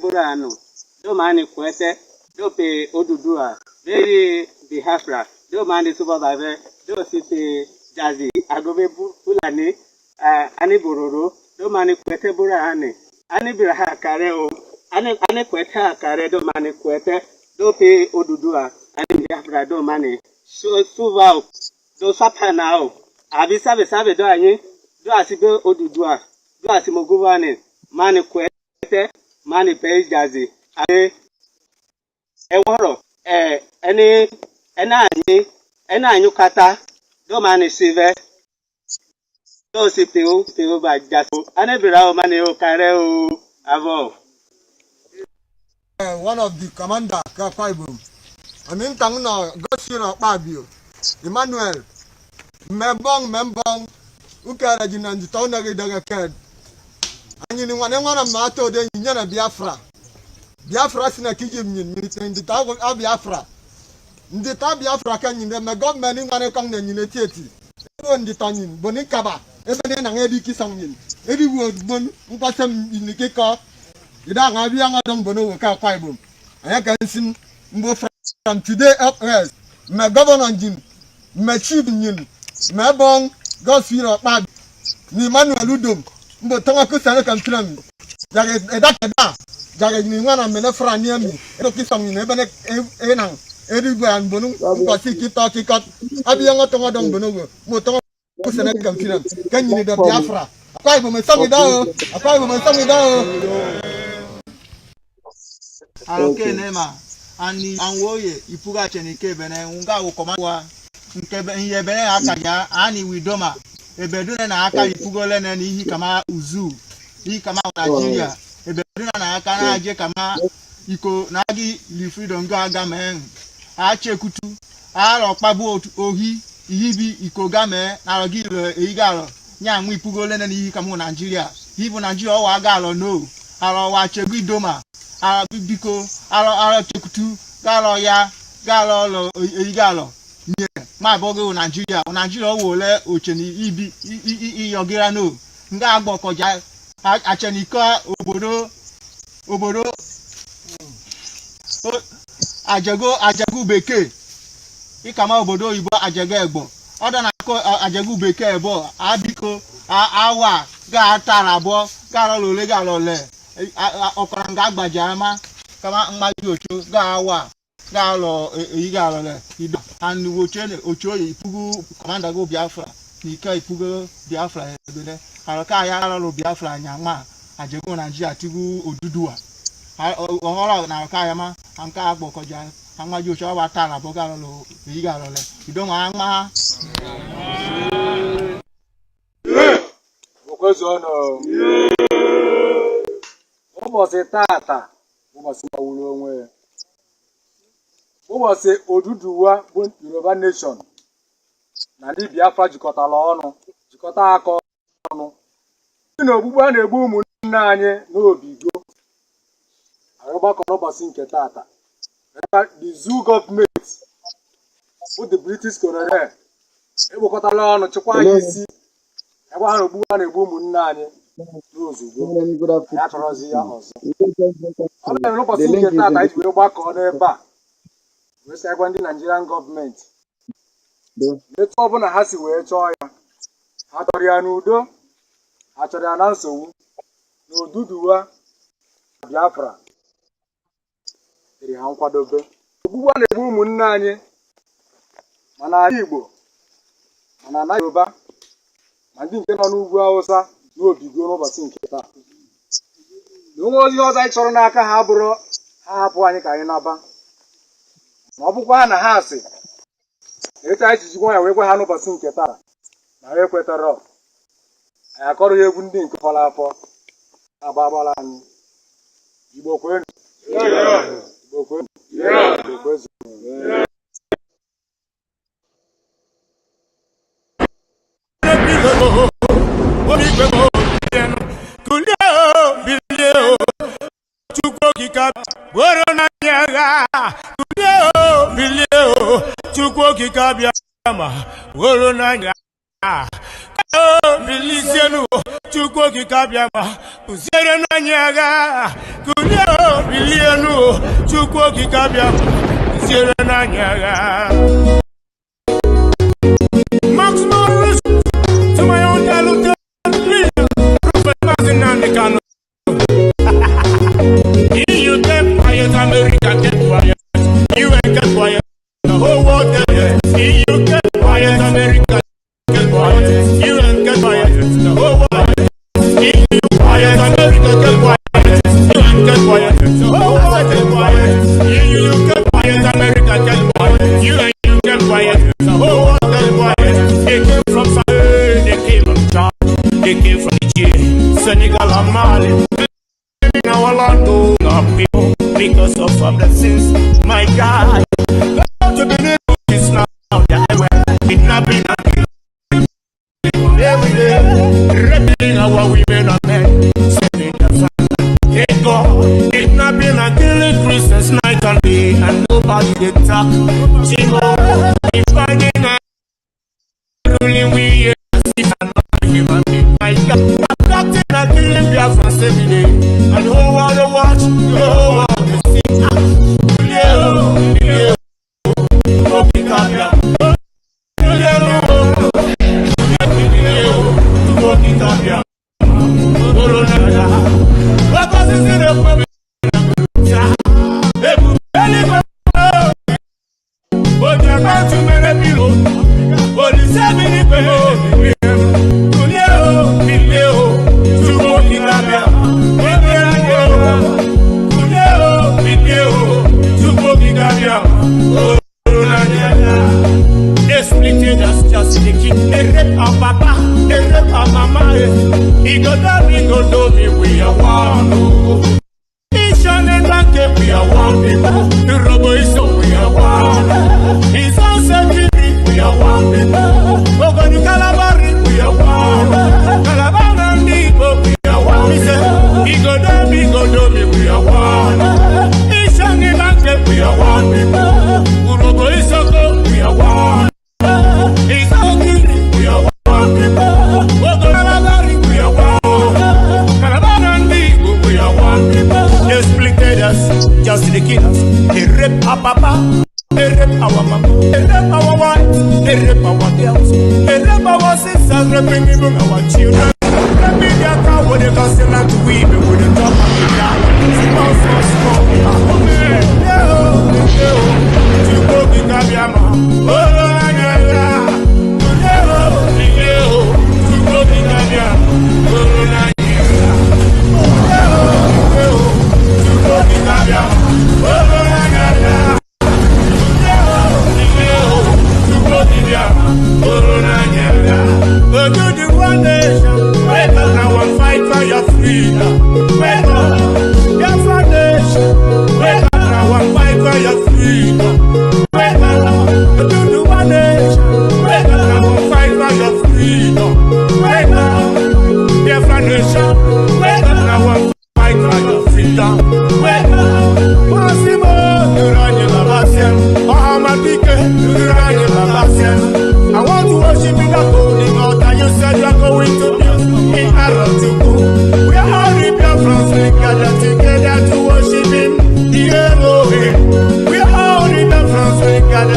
Burano, do mani kwete, do pe Odudua, very Biafra, do mani supervisor, do sipe Jazzy, Agobe Fulani, Ani Bororo, do mani kwete Burane, Ani Biraha Kareo, Ani kwete Kare, do mani kwete, do pe Odudua, Ani Biafra, do mani, so Suvao, do Sapanao, Abisabe do Ani, do Asibe Odudua, do Asimoguvane, mani kwete. Mani pay Jazzy. Eworo ena kata do mani sive do si peo ba jaso ane bira o mani o kare o avo. One of the commander Kapaibum. I mean tangna gosiro Babio. Emmanuel membong ukara jinanji tauna gidaga ked. Anyi ni wana mato de nyana Biafra. Biafra sina kijim nyin ndi tawo Biafra. Ndi ta Biafra kan nyin me government ngane kan nyin tieti. Ebo ndi tanyin boni kaba. Ebe na ngedi kisang nyin. Edi wo bon mpasam ni keka. Ida ngabi anga dong bono wo ka kwaibum. Aya kan sin mbo from today up west. Me governor nyin, me chief nyin, me bon gosiro pa ni Manuel Udom. Mbo tonga ko sare kan tram. Jage edakeda. Jage ni ngana mena fra ni ami. Edo kisang ni ebe enang. Edi gwan bonu ko si kita kikat. Abi anga tonga dong bono wo. Mo tonga ko sare kan tram. Kan ni de Biafra. Kwaibum me sangi dao. Kwaibum me sangi dao. Aloke nema ani anwoye ipuga chenike bene unga ukomwa nkebe ihe bene akanya ani widoma ebedune na aka ipugole na ihi kama uzu ihi kama Nigeria ebedune na aka na aje kama iko na agi li freedom go aga men achekutu aro pabu ohi ihibi iko game na agi eigalo nya nwu ipugole na ihi kama Nigeria ibu Nigeria o wa galo no aro wa chegu idoma biko alo chekutu galo ya galo lo igalo nye ma bogo Nigeria wo le ocheni ibi iyogira no nga agbokoja achenika obodo ajagu beke ikama obodo ibo ajaga egbo oda na ko ajagu beke ebo abiko awa ga tarabo galo le galo le okoranga agbajama kama mmaji ocho gawa galo igalo le ido anu ocho ipugu commander go Biafra nika ipugu Biafra ebele haraka ya lo Biafra nyama ajego Nigeria tigu Odudua ohora na haraka ya ma anka agbokoja mmaji ocho wa tara bo galo lo igalo le ido ma Okozono ụbọchị tata ụbọchị mawuru onwe ụbọchị Oduduwa bụ Yoruba nation na ndị Biafra jikọtara aka ọnụ ndị na ogbugbu a na-egbu ụmụnne anyị n'obigo ọgbakọ n'ụbọchị nke tata the zoo government bụ the British colonial egbukọtala ọnụ chịkwa anyị isi ebe ha na-ogbugbu a na-egbu ụmụnne anyị n'ozugbo ya chọrọzi ya ọzọ ọ bụrụ n'ụbọchị nke tata anyị were gbakọ n'ebe a wee sị gwa ndị Nigerian gọọmenti etu ọbụla ha si wee chọọ ya ha chọrọ ya n'udo ha chọrọ ya na nsogbu n'oduduwa Biafra dịrị ha nkwadobe ogbugbu a na-egbu ụmụnne anyị ma n'ala Igbo ma n'ala Yoruba ma ndị nke nọ n'ugwu Awụsa n'obigo n'ụbọchị nke taa na onwe ozi ọzọ anyị chọrọ n'aka ha bụrụ ha hapụ anyị ka anyị naba ma ọ bụkwa na ha asị etu anyị ji jikwa ya wee gwa ha n'ụbọchị nke taa na ha ekwetara anyị akọrọ ya egwu ndị nke fọrọ afọ agbagbara anyị Igbo kwenu Igbo kwenu Igbo kwezu Bilisienu chukwu kikabiama uziere nanyaga kunyo bilienu chukwu kikabiama uziere nanyaga maximum respect to my own diluted leader Prophet Martin Namikano. You kept quiet, America kept quiet, you ain't kept quiet, the whole world kept quiet. You kept quiet, America kept quiet, you ain't kept quiet, the whole world. You quiet, America kept quiet, you ain't kept quiet, the whole world kept quiet. You kept quiet, America kept quiet, you ain't kept quiet, the whole world kept quiet. They came from Sahel, they came from Chad, they came from Nigeria, Senegal and Mali. In our land, oh, our people, because of our blessings, my God. To be able to now, the highway, kidnapping and killing every day, raping our women and men, saving the family. Hey God, kidnapping and killing Christians night and day, and nobody they talk. Jimo, we finding out, ruling we here, if I'm not human being, my God. Abducting and killing Biafra every day, and the whole world to watch, the whole world to see.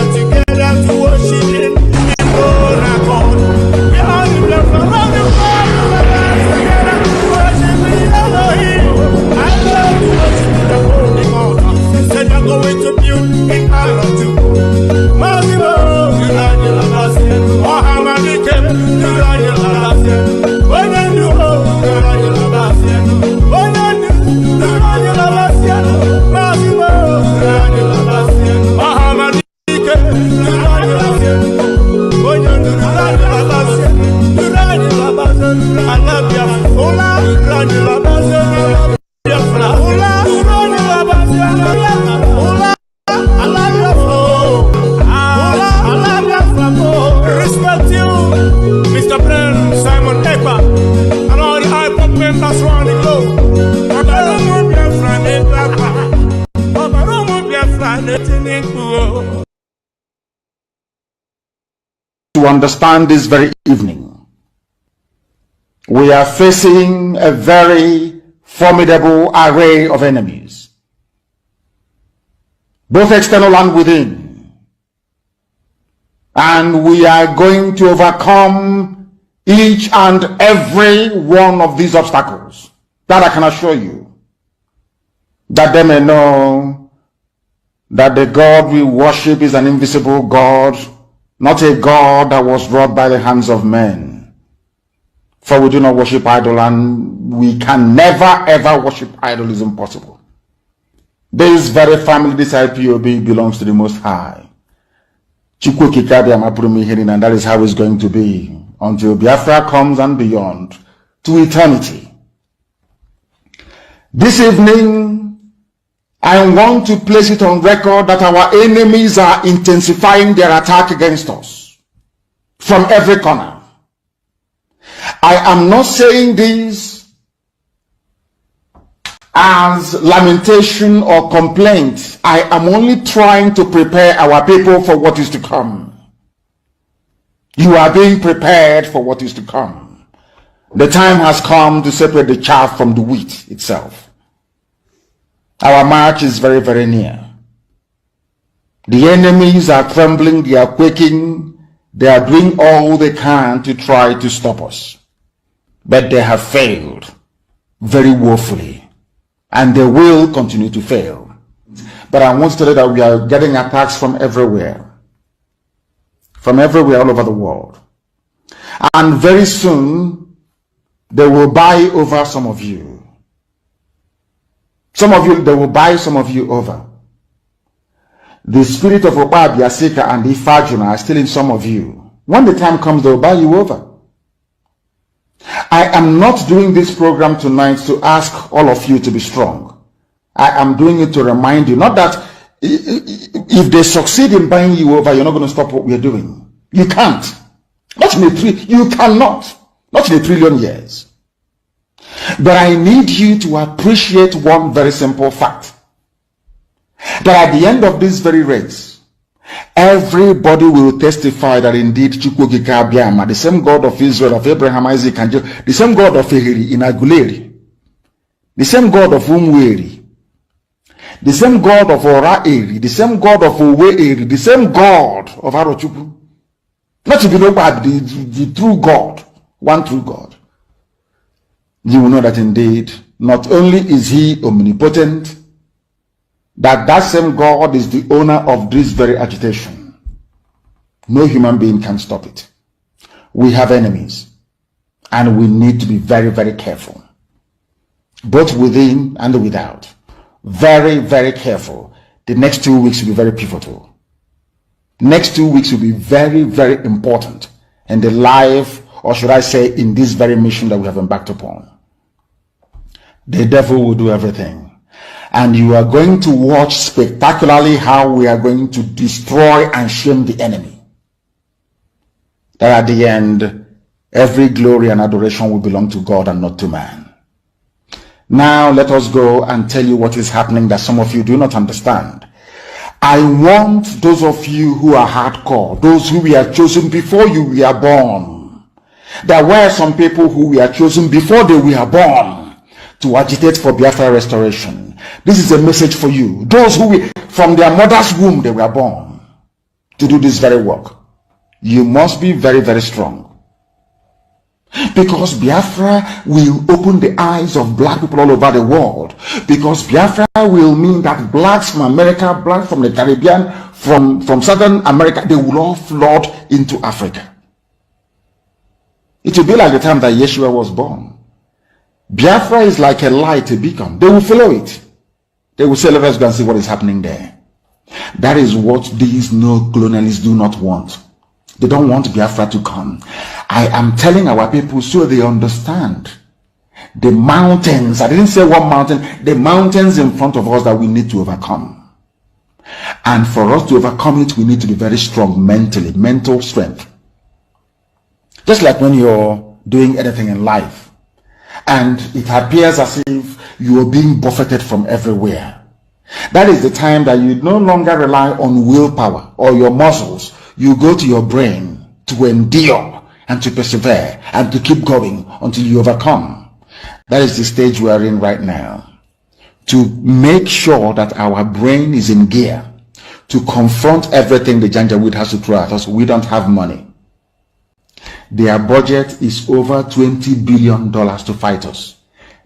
Together to worship Him, we are all the Respect you, Mr. Brand, Simon Ekpa, and all the high pop members around the globe. To understand this very evening, we are facing a very formidable array of enemies, both external and within. And we are going to overcome each and every one of these obstacles. That I can assure you, that they may know that the God we worship is an invisible God, not a God that was wrought by the hands of men. For we do not worship idol, and we can never ever worship idol. Is impossible. This very family, this IPOB, belongs to the Most High. And that is how it's going to be until Biafra comes and beyond, to eternity. This evening, I want to place it on record that our enemies are intensifying their attack against us from every corner. I am not saying this as lamentation or complaint. I am only trying to prepare our people for what is to come. You are being prepared for what is to come. The time has come to separate the chaff from the wheat itself. Our march is very, very near. The enemies are trembling, they are quaking, they are doing all they can to try to stop us. But they have failed very woefully, and they will continue to fail. But I want to tell you that we are getting attacks from everywhere all over the world. And very soon, they will buy over some of you. They will buy some of you over. The spirit of Obabiasika and Ifajuna are still in some of you. When the time comes, they will buy you over. I am not doing this program tonight to ask all of you to be strong. I am doing it to remind you, not that if they succeed in buying you over, you're not going to stop what we are doing. You can't. You cannot. Not in a trillion years. But I need you to appreciate one very simple fact. That at the end of this very race, everybody will testify that indeed Chukwuokike Abiama, the same God of Israel, of Abraham, Isaac, and Jacob, the same God of Ehiri in Aguleri, the same God of Umweri, the same God of Ora-Eri, the same God of Owe-Eri, the same God of Arochukwu. Not to be no bad, the true God, one true God. You will know that indeed, not only is he omnipotent, that same God is the owner of this very agitation. No human being can stop it. We have enemies, and we need to be very, very careful, both within and without. Very, very careful. The next 2 weeks will be very pivotal. Next 2 weeks will be very, very important in the life, or should I say, in this very mission that we have embarked upon. The devil will do everything. And you are going to watch spectacularly how we are going to destroy and shame the enemy. That at the end, every glory and adoration will belong to God and not to man. Now let us go and tell you what is happening that some of you do not understand. I want those of you who are hardcore, those who were chosen before you were born. There were some people who were chosen before they were born to agitate for Biafra restoration. This is a message for you. Those who from their mother's womb they were born to do this very work. You must be very, very strong. Because Biafra will open the eyes of black people all over the world. Because Biafra will mean that blacks from America, blacks from the Caribbean, from Southern America, they will all flood into Africa. It will be like the time that Yeshua was born. Biafra is like a light, a beacon. They will follow it. They will say, let us go and see what is happening there. That is what these no-colonialists do not want. They don't want Biafra to come. I am telling our people so they understand The mountains, I didn't say one mountain, the mountains in front of us that we need to overcome. And for us to overcome it, we need to be very strong mentally, mental strength. Just like when you're doing anything in life and it appears as if you are being buffeted from everywhere. That is the time that you no longer rely on willpower or your muscles. You go to your brain to endure and to persevere and to keep going until you overcome. That is the stage we are in right now. To make sure that our brain is in gear to confront everything the Janjaweed has to throw at us. We don't have money. Their budget is over $20 billion to fight us.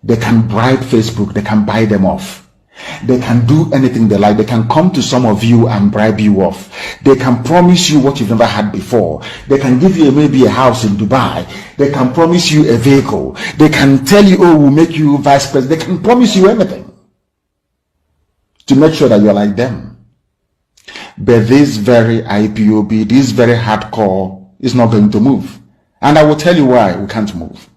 They can bribe Facebook. They can buy them off. They can do anything they like. They can come to some of you and bribe you off. They can promise you what you've never had before. They can give you maybe a house in Dubai. They can promise you a vehicle. They can tell you, oh, we'll make you vice president. They can promise you anything to make sure that you're like them. But this very IPOB, this very hardcore is not going to move. And I will tell you why we can't move.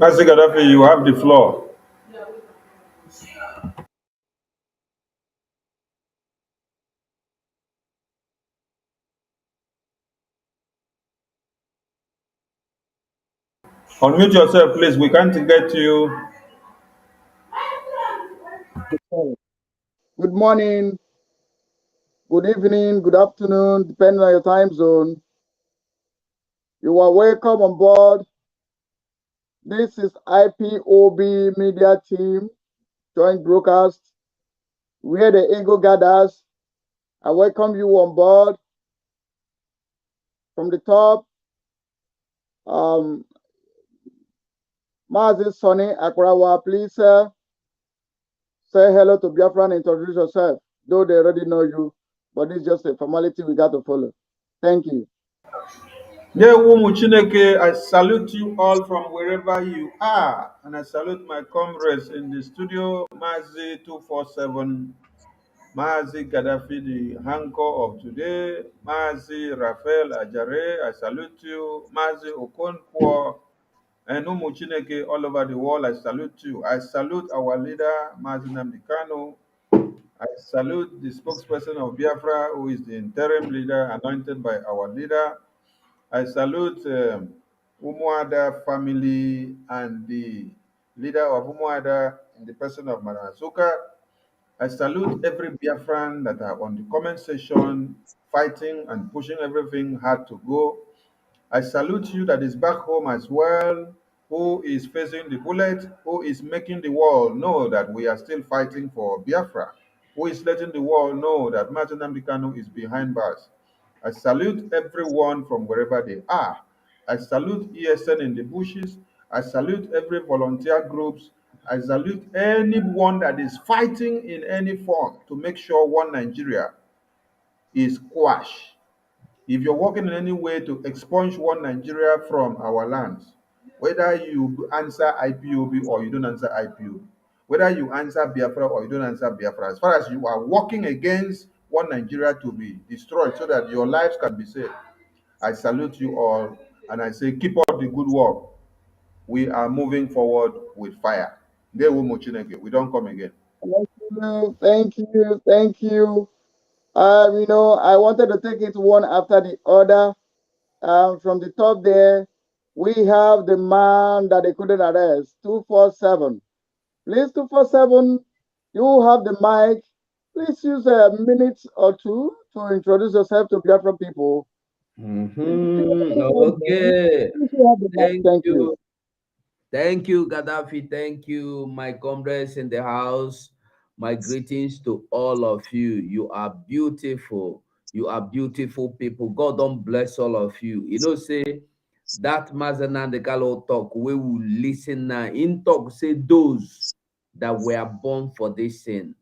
Master Gaddafi, you have the floor. Unmute yourself, please. We can't get you. Good morning, good evening, good afternoon, depending on your time zone. You are welcome on board. This is IPOB Media Team, joint broadcast, where the ego gathers. I welcome you on board. From the top, Mazi Sonny Akrawa, please say hello to Biafra and introduce yourself, though they already know you, but it's just a formality we got to follow. Thank you. Yeah, Umu Chineke, I salute you all from wherever you are, and I salute my comrades in the studio, Mazi 247, Mazi Gaddafi, the Hanko of today, Mazi Rafael Ajare, I salute you, Mazi Okonkwo, and Umu Chineke all over the world, I salute you. I salute our leader, Mazi Namdekano. I salute the spokesperson of Biafra, who is the interim leader anointed by our leader. I salute Umuada family and the leader of Umuada in the person of Madam Azuka. I salute every Biafran that are on the comment section fighting and pushing everything hard to go. I salute you that is back home as well, who is facing the bullet, who is making the world know that we are still fighting for Biafra, who is letting the world know that Martin Amdekano is behind bars. I salute everyone from wherever they are. I salute ESN in the bushes. I salute every volunteer groups. I salute anyone that is fighting in any form to make sure one Nigeria is quashed. If you're working in any way to expunge one Nigeria from our lands, whether you answer IPOB or you don't answer IPOB, whether you answer Biafra or you don't answer Biafra, as far as you are working against one Nigeria to be destroyed so that your lives can be saved, I salute you all and I say, keep up the good work. We are moving forward with fire. We don't come again. Thank you, thank you. I wanted to take it one after the other. From the top there, we have the man that they couldn't arrest, 247. Please, 247, you have the mic. Please use a minute or two to introduce yourself to Biafran people. Okay. Please, you have the mic. Thank Thank you. you. Thank you, Gaddafi. Thank you, my comrades in the house. My greetings to all of you. You are beautiful. You are beautiful people. God don't bless all of you. You know, say that Mazanan the Galo talk, we will listen now. In talk, say those that were born for this sin.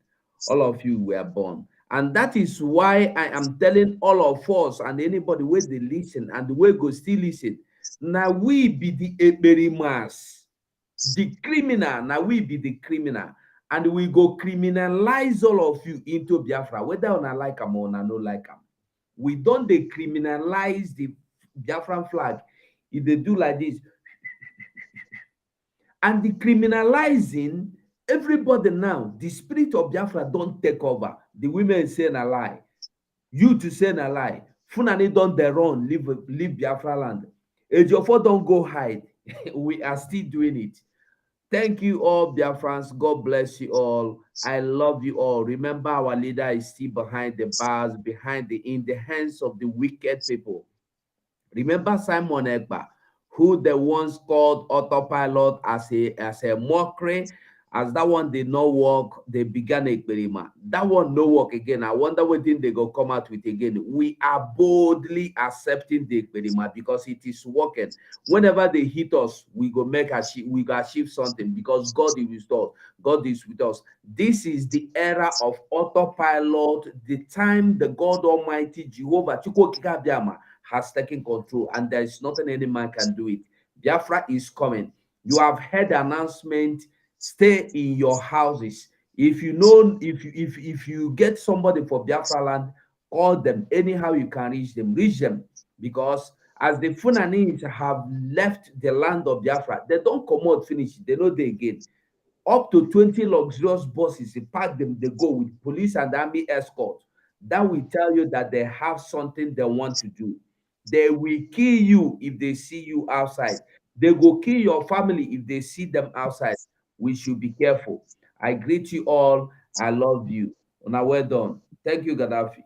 All of you were born. And that is why I am telling all of us and anybody where they listen and the way go still listen. Now we be the Eberimas, the criminal. Now we be the criminal. And we go criminalize all of you into Biafra, whether on I like them or not like them. We don't decriminalize the Biafran flag. If they do like this, and the criminalizing, everybody now, the spirit of Biafra don't take over. The women saying a lie. You to say a lie. Funani don't they run, leave Biafra land. Ejiofor don't go hide. We are still doing it. Thank you all, Biafrans. God bless you all. I love you all. Remember, our leader is still behind the bars, in the hands of the wicked people. Remember Simon Ekpa, who they once called Autopilot as a mockery. As that one did not work, they began experiment. That one no work again. I wonder what thing they go come out with again. We are boldly accepting the experiment because it is working. Whenever they hit us, we go achieve something because God is with us. God is with us. This is the era of autopilot, the time the God Almighty Jehovah has taken control, and there is nothing any man can do it. Biafra is coming. You have heard the announcement. Stay in your houses. If you know, if you get somebody for Biafra land, call them. Anyhow you can reach them, because as the Funanis have left the land of Biafra, they don't come out finish. They know they again. Up to 20 luxurious buses, they pack them, they go with police and army escort. That will tell you that they have something they want to do. They will kill you if they see you outside. They go kill your family if they see them outside. We should be careful. I greet you all. I love you. Now, well done. Thank you, Gaddafi.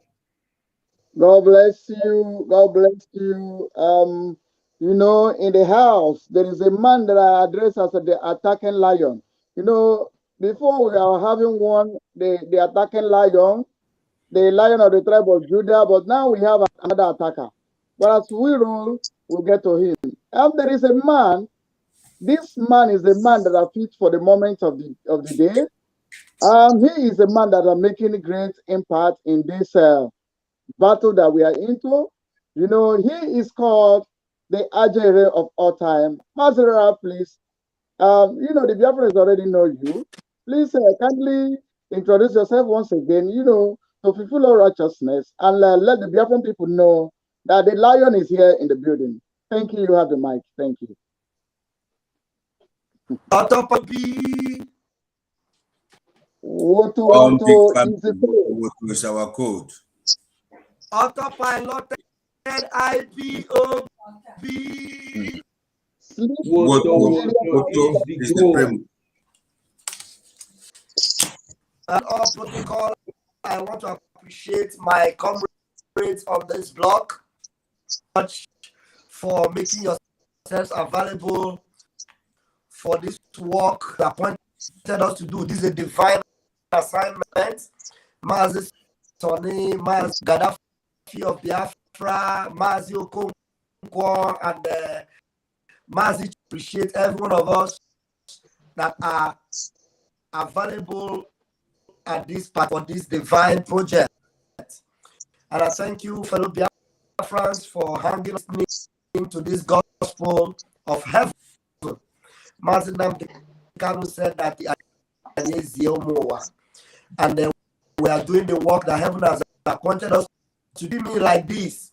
God bless you. God bless you. In the house, there is a man that I address as the attacking lion. Before we are having the attacking lion, the lion of the tribe of Judah, but now we have another attacker. But as we roll, we'll get to him. And there is a man. This man is the man that I fit for the moment of the day. He is a man that are making a great impact in this battle that we are into. He is called the Ajere of all time. Mazera, please. The Biafrans already know you. Please kindly introduce yourself once again, to fulfill all righteousness and let the Biafran people know that the lion is here in the building. Thank you. You have the mic. Thank you. Autopilots. Woto is the code. Woto is our code. Autopilot IPOB. Woto is the primo. And all protocol, I want to appreciate my comrades on this block for making yourselves available for this work that appointed us to do. This is a divine assignment. Mazi Tony, Mazi Gaddafi of Biafra, Mazi Okonkwo, and Mazi, appreciate every one of us that are available at this part for this divine project. And I thank you, fellow Biafrans, for hanging into this gospel of heaven. Mazi Namdekanu said that and we are doing the work that heaven has appointed us to do. Me like this.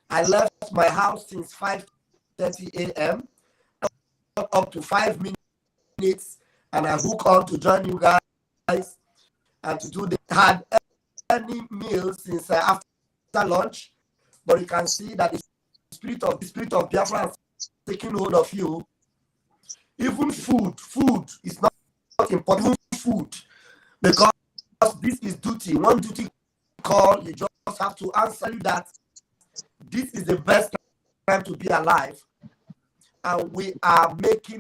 I left my house since 5:30 a.m. up to 5 minutes, and I hook on to join you guys and to do the had any meal since after lunch. But you can see that the spirit of Biafra is taking hold of you. Even food is not important. Food, because this is duty. One duty call, you just have to answer that this is the best time to be alive, and we are making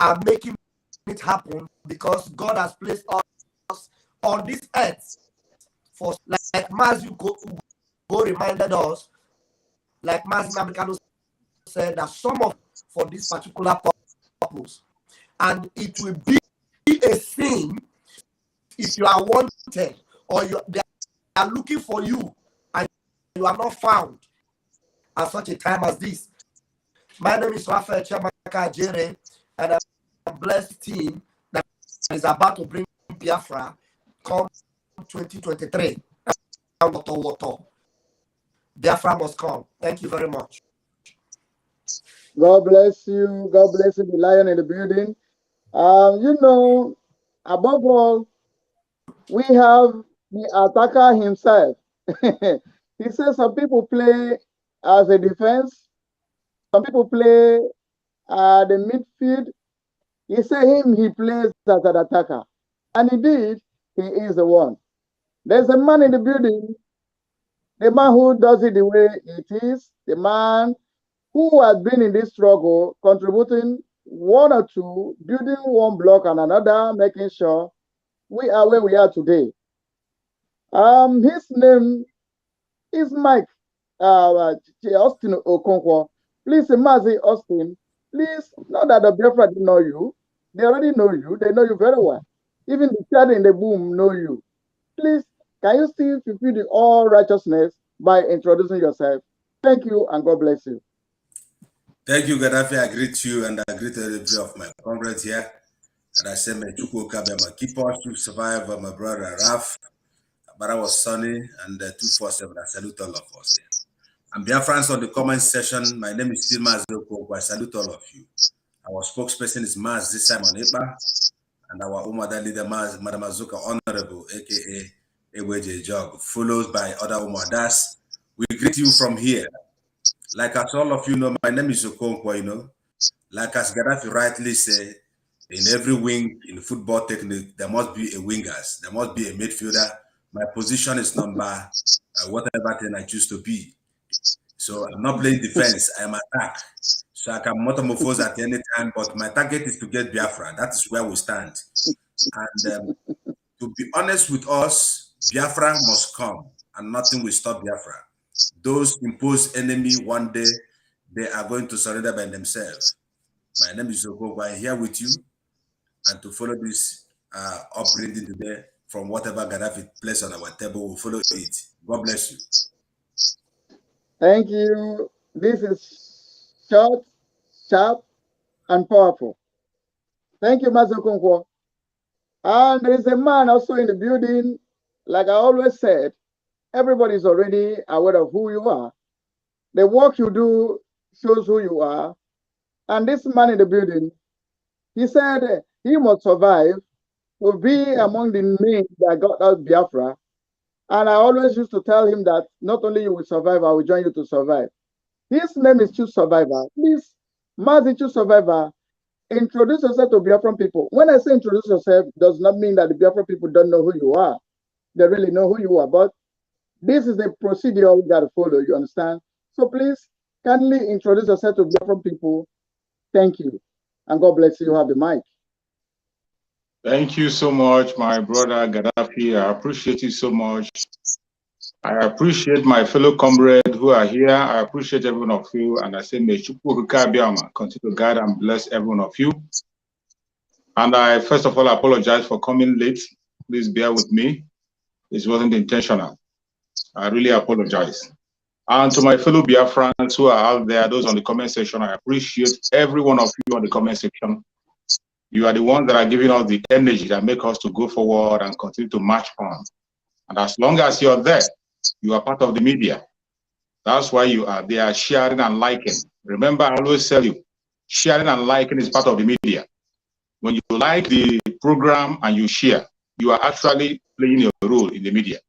it happen because God has placed us on this earth for, like Mazi go reminded us, like Mazi Namdekanu said, that some of for this particular purpose, and it will be a sin if you are wanted or they are looking for you and you are not found at such a time as this. My name is Raphael Chamaka Jere, and I'm a blessed team that is about to bring Biafra come 2023. Biafra must come. Thank you very much. God bless you. God bless you, the lion in the building. Above all, we have the attacker himself. He says some people play as a defense, some people play the midfield. He said he plays as an attacker. And indeed, he is the one. There's a man in the building, the man who does it the way it is, the man who has been in this struggle, contributing one or two, building one block and another, making sure we are where we are today. His name is Mike Austin Okonkwo. Please, Mazi Austin, please, not that the Biafra didn't know you. They already know you. They know you very well. Even the child in the boom know you. Please, can you still fulfill the all righteousness by introducing yourself? Thank you, and God bless you. Thank you, Gaddafi. I greet you, and I greet every of my comrades here. And I say, may Chuku Kabema keep us to survive. My brother Raf, but I was sunny, and 247. I salute all of us here. And Biafrans on the comment section, my name is still Mazoko. I salute all of you. Our spokesperson is Maz this time on Ipa, and our Umada leader, Madam Azuka Honorable, aka Eweje Jog, followed by other Umadas. We greet you from here. Like as all of you know, my name is Okonkwo, Like as Gaddafi rightly said, in every wing in football technique, there must be a wingers, there must be a midfielder. My position is number whatever thing I choose to be. So I'm not playing defense, I am attack. So I can metamorphose at any time, but my target is to get Biafra. That is where we stand. And to be honest with us, Biafra must come, and nothing will stop Biafra. Those imposed enemy, one day, they are going to surrender by themselves. My name is Okonkwo. I'm here with you, and to follow this upbringing today from whatever Gaddafi placed on our table, we'll follow it. God bless you. Thank you. This is short, sharp, and powerful. Thank you, Master Kunkwo. And there is a man also in the building. Like I always said, everybody is already aware of who you are. The work you do shows who you are. And this man in the building, he said he must survive to be among the men that got out Biafra. And I always used to tell him that not only you will survive, I will join you to survive. His name is Choose Survivor. Please, Mazi Choose Survivor, introduce yourself to Biafran people. When I say introduce yourself, does not mean that the Biafran people don't know who you are. They really know who you are. But this is the procedure we got to follow, you understand? So please, kindly introduce yourself to Biafran people. Thank you. And God bless you. You have the mic. Thank you so much, my brother Gaddafi. I appreciate you so much. I appreciate my fellow comrades who are here. I appreciate every one of you. And I say, may Chukwu Biama continue to guide and bless every one of you. And I, first of all, apologize for coming late. Please bear with me. This wasn't intentional. I really apologize. And to my fellow Biafrans who are out there, those on the comment section, I appreciate every one of you on the comment section. You are the ones that are giving us the energy that make us to go forward and continue to march on. And as long as you're there, you are part of the media. That's why you are there sharing and liking. Remember, I always tell you, sharing and liking is part of the media. When you like the program and you share, you are actually playing a role in the media.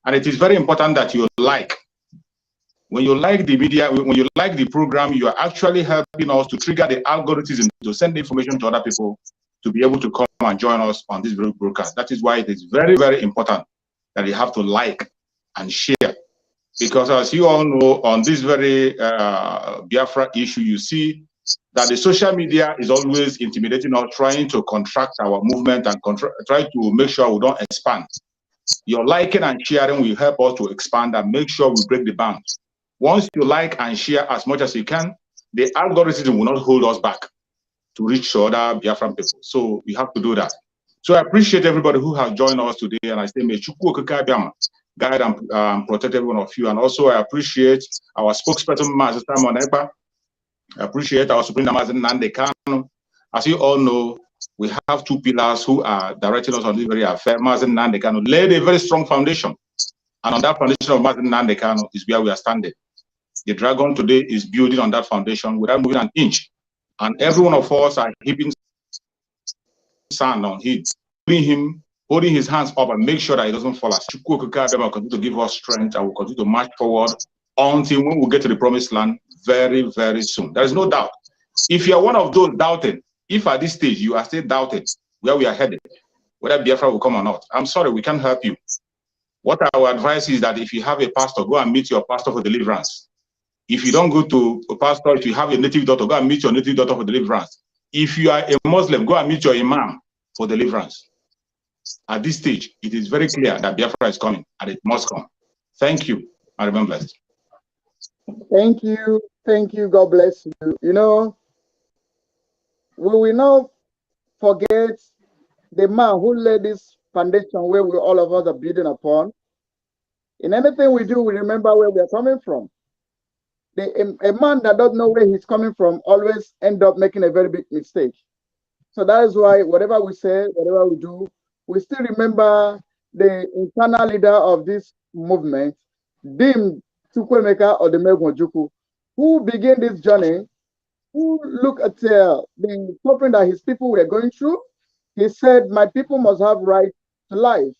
And it is very important that you like. When you like the media, when you like the program, you are actually helping us to trigger the algorithm to send information to other people to be able to come and join us on this broadcast. That is why it is very, very important that you have to like and share. Because as you all know, on this very Biafra issue, you see that the social media is always intimidating us, trying to contract our movement and try to make sure we don't expand. Your liking and sharing will help us to expand and make sure we break the bounds. Once you like and share as much as you can, the algorithm will not hold us back to reach other Biafran people. So we have to do that. So I appreciate everybody who has joined us today, and I say, may Chukwu Okike Abiama guide and protect every one of you. And also I appreciate our spokesperson, Master Simon Ekpa. I appreciate our Supreme Master Nande Kanu. As you all know, we have two pillars who are directing us on this very affair. Master Nande Kanu laid a very strong foundation. And on that foundation of Master Nande Kanu is where we are standing. The dragon today is building on that foundation without moving an inch. And every one of us are heaping sand on him, holding his hands up and make sure that he doesn't fall asleep. Chukwu Okike Abiama will continue to give us strength and will continue to march forward until when we get to the promised land very, very soon. There is no doubt. If you are one of those doubting, if at this stage you are still doubting where we are headed, whether Biafra will come or not, I'm sorry, we can't help you. What I would advise is that if you have a pastor, go and meet your pastor for deliverance. If you don't go to a pastor, if you have a native daughter, go and meet your native daughter for deliverance. If you are a Muslim, go and meet your imam for deliverance. At this stage, it is very clear that Biafra is coming and it must come. Thank you, and remain blessed. Thank you. Thank you. God bless you. You know, we will not forget the man who laid this foundation where we all of us are building upon. In anything we do, we remember where we are coming from. A man that doesn't know where he's coming from always end up making a very big mistake. So that is why whatever we say, whatever we do, we still remember the internal leader of this movement, Dim Chukwemeka Odemegwonjuku, who began this journey, who looked at the suffering that his people were going through. He said, my people must have right to life.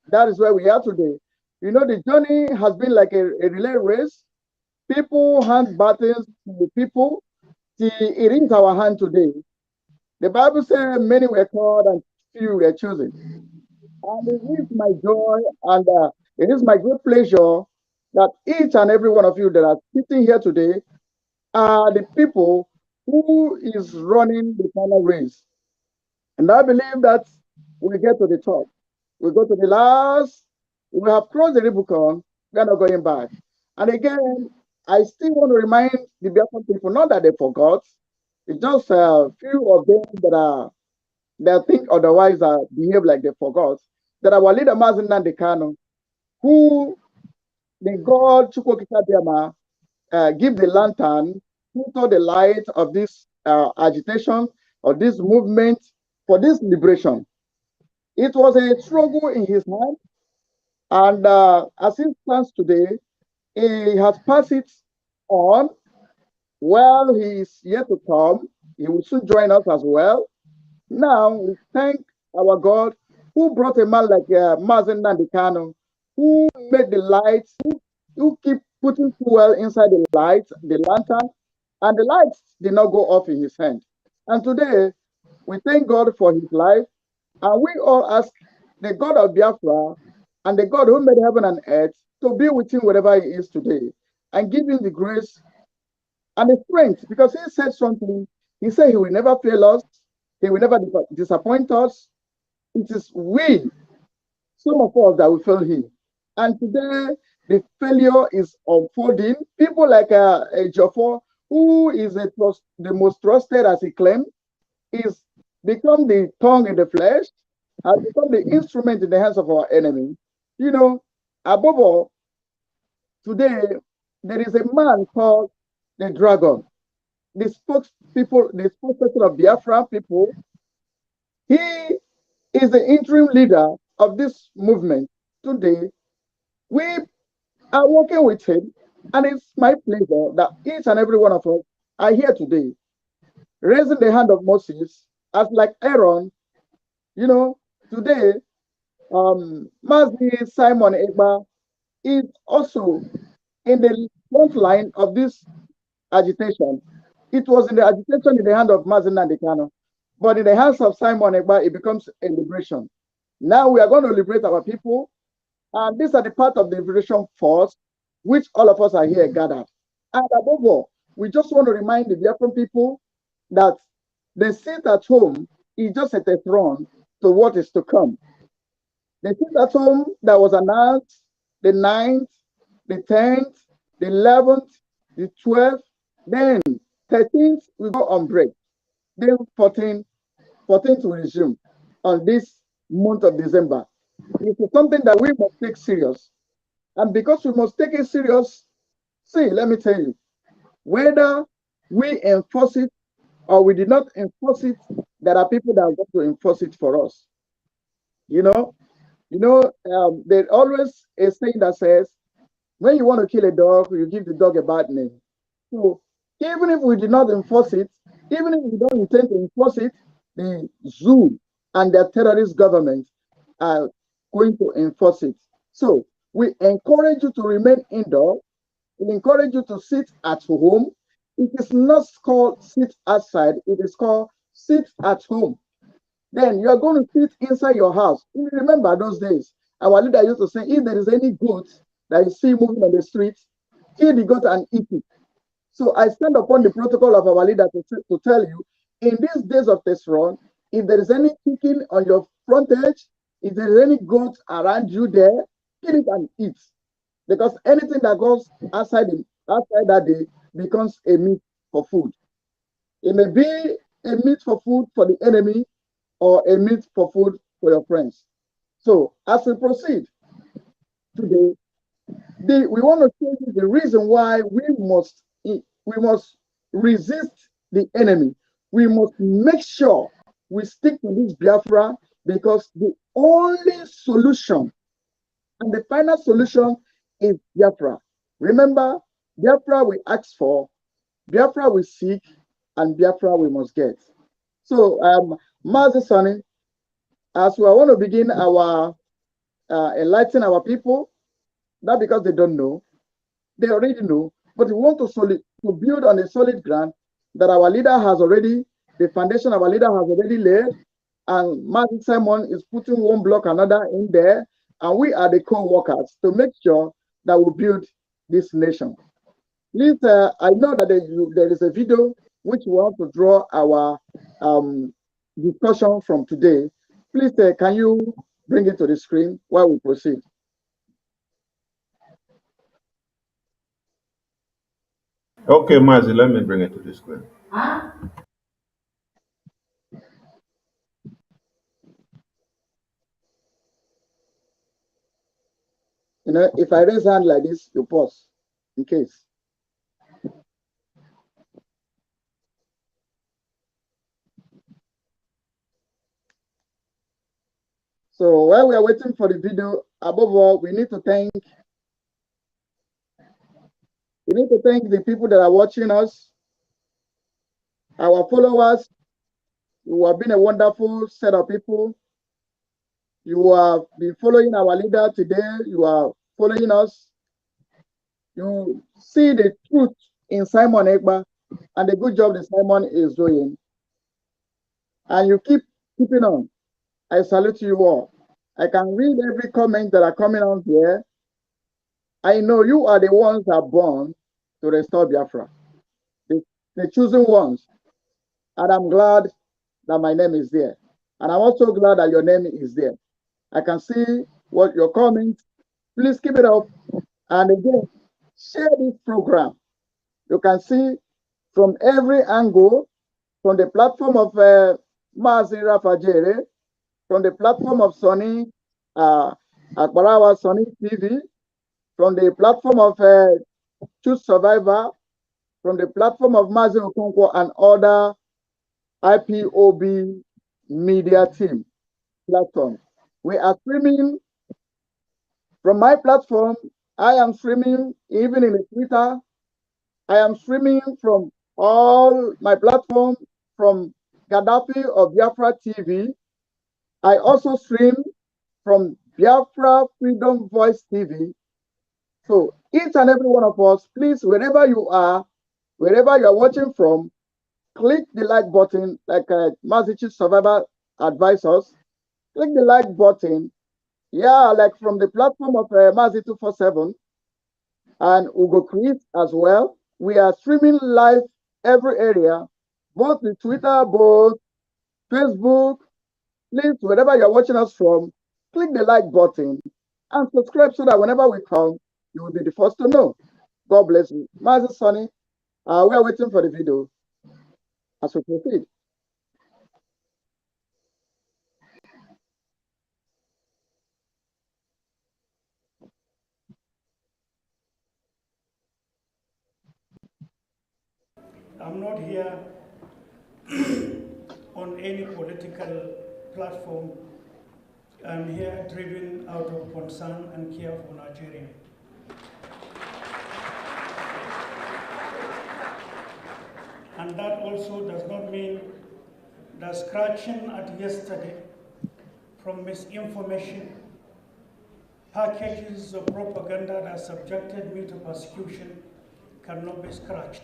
That is where we are today. You know, the journey has been like a relay race. People hand battles to the people. See, it is our hand today. The Bible says many were called and few were chosen. And it is my joy and it is my great pleasure that each and every one of you that are sitting here today are the people who is running the final race. And I believe that we get to the top. We go to the last, we have crossed the Rubicon, we are not going back. And again, I still want to remind the Biafran people, not that they forgot, it's just a few of them that think otherwise behave like they forgot, that our leader Mazi Nnamdi Kanu, who the God Chukwu Okike Abiama give the lantern put out the light of this agitation, or this movement for this liberation. It was a struggle in his mind, and as it stands today, he has passed it on. Well, he is yet to come. He will soon join us as well. Now, we thank our God who brought a man like Mazen Nandikano, who made the lights, who keep putting fuel inside the light, the lantern, and the lights did not go off in his hand. And today, we thank God for his life, and we all ask the God of Biafra and the God who made heaven and earth to be with him wherever he is today and give him the grace and the strength, because he said something. He said he will never fail us, he will never disappoint us. It is we, some of us, that will fail him. And today, the failure is unfolding. People like Jofo, who is the most trusted, as he claimed, is become the tongue in the flesh, has become the instrument in the hands of our enemy. You know, above all, today, there is a man called the Dragon, the spokesperson of Biafra people. He is the interim leader of this movement. Today, we are working with him, and it's my pleasure that each and every one of us are here today, raising the hand of Moses, as like Aaron. You know, today, Mazi Simon Egba is also in the front line of this agitation. It was in the agitation in the hand of Mazi Nandekano, but in the hands of Simon Egba, it becomes a liberation. Now we are going to liberate our people, and these are the part of the liberation force, which all of us are here gathered. And above all, we just want to remind the Biafran people that the seat at home is just a throne to what is to come. The seat at home that was announced the 9th, the 10th, the 11th, the 12th, then 13th, we go on break. Then 14th will resume on this month of December. It is something that we must take serious. And because we must take it serious, see, let me tell you, whether we enforce it or we did not enforce it, there are people that are going to enforce it for us. There's always a saying that says, when you want to kill a dog, you give the dog a bad name. So even if we did not enforce it, even if we don't intend to enforce it, the zoo and their terrorist government are going to enforce it. So we encourage you to remain indoor. We encourage you to sit at home. It is not called sit outside. It is called sit at home. Then you are going to sit inside your house. You remember those days, our leader used to say, if there is any goat that you see moving on the street, kill the goat and eat it. So I stand upon the protocol of our leader to tell you, in these days of this run, if there is any chicken on your front edge, if there is any goat around you there, kill it and eat. Because anything that goes outside that day becomes a meat for food. It may be a meat for food for the enemy, or a meat for food for your friends. So as we proceed today, we want to show you the reason why we must resist the enemy. We must make sure we stick to this Biafra, because the only solution and the final solution is Biafra. Remember, Biafra we ask for, Biafra we seek, and Biafra we must get. So, Mazi Sonny, as we want to begin our enlighten our people, not because they don't know, they already know, but we want to build on a solid ground that our leader has already, the foundation our leader has already laid, and Mazi Simon is putting one block another in there, and we are the co-workers to make sure that we build this nation. Please, I know that there is a video which we want to draw our discussion from today. Please, can you bring it to the screen while we proceed? Okay, Mazi, let me bring it to the screen. You know, if I raise hand like this, you pause in case. So while we are waiting for the video, above all, we need to thank the people that are watching us, our followers. You have been a wonderful set of people. You have been following our leader today. You are following us. You see the truth in Simon Egba and the good job that Simon is doing. And you keeping on. I salute you all. I can read every comment that are coming on here. I know you are the ones that are born to restore Biafra, the chosen ones. And I'm glad that my name is there. And I'm also glad that your name is there. I can see what your comments. Please keep it up. And again, share this program. You can see from every angle, from the platform of Mazi Rafajere, from the platform of Sonny Akbarawa Sonny TV, from the platform of Choose Survivor, from the platform of Mazi Okonkwo and other IPOB media team platform. We are streaming from my platform. I am streaming even in the Twitter. I am streaming from all my platforms, from Gaddafi of Biafra TV. I also stream from Biafra Freedom Voice TV. So each and every one of us, please, wherever you are watching from, click the like button, like Mazichi Survivor advised us. Click the like button. Yeah, like from the platform of Mazi 247 and Ugo Chris as well. We are streaming live every area, both the Twitter, both Facebook. Please, wherever you're watching us from, click the like button and subscribe so that whenever we come, you will be the first to know. God bless you. Mazi Sonny, we are waiting for the video as we proceed. I'm not here on any political platform. I'm here driven out of concern and care for Nigeria. And that also does not mean that scratching at yesterday from misinformation, packages of propaganda that subjected me to persecution cannot be scratched.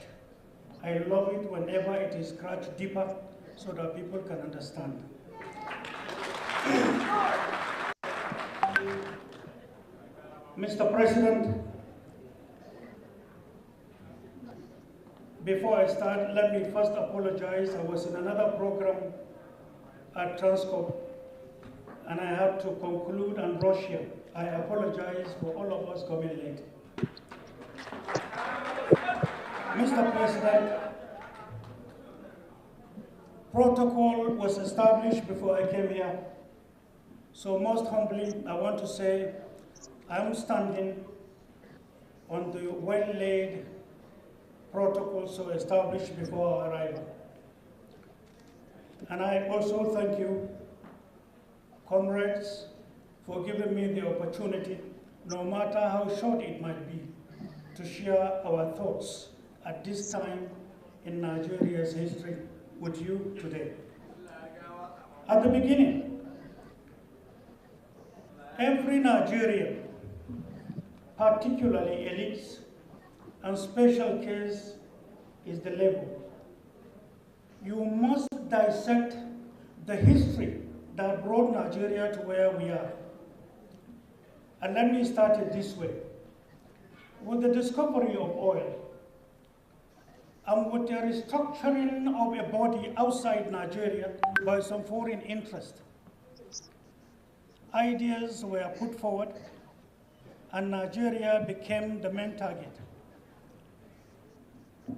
I love it whenever it is scratched deeper so that people can understand. Mr. President, before I start, let me first apologize. I was in another program at Transcorp and I had to conclude and rush here. I apologize for all of us coming late. Mr. President, protocol was established before I came here. So most humbly, I want to say I'm standing on the well-laid protocol so established before our arrival. And I also thank you, comrades, for giving me the opportunity, no matter how short it might be, to share our thoughts at this time in Nigeria's history with you today. At the beginning, every Nigerian, particularly elites and special case, is the label. You must dissect the history that brought Nigeria to where we are. And let me start it this way. With the discovery of oil, and with the restructuring of a body outside Nigeria by some foreign interest, ideas were put forward and Nigeria became the main target.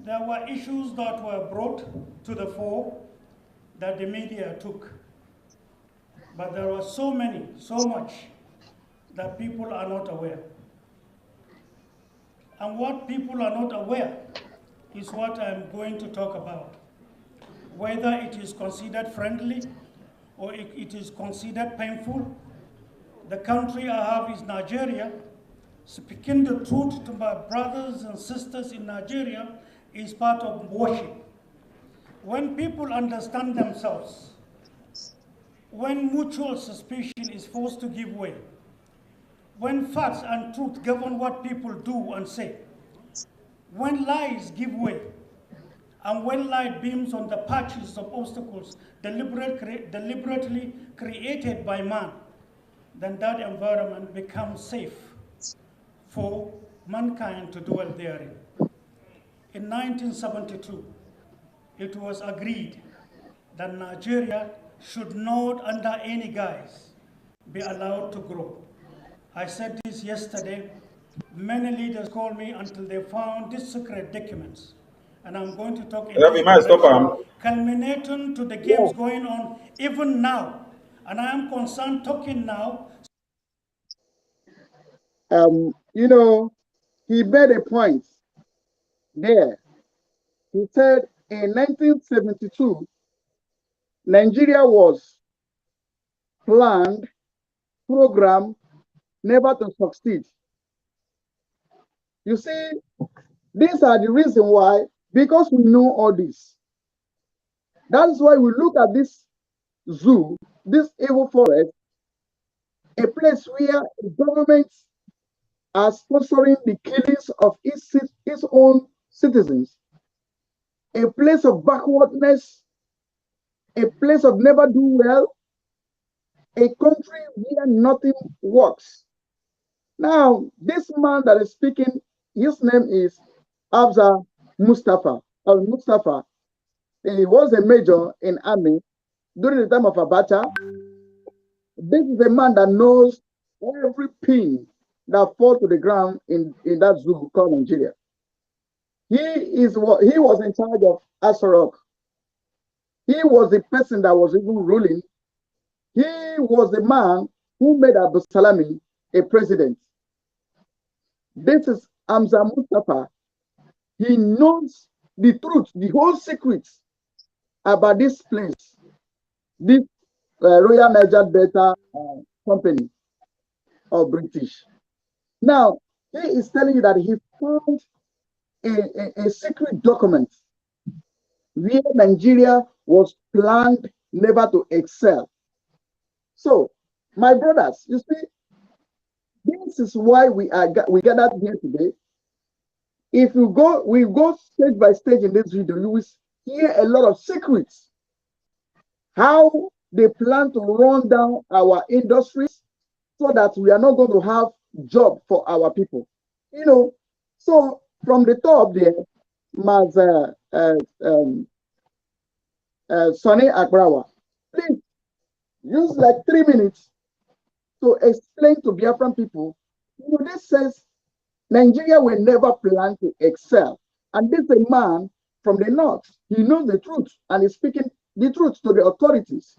There were issues that were brought to the fore that the media took. But there were so much that people are not aware. And what people are not aware is what I'm going to talk about. Whether it is considered friendly or it is considered painful, The country I have is Nigeria. Speaking the truth to my brothers and sisters in Nigeria is part of worship. When people understand themselves, when mutual suspicion is forced to give way, when facts and truth govern what people do and say, when lies give way, and when light beams on the patches of obstacles deliberately created by man, then that environment becomes safe for mankind to dwell therein. In 1972, it was agreed that Nigeria should not, under any guise, be allowed to grow. I said this yesterday. Many leaders called me until they found these secret documents. And I'm going to talk in this Rafi, man, stop direction, him. culminating to the games going on even now. And I am concerned talking now. You know, he made a point there. He said in 1972, Nigeria was planned, programmed, never to succeed. You see, these are the reason why, because we know all this. That's why we look at this zoo, this evil forest, a place where the government are sponsoring the killings of its own citizens, a place of backwardness, a place of never do well, a country where nothing works. Now, this man that is speaking, his name is Abza Mustafa. Mustafa. He was a major in army during the time of Abacha. This is a man that knows every pin that falls to the ground in that zoo called Nigeria. He was in charge of Asarok. He was the person that was even ruling. He was the man who made Abu Salami a president. This is Hamza Mustafa. He knows the truth, the whole secrets about this place, this Royal Niger Delta company or British. Now, he is telling you that he found a secret document where Nigeria was planned never to excel. So, my brothers, you see, this is why we gathered here today. If we go stage by stage in this video, you will hear a lot of secrets. How they plan to run down our industries so that we are not going to have job for our people. You know, so from the top there, Mas Sonny Agrawa, please use like 3 minutes to explain to Biafran people. You know, this says Nigeria will never plan to excel. And this is a man from the north. He knows the truth and is speaking the truth to the authorities.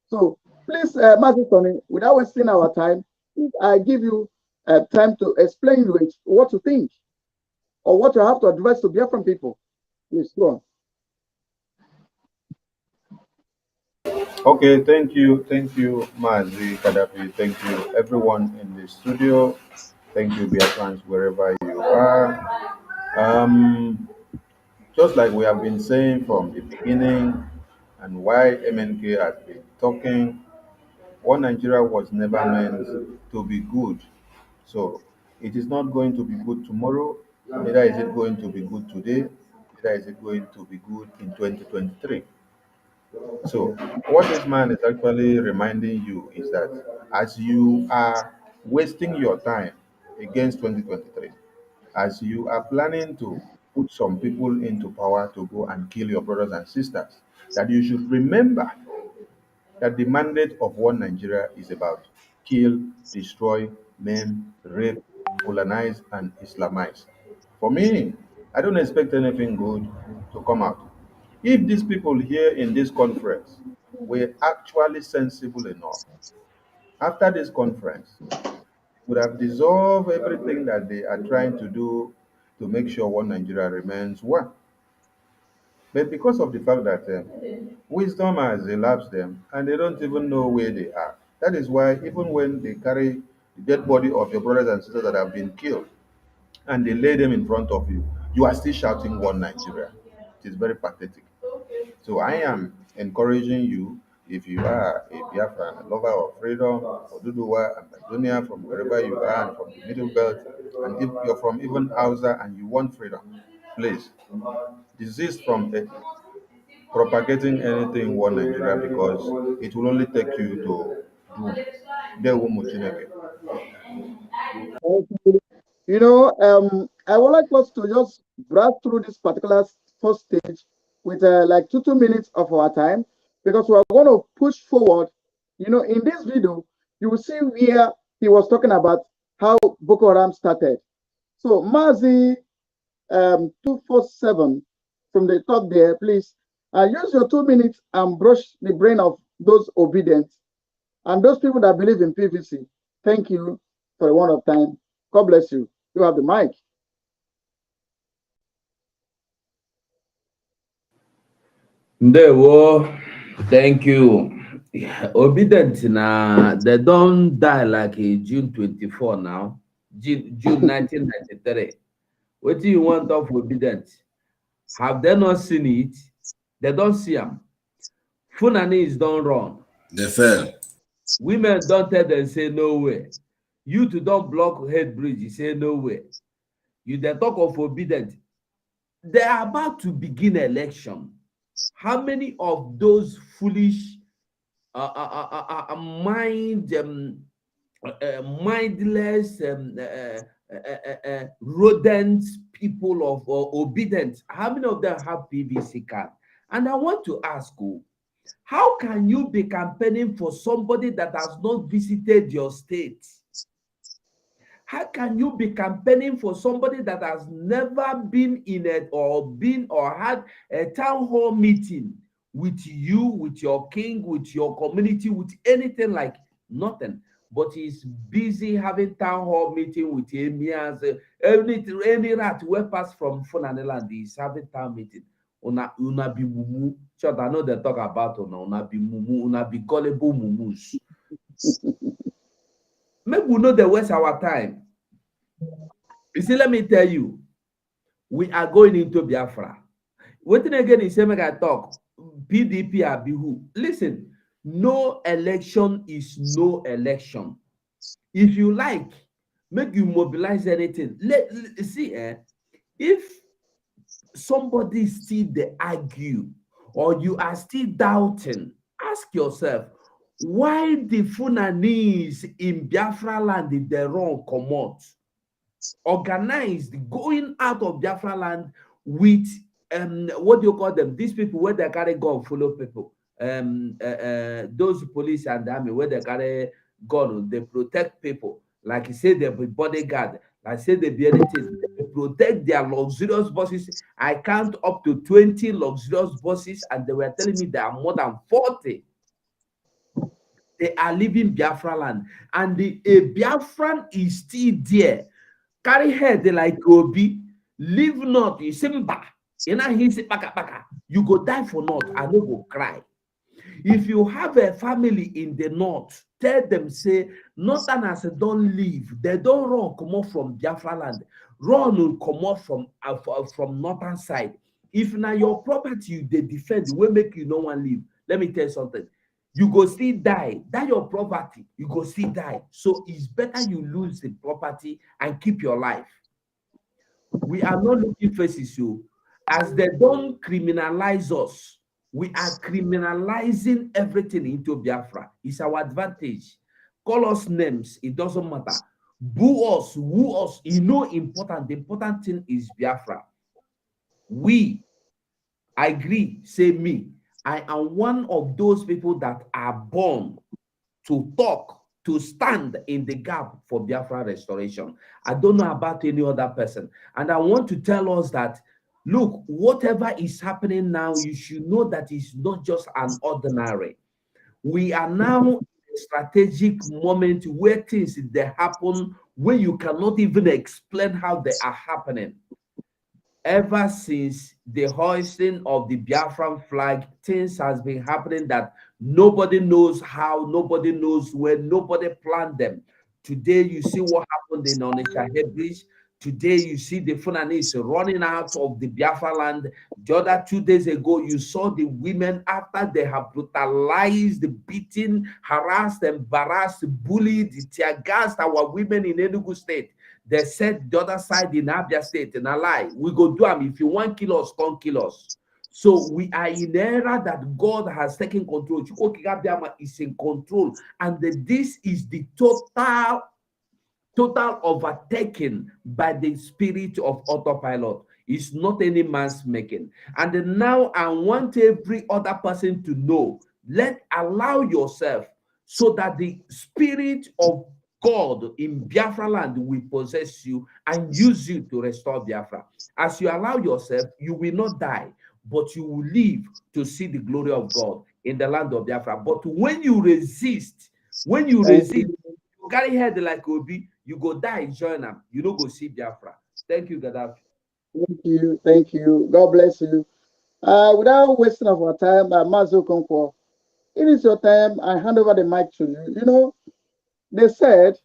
So please, Master Tony, without wasting our time, I give you time to explain what to think or what you have to advise to Biafran people. Please go on. Okay, thank you, Mazi Kadafi. Thank you, everyone in the studio. Thank you, Biafrans, wherever you are. Um, just like we have been saying from the beginning, and why MNK has been talking, one Nigeria was never meant to be good. So it is not going to be good tomorrow, neither is it going to be good today, neither is it going to be good in 2023. So, what this man is actually reminding you is that as you are wasting your time against 2023, as you are planning to put some people into power to go and kill your brothers and sisters, that you should remember that the mandate of one Nigeria is about kill, destroy, maim, rape, colonize, and Islamize. For me, I don't expect anything good to come out. If these people here in this conference were actually sensible enough, after this conference, would have dissolved everything that they are trying to do to make sure one Nigeria remains one. But because of the fact that wisdom has elapsed them and they don't even know where they are, That is why even when they carry the dead body of your brothers and sisters that have been killed and they lay them in front of you, you are still shouting one Nigeria. It is very pathetic. So I am encouraging you, if you are a Biafran, a lover of freedom, Oduduwa and Macedonia, from wherever you are and from the Middle Belt, and if you're from even Hausa and you want freedom, please desist from propagating anything in one Nigeria, because it will only take you to doom. There will Chineke. You know, I would like us to just browse through this particular first stage with like 2 minutes of our time, because we are going to push forward. You know, in this video, you will see where he was talking about how Boko Haram started. So, Mazi 247 from the top there, please use your 2 minutes and brush the brain of those obedient and those people that believe in PVC. Thank you for the one of time. God bless you. You have the mic. Ndewo, thank you. Obedient na they don't die like June 24 now. June 1993. What do you want of obedient? Have they not seen it? They don't see them. Funanis don't run. They fell. Women don't tell them say no way. You to don't block head bridge, you say no way. You they talk of obedient. They are about to begin election. How many of those foolish mindless rodent people of obedience, how many of them have PVC card? And I want to ask you, how can you be campaigning for somebody that has not visited your state? How can you be campaigning for somebody that has never been in it or had a town hall meeting with you, with your king, with your community, with anything like nothing? But he's busy having town hall meeting with emirs. Any rat who pass from Fulani land is having town meeting. Una be mumu. Sure, I know they talk about una be mumu, una be gullible mumus. Maybe we know they waste our time. You see, let me tell you, we are going into Biafra. Waiting again is saying, I talk PDP Abihu. Listen, no election is no election. If you like, make you mobilize anything. See, if somebody still they argue or you are still doubting, ask yourself, why the Funanis in Biafra land did they run come out? Organized going out of Biafra land with what do you call them? These people where they carry gun follow people. Those police and army where they carry gun, they protect people. Like you say, they be bodyguard. Like say they be anything. They protect their luxurious buses. I count up to 20 luxurious buses, and they were telling me there are more than 40. They are leaving Biafra land, and a Biafran is still there. Carry head like Obi, leave not, you simba. You know, he's baka. You go die for not, and they go cry. If you have a family in the north, tell them, say, Northerners don't leave. They don't run, come off from Biafra land. Run will come off from northern side. If now your property, they defend, will make you no one leave. Let me tell you something. You go still die. That your property, you go still die. So it's better you lose the property and keep your life. We are not looking faces, you. As they don't criminalize us, we are criminalizing everything into Biafra. It's our advantage. Call us names, it doesn't matter. Boo us, woo us, you know important. The important thing is Biafra. I agree, say me. I am one of those people that are born to talk, to stand in the gap for Biafra restoration. I don't know about any other person. And I want to tell us that, look, whatever is happening now, you should know that it's not just an ordinary. We are now in a strategic moment where things they happen where you cannot even explain how they are happening. ever since the hoisting of the Biafran flag, things has been happening that nobody knows how, nobody knows when, nobody planned them. Today, you see what happened in Onitsha Head Bridge. Today, you see the Fulanese running out of the Biafra land. The other 2 days ago, you saw the women after they have brutalized, beaten, harassed, embarrassed, bullied, tear gassed our women in Enugu State. They said the other side in Abia State, and I lie, we go do them. If you want kill us, come kill us. So we are in an era that God has taken control. Chukwuka is in control, and this is the total overtaken by the spirit of autopilot. It's not any man's making. And now I want every other person to know, allow yourself so that the spirit of God in Biafra land will possess you and use you to restore Biafra. As you allow yourself, you will not die, but you will live to see the glory of God in the land of Biafra. But when you resist, you carry head like Obi, you go die, join them. You don't go see Biafra. Thank you, Gaddafi. Thank you. God bless you. Without wasting of our time, Mazo Konko, it is your time. I hand over the mic to you. You know, they said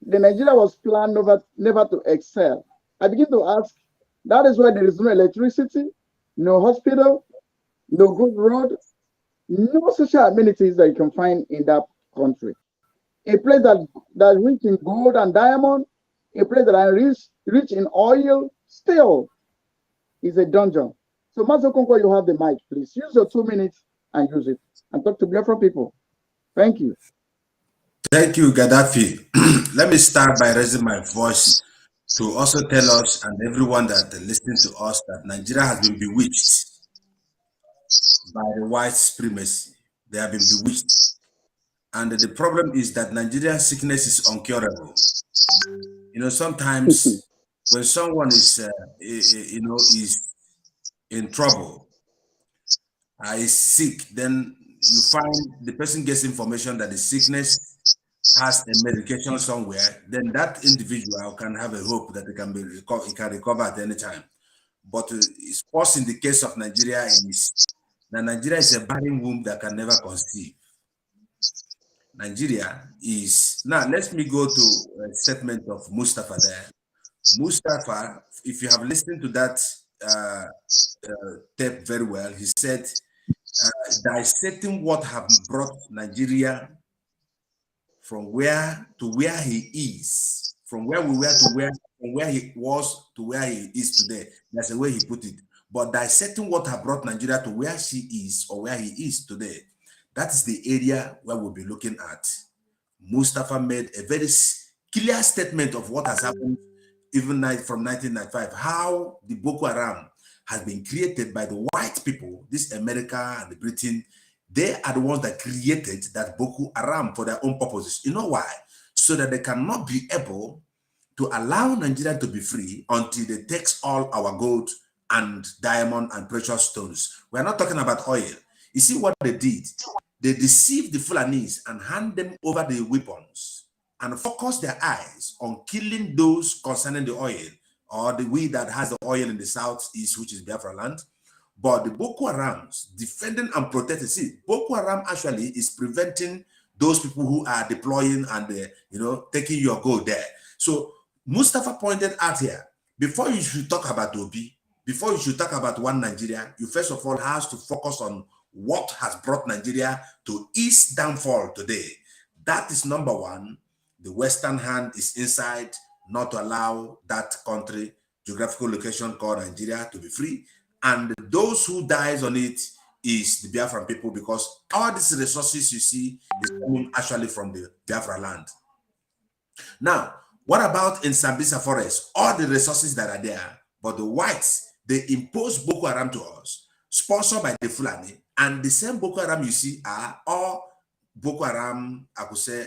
the Nigeria was planned never to excel. I begin to ask, that is why there is no electricity, no hospital, no good road, no social amenities that you can find in that country. A place that's rich in gold and diamond, a place that is rich in oil, still is a dungeon. So, Master Konko, you have the mic, please. Use your 2 minutes and use it. And talk to Biafra people. Thank you. Thank you, Gaddafi. Let me start by raising my voice to also tell us and everyone that listening to us that Nigeria has been bewitched by the white supremacy. They have been bewitched. And the problem is that Nigerian sickness is uncurable. You know, sometimes when someone is, is in trouble, is sick, then you find the person gets information that the sickness has a medication somewhere, then that individual can have a hope that it can recover at any time. But it's worse in the case of Nigeria is that Nigeria is a barren womb that can never conceive. Nigeria is now. Let me go to a statement of Mustafa there. Mustafa, if you have listened to that tape very well, he said, dissecting what have brought Nigeria from where to where he is, from where we were to from where he was to where he is today. That's the way he put it. But dissecting what have brought Nigeria to where she is or where he is today, that is the area where we'll be looking at. Mustafa made a very clear statement of what has happened even from 1995, how the Boko Haram has been created by the white people, this America and the Britain. They are the ones that created that Boko Haram for their own purposes. You know why? So that they cannot be able to allow Nigeria to be free until they take all our gold and diamond and precious stones. We're not talking about oil. You see what they did? They deceived the Fulanese and hand them over the weapons and focus their eyes on killing those concerning the oil or the weed that has the oil in the southeast, which is Biafra land. But the Boko Harams defending and protecting. See, Boko Haram actually is preventing those people who are deploying and taking your gold there. So Mustafa pointed out here, before you should talk about Obi, before you should talk about one Nigeria, you first of all has to focus on what has brought Nigeria to its downfall today. That is number one. The Western hand is inside, not to allow that country, geographical location called Nigeria, to be free. And those who dies on it is the Biafran people, because all these resources you see is coming actually from the Biafra land. Now, what about in Sambisa forest? All the resources that are there, but the whites, they impose Boko Haram to us, sponsored by the Fulani, and the same Boko Haram you see are all Boko Haram, I could say,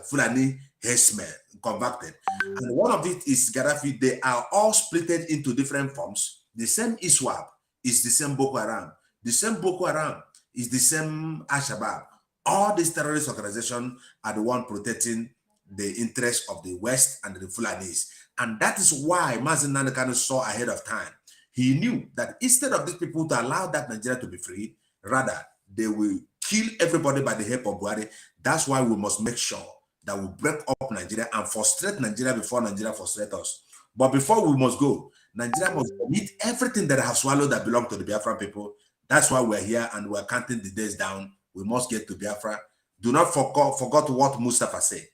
Fulani herdsmen, converted. And one of it is Gaddafi. They are all splitted into different forms. The same ISWAP is the same Boko Haram. The same Boko Haram is the same Al-Shabaab. All these terrorist organizations are the one protecting the interests of the West and the Fulanis. And that is why Mazi Nnamdi Kanu saw ahead of time. He knew that instead of these people to allow that Nigeria to be free, rather, they will kill everybody by the help of Buhari. That's why we must make sure that we break up Nigeria and frustrate Nigeria before Nigeria frustrates us. But before we must go, Nigeria must eat everything that have swallowed that belong to the Biafran people. That's why we're here and we're counting the days down. We must get to Biafra. Do not forget what Mustafa said.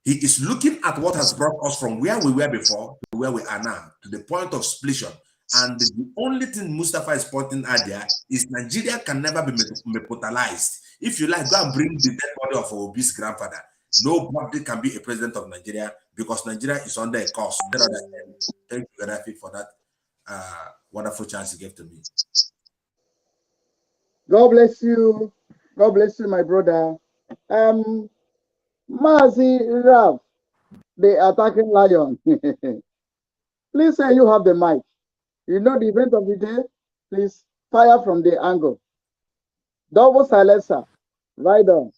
He is looking at what has brought us from where we were before to where we are now, to the point of splition. And the only thing Mustafa is pointing at there is Nigeria can never be mepotalized. If you like, go and bring the dead body of our obese grandfather. Nobody can be a president of Nigeria because Nigeria is under a curse. Thank you, Gaddafi, for that wonderful chance you gave to me. God bless you. God bless you, my brother. Mazi Rav, the attacking lion. Please say you have the mic. You know the event of the day? Please fire from the angle. Double silencer. Right on.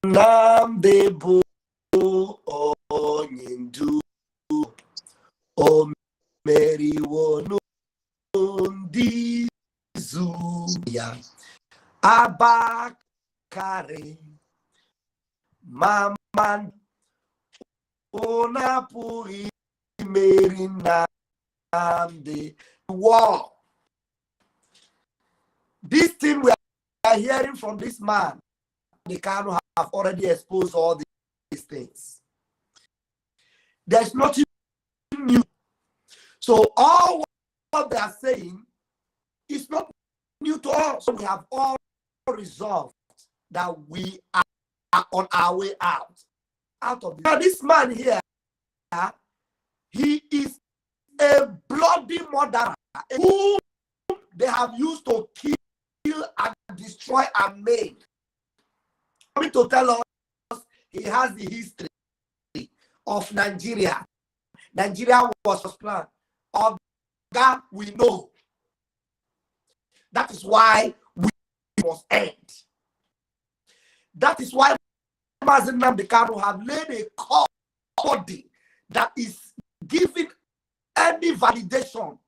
Namdebo Onyindu Omeriwono Ndizuya Abakare Maman Onapuri Merinamde War. This thing we are hearing from this man, the Kanu have already exposed all these things. There's nothing new. So all what they are saying is not new to us. We have all resolved that we are on our way out of this. Now this man here, he is a bloody murderer whom they have used to kill and destroy and maim. Coming to tell us he has the history of Nigeria. Nigeria was planned. Of that we know. That is why we must end. That is why Mazi Nnamdi Kanu have laid a coding that is giving any validation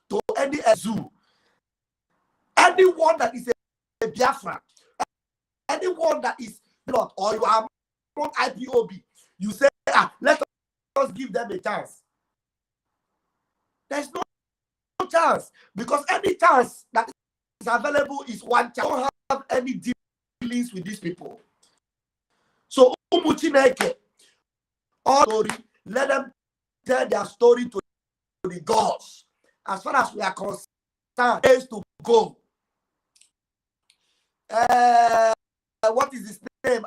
to any zoo. Anyone that is a Biafran, anyone that is not, or you are on IPOB, you say, let us give them a chance. There's no chance, because any chance that is available is one chance. Don't have any dealings with these people. So, Umuchineke, all story, let them tell their story to the gods. As far as we are concerned, is to go. What is his name?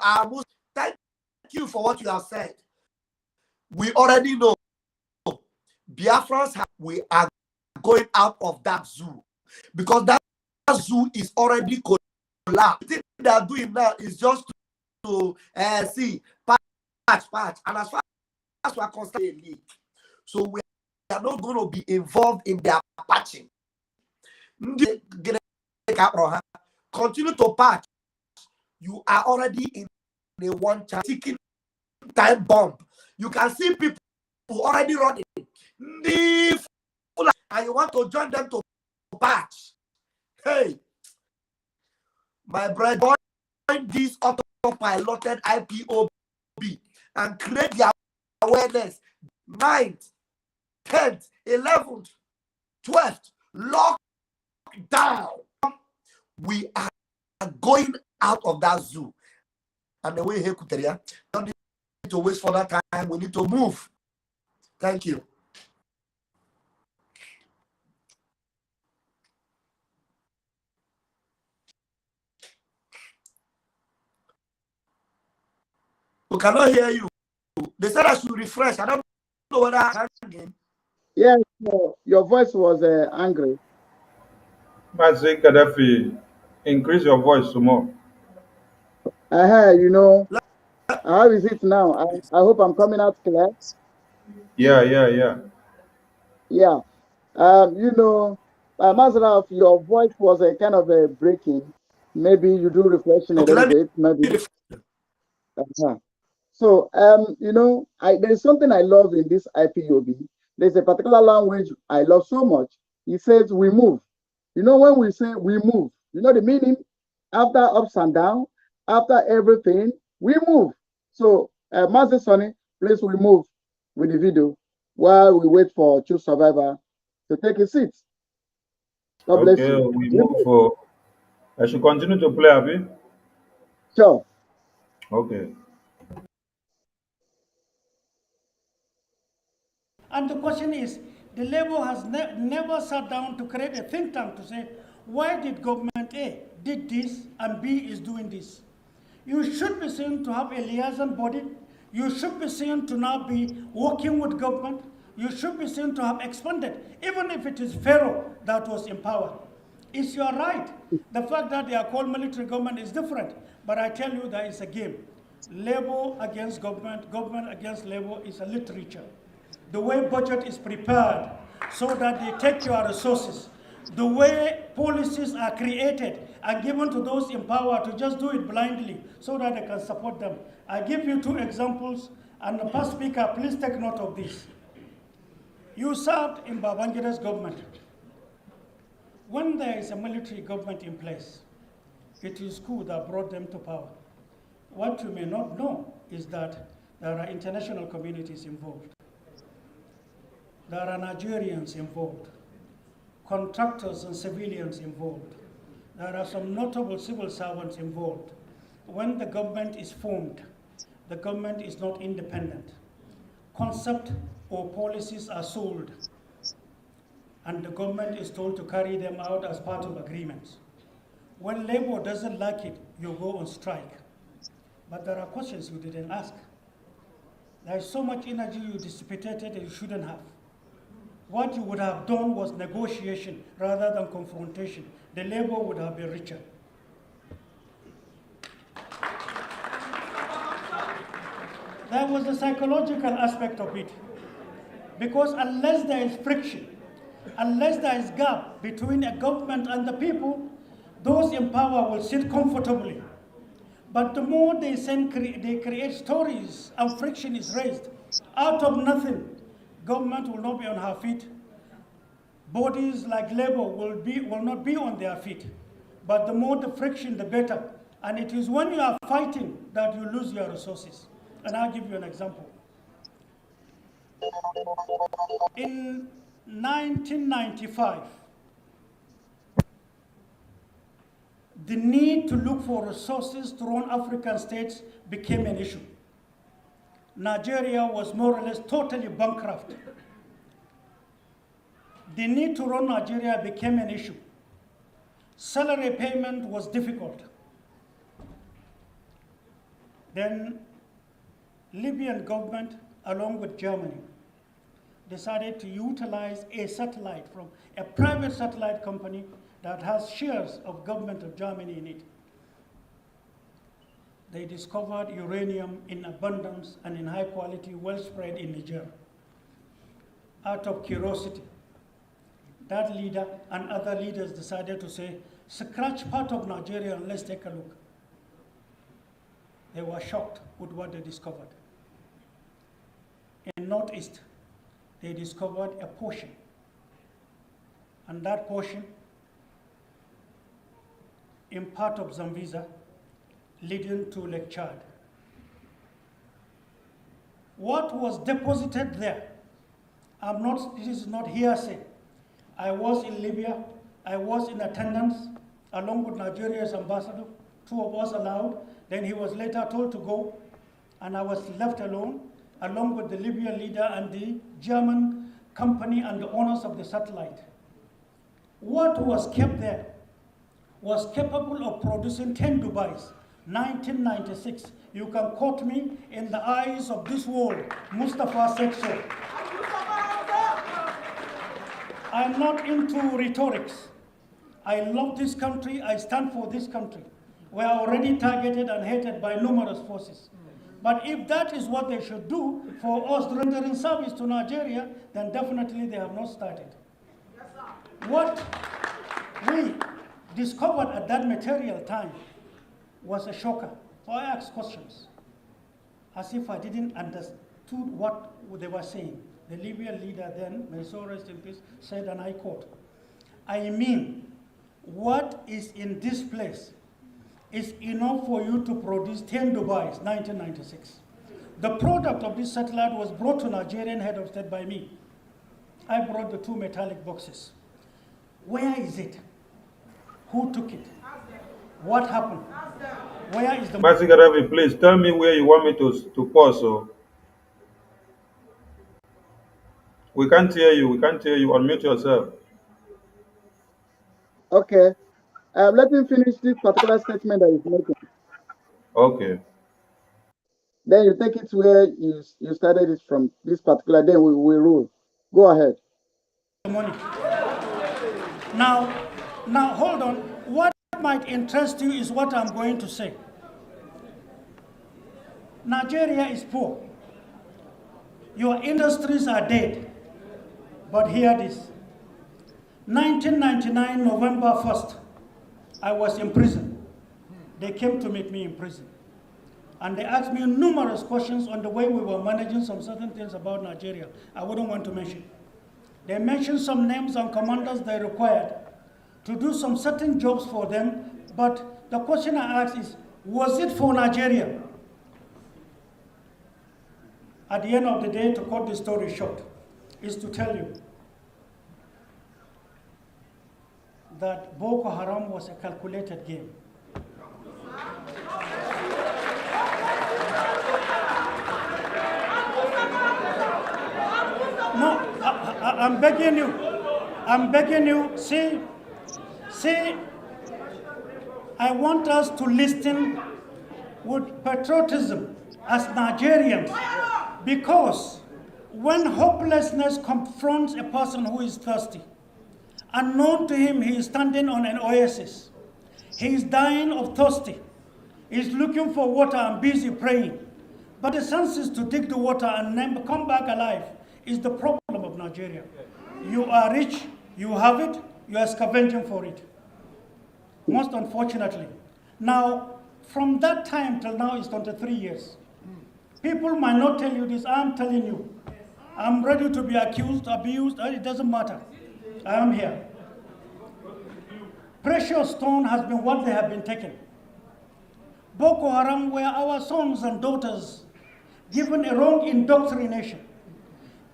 Thank you for what you have said. We already know Biafrans, we are going out of that zoo because that zoo is already collapsed. The thing they are doing now is just to see patch, and as far as we are concerned, so we are not going to be involved in their patching. Continue to patch. You are already in a one-chance ticking time bomb. You can see people already running. And you want to join them to patch. Hey, my brother, join this autopiloted IPOB and create the awareness. 9th, 10th, 11th, 12th, lock down. We are going out of that zoo. And the way here, Kuteria, don't need to waste further time. We need to move. Thank you. We cannot hear you. They said I should refresh. I don't know whether I'm hanging. Yes, your voice was angry. Mazi Gaddafi, increase your voice some more. You know, how is it now? I hope I'm coming out clear. Yeah. Yeah. You know, Mazraf, your voice was a kind of a breaking. Maybe you do reflection a little bit. Maybe. So, there's something I love in this IPOB. There's a particular language I love so much. It says we move. When we say we move, the meaning? After ups and downs, after everything, we move. So, Master Sonny, please we move with the video while we wait for True Survivor to take his seat. God bless Okay, you. we move for. I should continue to play, Abi. Sure. Okay. And the question is, the Labour has never sat down to create a think tank to say, why did government A did this and B is doing this? You should be seen to have a liaison body. You should be seen to now be working with government. You should be seen to have expanded, even if it is Pharaoh that was in power. It's your right. The fact that they are called military government is different. But I tell you that it's a game. Labour against government, government against Labour is a literature. The way budget is prepared so that they take your resources, the way policies are created and given to those in power to just do it blindly so that they can support them. I give you two examples, and the past speaker, please take note of this. You served in Babangida's government. When there is a military government in place, it is coup that brought them to power. What you may not know is that there are international communities involved. There are Nigerians involved, contractors and civilians involved. There are some notable civil servants involved. When the government is formed, the government is not independent. Concept or policies are sold, and the government is told to carry them out as part of agreements. When Labour doesn't like it, you go on strike. But there are questions you didn't ask. There is so much energy you dissipated that you shouldn't have. What you would have done was negotiation rather than confrontation. The Labour would have been richer. There was a psychological aspect of it. Because unless there is friction, unless there is gap between a government and the people, those in power will sit comfortably. But the more they create stories and friction is raised, out of nothing, government will not be on her feet. Bodies like Labour will not be on their feet. But the more the friction, the better. And it is when you are fighting that you lose your resources. And I'll give you an example. In 1995, the need to look for resources to run African states became an issue. Nigeria was more or less totally bankrupt. The need to run Nigeria became an issue. Salary payment was difficult. Then Libyan government, along with Germany, decided to utilize a satellite from a private satellite company that has shares of government of Germany in it. They discovered uranium in abundance and in high quality, well spread in Niger. Out of curiosity, that leader and other leaders decided to say, scratch part of Nigeria and let's take a look. They were shocked with what they discovered. In Northeast, they discovered a portion. And that portion, in part of Zambeza, leading to Lake Chad. What was deposited there? This is not hearsay. I was in Libya, I was in attendance, along with Nigeria's ambassador, two of us allowed. Then he was later told to go, and I was left alone, along with the Libyan leader and the German company and the owners of the satellite. What was kept there was capable of producing 10 Dubais, 1996. You can quote me in the eyes of this world, Mustafa said so. I'm not into rhetorics. I love this country, I stand for this country. We are already targeted and hated by numerous forces. But if that is what they should do for us rendering service to Nigeria, then definitely they have not started. What we discovered at that material time was a shocker. So I asked questions. as if I didn't understood what they were saying. The Libyan leader then, may so rest in peace, said, and I quote, "I mean, what is in this place is enough for you to produce 10 Dubais, 1996. The product of this satellite was brought to Nigerian head of state by me. I brought the 2 metallic boxes. Where is it? Who took it? What happened? Where is the... Mazi Gaddafi, please tell me where you want me to pause. So we can't hear you. We can't hear you. Unmute yourself. Okay. Let me finish this particular statement that he's making. Okay. Then you take it to where you started it from, this particular, then we rule. Go ahead. Money. Now, hold on. What might interest you is what I'm going to say. Nigeria is poor. Your industries are dead. But hear this. 1999, November 1st, I was in prison. They came to meet me in prison. And they asked me numerous questions on the way we were managing some certain things about Nigeria. I wouldn't want to mention. They mentioned some names and commanders they required to do some certain jobs for them. But the question I asked is, was it for Nigeria? At the end of the day, to cut the story short, is to tell you that Boko Haram was a calculated game. No, I'm begging you. I'm begging you. See, I want us to listen with patriotism as Nigerians, because when hopelessness confronts a person who is thirsty, unknown to him, he is standing on an oasis. He is dying of thirsty. He is looking for water and busy praying. But the senses to dig the water and then come back alive is the problem of Nigeria. You are rich, you have it, you are scavenging for it. Most unfortunately. Now, from that time till now is 23 years. People might not tell you this, I'm telling you. I'm ready to be accused, abused, it doesn't matter. I am here. Precious stone has been what they have been taken. Boko Haram were our sons and daughters given a wrong indoctrination.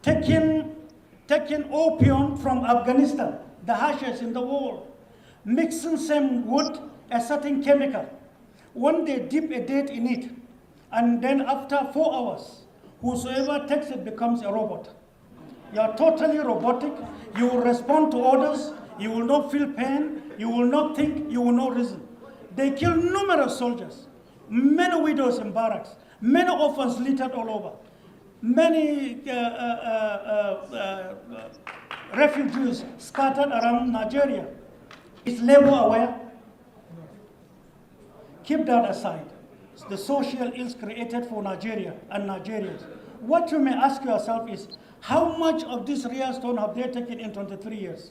Taking opium from Afghanistan, the harshest in the world, mixing some wood, a certain chemical. When they dip a date in it, and then after 4 hours, whosoever takes it becomes a robot. You are totally robotic. You will respond to orders. You will not feel pain. You will not think. You will not reason. They kill numerous soldiers, many widows in barracks, many orphans littered all over, many refugees scattered around Nigeria. Is labor aware? Keep that aside. It's the social ills created for Nigeria and Nigerians. What you may ask yourself is, how much of this real stone have they taken in 23 years?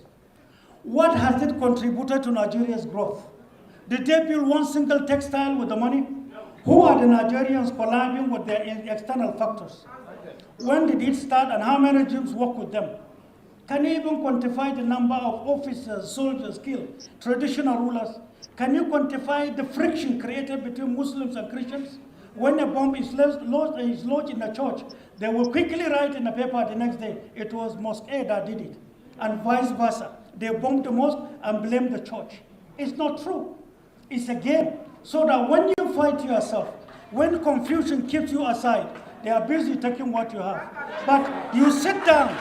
What has it contributed to Nigeria's growth? Did they build one single textile with the money? Who are the Nigerians collabing with their external factors? When did it start and how many regimes work with them? Can you even quantify the number of officers, soldiers killed, traditional rulers? Can you quantify the friction created between Muslims and Christians? When a bomb is lodged in a church, they will quickly write in the paper the next day, it was Mosque A that did it, and vice versa. They bomb the mosque and blame the church. It's not true. It's a game. So that when you fight yourself, when confusion keeps you aside, they are busy taking what you have. But you sit down.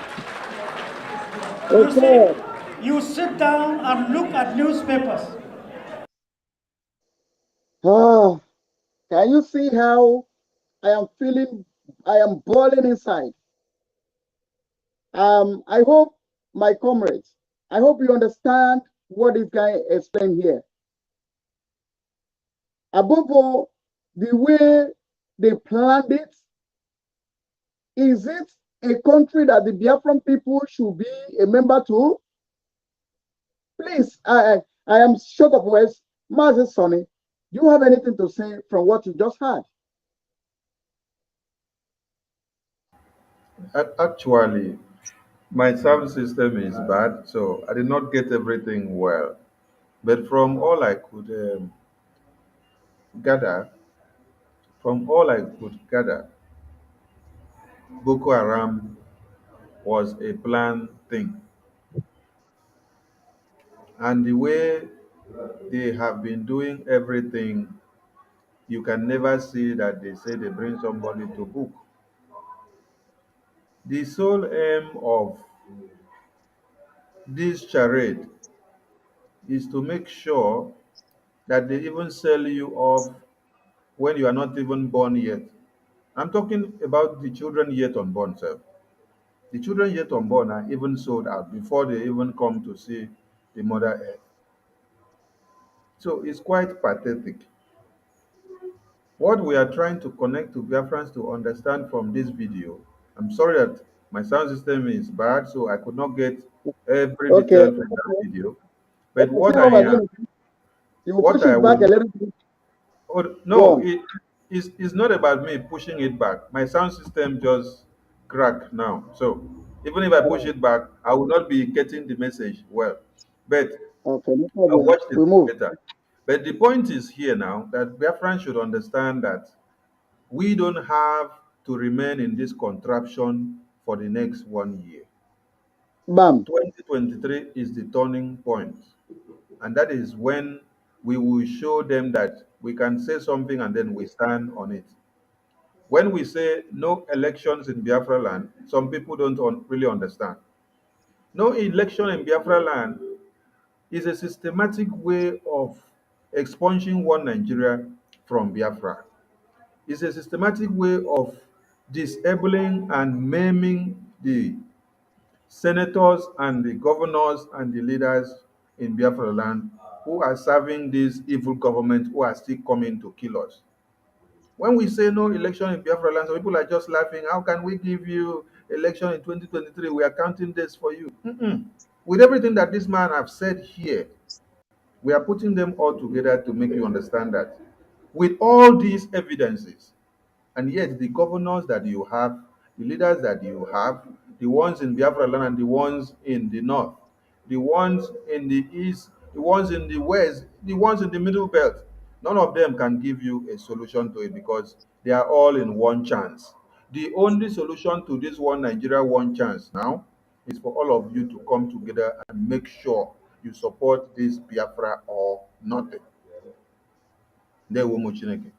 You sit down and look at newspapers. Can you see how I am feeling? I am boiling inside. I hope, my comrades, I hope you understand what this guy explained here. Above all, the way they planned it, is it a country that the Biafran people should be a member to? Please, I am short of words. Mazi Sonny, do you have anything to say from what you just heard? Actually, my sound system is bad, so I did not get everything well. But gather, from all I could gather, Boko Haram was a planned thing. And the way they have been doing everything, you can never see that they say they bring somebody to book. The sole aim of this charade is to make sure that they even sell you off when you are not even born yet. I'm talking about the children yet unborn, sir. The children yet unborn are even sold out before they even come to see the mother earth. So it's quite pathetic. What we are trying to connect to Biafrans to understand from this video, I'm sorry that my sound system is bad, so I could not get every Okay. detail from that video. But Say what we're going to do. You will what push I it back a would, little bit. oh, Go no, on. it's not about me pushing it back. My sound system just cracked now. So even if I push it back, I will not be getting the message well. But Okay, no I'll problem. watch it We move. later. But the point is here now that Biafrans should understand that we don't have to remain in this contraption for the next 1 year. Bam. 2023 is the turning point, and that is when we will show them that we can say something and then we stand on it. When we say no elections in Biafra land, some people don't really understand. No election in Biafra land is a systematic way of expunging one Nigeria from Biafra. It's a systematic way of disabling and maiming the senators and the governors and the leaders in Biafra land who are serving this evil government who are still coming to kill us. When we say no election in Biafra land, some people are just laughing. How can we give you election in 2023? We are counting this for you. With everything that this man have said here, we are putting them all together to make you understand that with all these evidences, and yet, the governors that you have, the leaders that you have, the ones in Biafra land and the ones in the north, the ones in the east, the ones in the west, the ones in the middle belt, none of them can give you a solution to it because they are all in one chance. The only solution to this one Nigeria one chance now is for all of you to come together and make sure you support this Biafra or nothing. There will Chineke.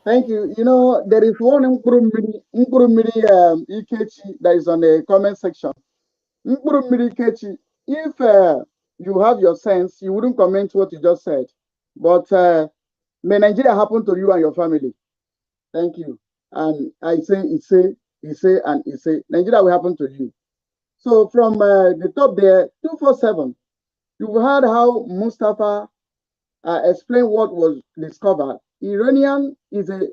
Thank you. You know, there is one Nkurumiri Ikechi that is on the comment section. Nkurumiri Ikechi, if you have your sense, you wouldn't comment what you just said. But may Nigeria happen to you and your family. Thank you. And I say, and he say, Nigeria will happen to you. So from the top there, 247, you've heard how Mustafa explained what was discovered. Iranian is things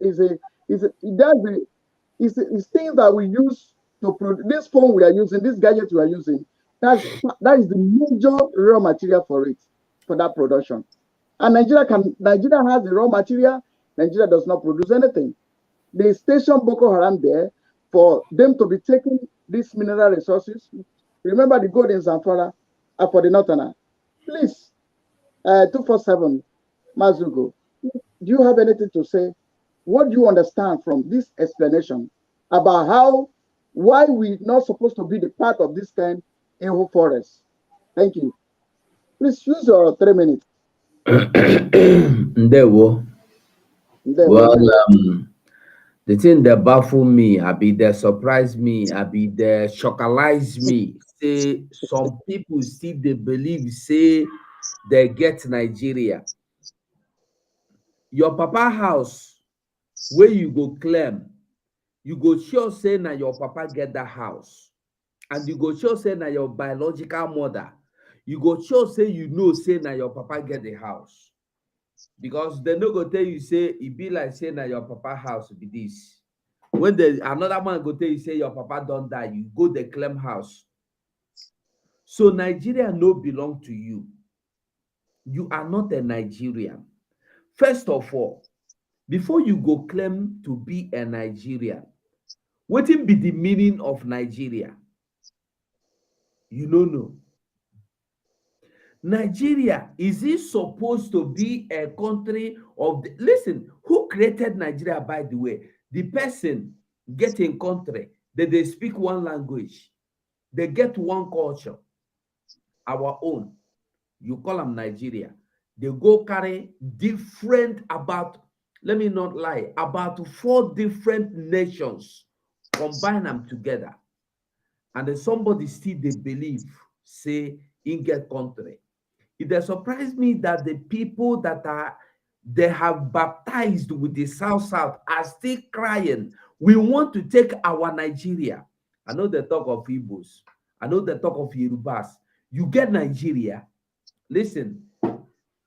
that we use to produce this phone we are using, this gadget we are using. That is the major raw material for it, for that production. And Nigeria has the raw material. Nigeria does not produce anything. They station Boko Haram there for them to be taking these mineral resources. Remember the gold in Zamfara for the northerner. Please, 247, Mazugo, do you have anything to say? What do you understand from this explanation about why we're not supposed to be the part of this kind evil forest? Thank you. Please use your 3 minutes. Ndewo. Well, the thing that baffle me, I be that surprise me, I be that shockalize me. Say some people still they believe say they get Nigeria. Your papa house, where you go claim, you go sure say na your papa get that house, and you go sure say na your biological mother. You go sure say you know say na your papa get the house, because they no go tell you say it be like say na your papa house be this. When another man go tell you say your papa don't die, you go the claim house. So Nigeria no belong to you. You are not a Nigerian. First of all, before you go claim to be a Nigerian, What be the meaning of Nigeria? You don't know. Nigeria, is it supposed to be a country of the, listen, who created Nigeria, by the way? The person getting country, they speak one language, they get one culture, our own. You call them Nigeria. They go carry different, about, let me not lie, about 4 different nations, combine them together. And then somebody still they believe, say, in get country. It surprised me that the people that they have baptized with the South are still crying. We want to take our Nigeria. I know the talk of Igbos. I know the talk of Yorubas. You get Nigeria. Listen,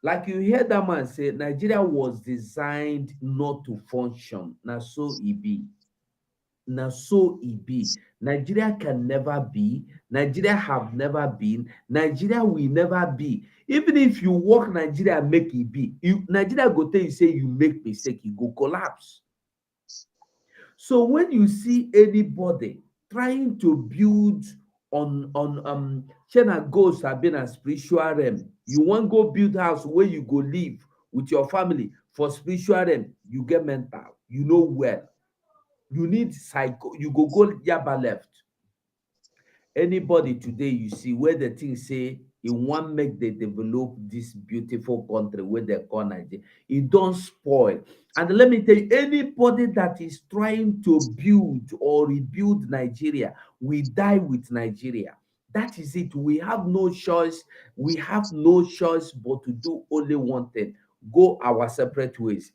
like you hear that man say, Nigeria was designed not to function. Now so it be. Now so it be. Nigeria can never be. Nigeria have never been. Nigeria will never be. Even if you work Nigeria and make it be, Nigeria go tell you say you make mistake, you go collapse. So when you see anybody trying to build on China goals have been a spiritual realm, you want go build house where you go live with your family for spiritual realm, you get mental, you know well. You need psycho, you go yaba left. Anybody today you see where the thing say it want make they develop this beautiful country where they call Nigeria, it don't spoil. And let me tell you, anybody that is trying to build or rebuild Nigeria, we die with Nigeria. That is it. We have no choice. We have no choice but to do only one thing: go our separate ways.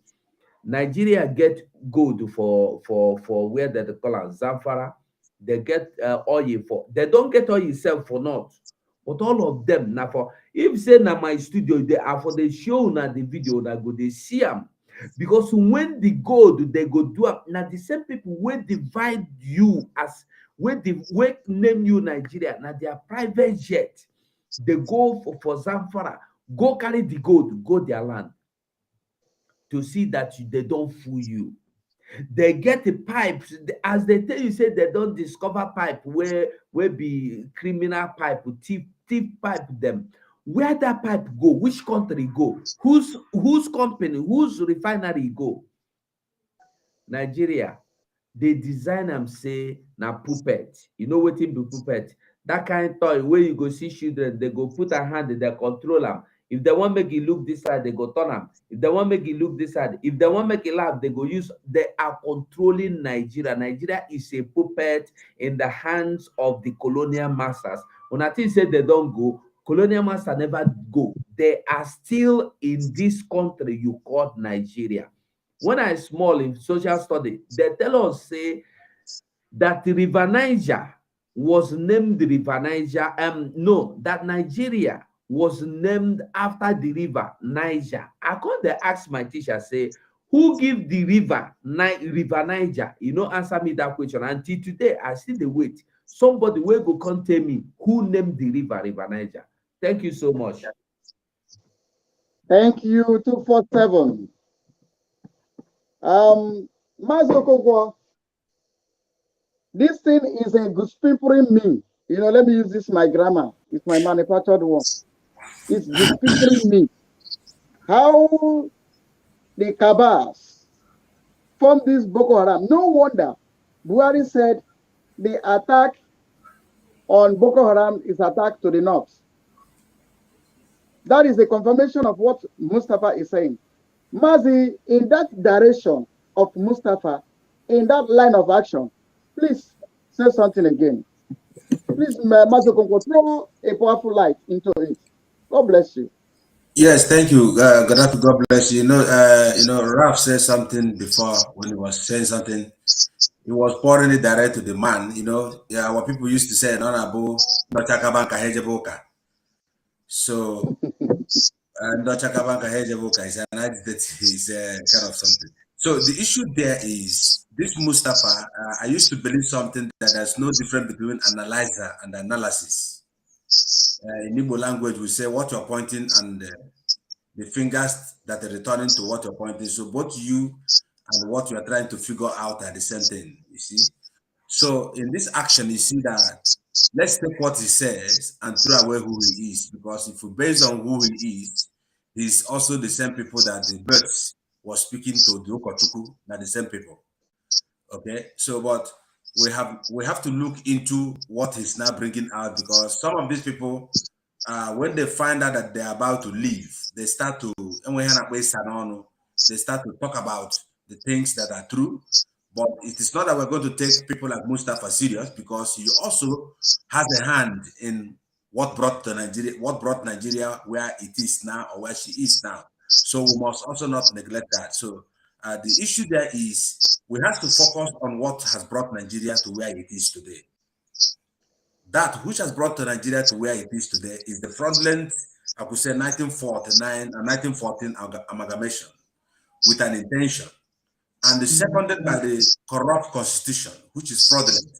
Nigeria get gold for where they call am Zamfara. They get oil for. They don't get oil itself for north, but all of them now for. If say na my studio, they are for the show na the video na go they see am, because when the gold they go do up now the same people will divide you as when name you Nigeria now their private jet. They go for Zamfara, go carry the gold, go their land, to see that they don't fool you. They get the pipes, as they tell you, say they don't discover pipe where be criminal pipe, thief pipe them. Where that pipe go? Which country go? Whose company? Whose refinery go? Nigeria. They design them say na puppet. You know what in be puppet? That kind of toy where you go see children, they go put a hand, they control them. If they want make it look this side, they go turn them. If they want make it look this side, if they want make it laugh, they go use. They are controlling Nigeria. Nigeria is a puppet in the hands of the colonial masters. When I think say they don't go, colonial masters never go. They are still in this country you call Nigeria. When I small in social study, they tell us say that the River Niger was named the River Niger. No, that Nigeria was named after the river Niger. I come they ask my teacher, say, who give the river Niger? You know, answer me that question. Until today, I see the wait. Somebody will go come tell me who named the river Niger. Thank you so much. Thank you, 247. Mazokogwa, this thing is a good spimpering me. You know, let me use this my grammar. It's my manufactured one. It's good spimpering me. How the Kabas formed this Boko Haram. No wonder Buhari said the attack on Boko Haram is attack to the north. That is a confirmation of what Mustafa is saying. Mazi, in that direction of Mustafa, in that line of action, please say something again. Please, Mazi, throw a powerful light into it. God bless you. Yes, thank you. God bless you. You know, Ralph said something before when he was saying something. He was pouring it direct to the man. You know, yeah, what people used to say, so is an identity, is kind of something. So the issue there is this Mustafa. I used to believe something that there's no difference between analyzer and analysis. In Igbo language, we say what you're pointing and the fingers that are returning to what you're pointing. So both you and what you are trying to figure out are the same thing, you see. So in this action, you see that let's take what he says and throw away who he is, because if we base on who he is, he's also the same people that the birds was speaking to the Okochuku, that the same people. Okay, so but we have to look into what he's now bringing out, because some of these people, when they find out that they're about to leave, they start to talk about the things that are true. But it is not that we're going to take people like Mustafa serious, because he also has a hand in what brought Nigeria where it is now, or where she is now. So we must also not neglect that. So the issue there is we have to focus on what has brought Nigeria to where it is today. That which has brought Nigeria to where it is today is the fraudulent, I could say, 1949 and 1914 amalgamation with an intention, and seconded by the corrupt constitution, which is fraudulent.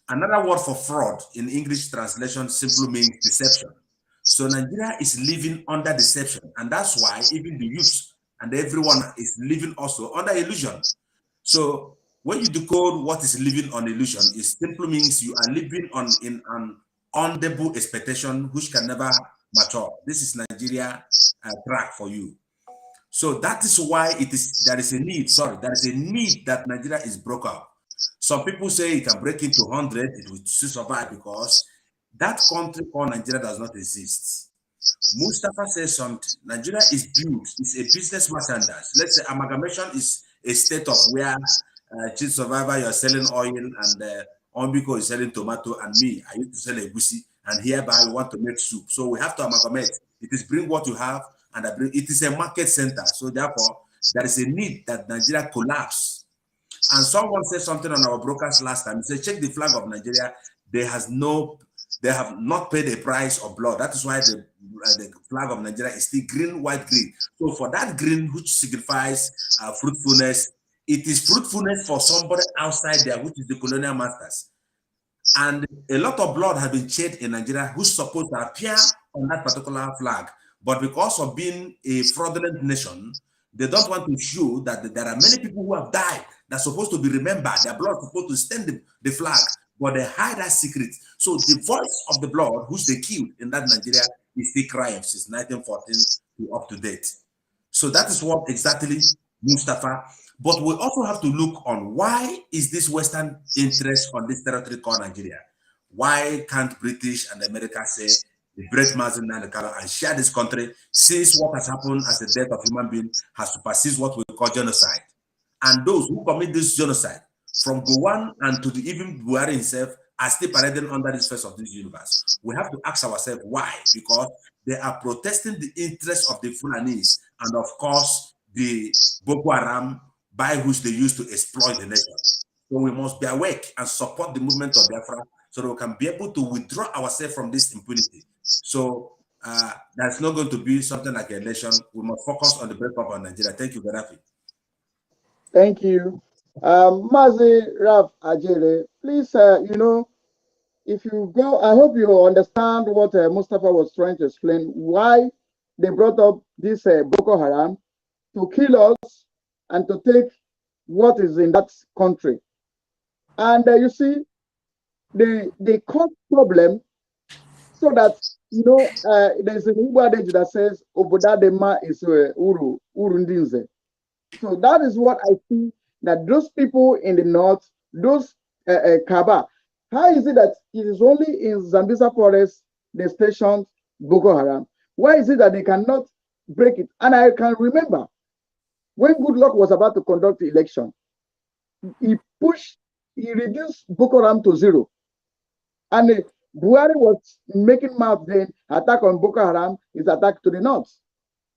Another word for fraud in English translation simply means deception. So Nigeria is living under deception, and that's why even the youth and everyone is living also under illusion. So when you decode what is living on illusion, it simply means you are living in an undeniable expectation which can never mature. This is Nigeria track for you. So that is why there is a need that Nigeria is broke up. Some people say it can break into 100, it will still survive, because that country called Nigeria does not exist. Mustafa says something. Nigeria is built, it's a business merchandise. Let's say amalgamation is a state of where Chief Survivor, you're selling oil, and Ombiko is selling tomato, and me, I used to sell egusi, and hereby we want to make soup. So we have to amalgamate. It is bring what you have, and it is a market center. So therefore, there is a need that Nigeria collapse. And someone said something on our broadcast last time. He said, check the flag of Nigeria. They have not paid a price of blood. That is why the flag of Nigeria is still green, white, green. So for that green, which signifies fruitfulness, it is fruitfulness for somebody outside there, which is the colonial masters. And a lot of blood has been shed in Nigeria who's supposed to appear on that particular flag. But because of being a fraudulent nation, they don't want to show that there are many people who have died that's supposed to be remembered. Their blood is supposed to stand the flag, but they hide that secret. So the voice of the blood, which they killed in that Nigeria, is still crying since 1914 to up to date. So that is what exactly Mustafa. But we also have to look on why is this Western interest on this territory called Nigeria? Why can't British and America say the break Mazin and share this country, since what has happened as the death of human being has superseded what we call genocide? And those who commit this genocide, from Gowon and to even Buhari himself, are still parading under this face of this universe. We have to ask ourselves why, because they are protesting the interests of the Fulanese and of course the Boko Haram, by which they used to exploit the nation. So we must be awake and support the movement of Biafra so that we can be able to withdraw ourselves from this impunity. So that's not going to be something like a nation. We must focus on the breakup of Nigeria. Thank you, Gaddafi. Thank you. Mazi Raf Ajere, please, if you go, I hope you understand what Mustafa was trying to explain, why they brought up this Boko Haram to kill us and to take what is in that country. And you see, they cause problem so that, there's an Igbo adage that says, Obodadema is Urundinze. So that is what I see, that those people in the north, those Kaba, how is it that it is only in Zambeza forest they stationed Boko Haram? Why is it that they cannot break it? And I can remember when Goodluck was about to conduct the election, he reduced Boko Haram to 0. And Buhari was making mouth then, attack on Boko Haram is attack to the north.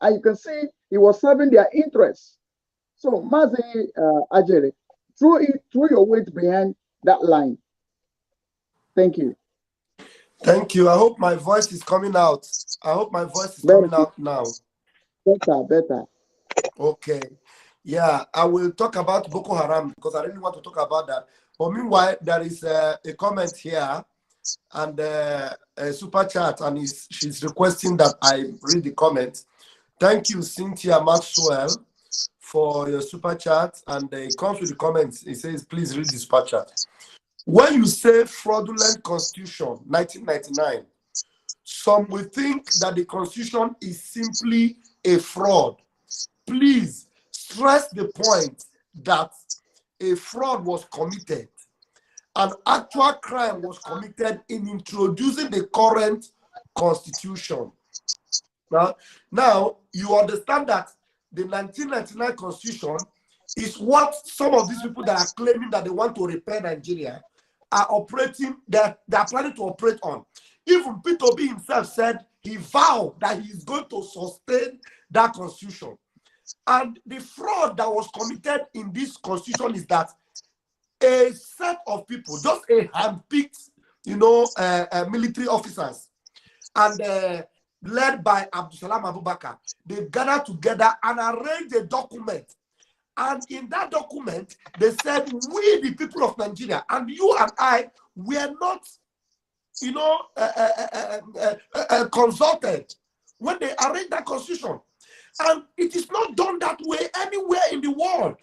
And you can see he was serving their interests. So Mazi Ajere, throw your weight behind that line. Thank you. Thank you. I hope my voice is coming out. I hope my voice is coming out now. Better. Okay. Yeah, I will talk about Boko Haram because I really want to talk about that. But meanwhile, there is a comment here and a super chat, and she's requesting that I read the comment. Thank you, Cynthia Maxwell, for your super chat. And it comes with the comments. It says, please read the super chat. When you say fraudulent constitution, 1999, some will think that the constitution is simply a fraud. Please stress the point that a fraud was committed. An actual crime was committed in introducing the current constitution. Now you understand that the 1999 constitution is what some of these people that are claiming that they want to repair Nigeria are operating, they're planning to operate on. Even Peter Obi himself said he vowed that he is going to sustain that constitution. And the fraud that was committed in this constitution is that a set of people, just a handpicked, military officers, and led by Abdusalam Abubakar, they gathered together and arranged a document. And in that document, they said, we, the people of Nigeria, and you and I, were not, consulted when they arranged that constitution. And it is not done that way anywhere in the world.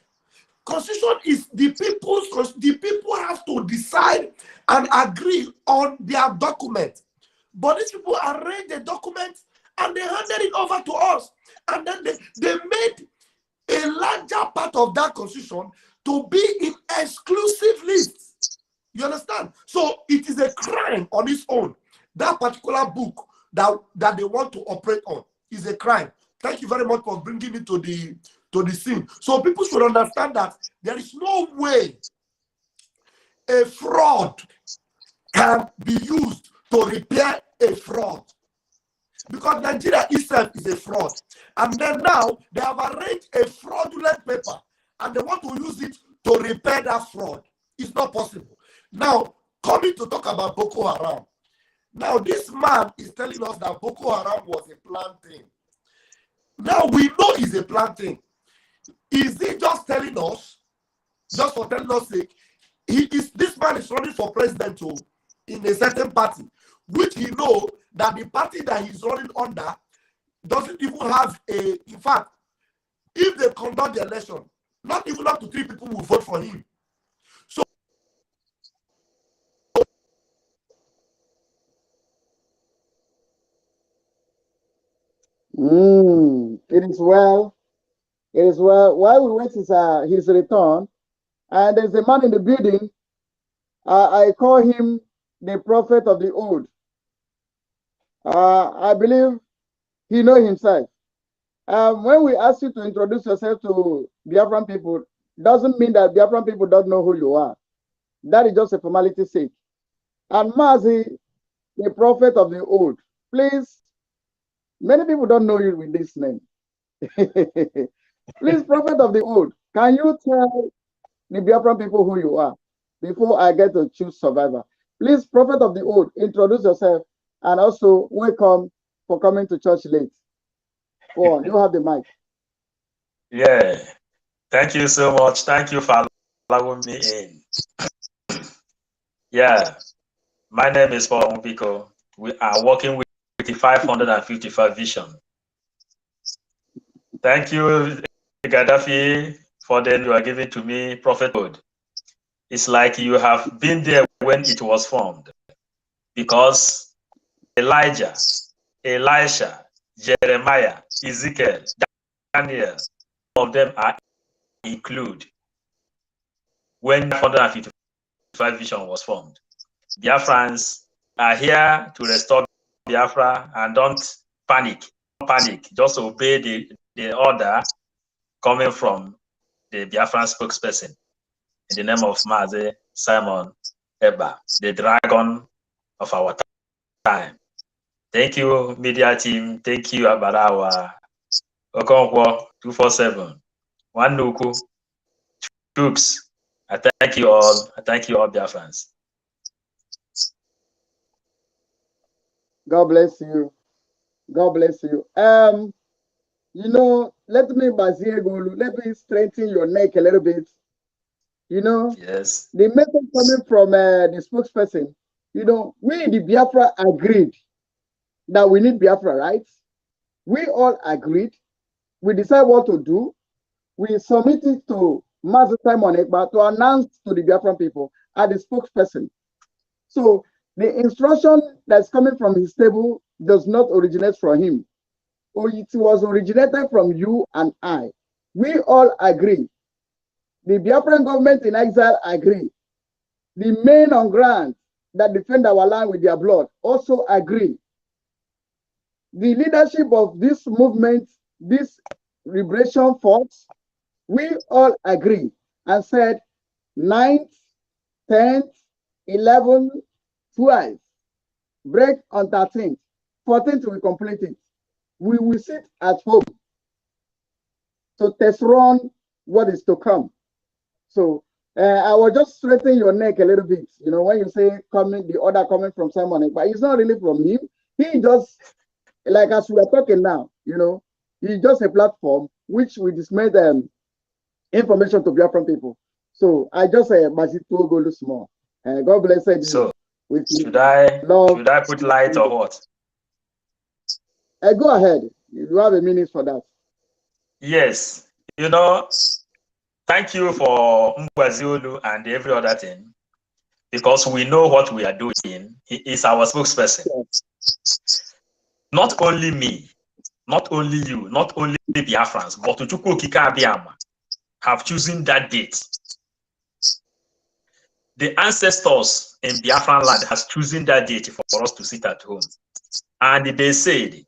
Constitution is the people's. The people have to decide and agree on their document. But these people arranged the document and they handed it over to us. And then they made a larger part of that constitution to be in exclusive lists. You understand? So it is a crime on its own. That particular book that they want to operate on is a crime. Thank you very much for bringing it to the scene. So people should understand that there is no way a fraud can be used to repair a fraud. Because Nigeria itself is a fraud. And then now they have arranged a fraudulent paper and they want to use it to repair that fraud. It's not possible. Now, coming to talk about Boko Haram. Now, this man is telling us that Boko Haram was a planned thing. Now, we know it's a planned thing. Is he just telling us, just for telling us sake, this man is running for president in a certain party, which he knows that the party that he's running under doesn't even have in fact, if they conduct the election, not even up to 3 people will vote for him. So it is well. It is well. While we wait his return, and there's a man in the building. I call him the prophet of the old. I believe he knows himself. When we ask you to introduce yourself to Biafran people, doesn't mean that Biafran people don't know who you are. That is just a formality sake. And Mazi, the prophet of the old, please, many people don't know you with this name. Please, prophet of the old, can you tell the Biafran people who you are before I get to choose survivor? Please, prophet of the old, introduce yourself and also welcome for coming to church late. Go on, you have the mic. Yeah, thank you so much. Thank you for allowing me in. Yeah, my name is Paul Mpiko. We are working with the 555 vision. Thank you, Gaddafi, for then you are giving to me prophethood. It's like you have been there when it was formed, because Elijah, Elisha, Jeremiah, Ezekiel, Daniel, all of them are included when 555 vision was formed. Biafrans are here to restore Biafra, and don't panic. Don't panic. Just obey the order coming from the Biafran spokesperson in the name of Mazi Simon Eba, the dragon of our time. Thank you, media team. Thank you, Abarawa, Okonkwo 247, Wanuku, Troops. I thank you all. I thank you all, Biafrans. God bless you. God bless you. Let me strengthen your neck a little bit. Yes. The message coming from the spokesperson, we in the Biafra agreed that we need Biafra, right? We all agreed. We decide what to do. We submit it to Master Simon Ekpa, to announce to the Biafran people as the spokesperson. So the instruction that's coming from his table does not originate from him. Or it was originated from you and I. We all agree. The Biafran government in exile agree. The men on ground that defend our land with their blood also agree. The leadership of this movement, this liberation force, we all agree and said 9th, 10th, 11th, 12th, break on 13th, 14th we complete it. We will sit at home to test run what is to come. So I was just straightening your neck a little bit, you know, when you say coming, the order coming from someone, but it's not really from him. He just, like as we are talking now, you know, he's just a platform which we dismayed information to Biafran people. So I just say, Masito go small. God bless you. So should I put light or what? Go ahead. You have a minute for that. Yes, you know, thank you for Mwaziolu and every other thing, because we know what we are doing. He is our spokesperson. Not only me, not only you, not only Biafrans, but Uchukwu Okike Abiyama have chosen that date. The ancestors in Biafran land has chosen that date for us to sit at home. And they said,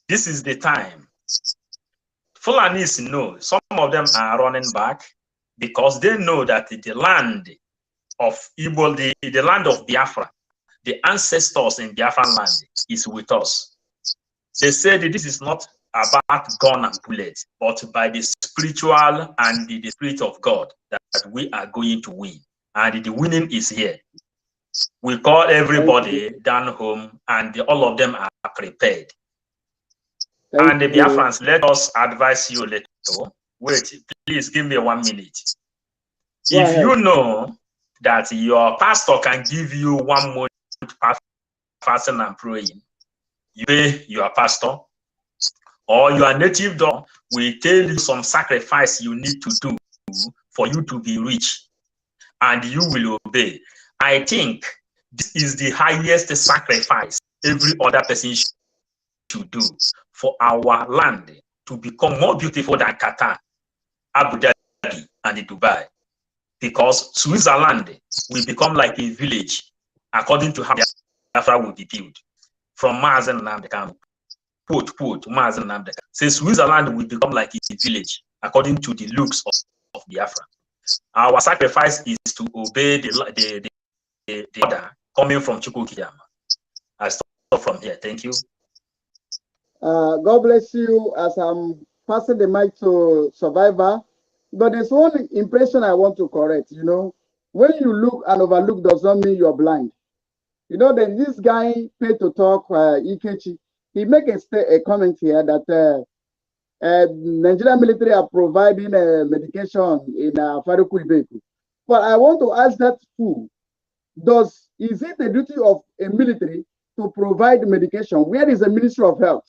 this is the time. Fulanis know, some of them are running back because they know that the land of Igbo, the land of Biafra, the ancestors in Biafran land is with us. They said this is not about gun and bullet, but by the spiritual and the spirit of God that we are going to win. And the winning is here. We call everybody down home and all of them are prepared. And the Biafrans, let us advise you a little. Wait, please give me 1 minute. If you know that your pastor can give you 1 month fasting and praying, you pay your pastor, or your native dog will tell you some sacrifice you need to do for you to be rich, and you will obey. I think this is the highest sacrifice every other person should do for our land to become more beautiful than Qatar, Abu Dhabi, and Dubai. Because Switzerland will become like a village according to how Biafra will be built. From Mars and Namdekan, quote, Mars and Namdekan. Says Switzerland will become like a village according to the looks of Biafra. Our sacrifice is to obey the order coming from Chukwu Okike. I stop from here. Thank you. God bless you as I'm passing the mic to Survivor. But there's one impression I want to correct. You know, when you look and overlook does not mean you're blind. You know, then this guy paid to talk, Ikechi, he make a comment here that Nigerian military are providing medication in Faruku Ibeku. But I want to ask that fool, is it the duty of a military to provide medication? Where is the Ministry of Health?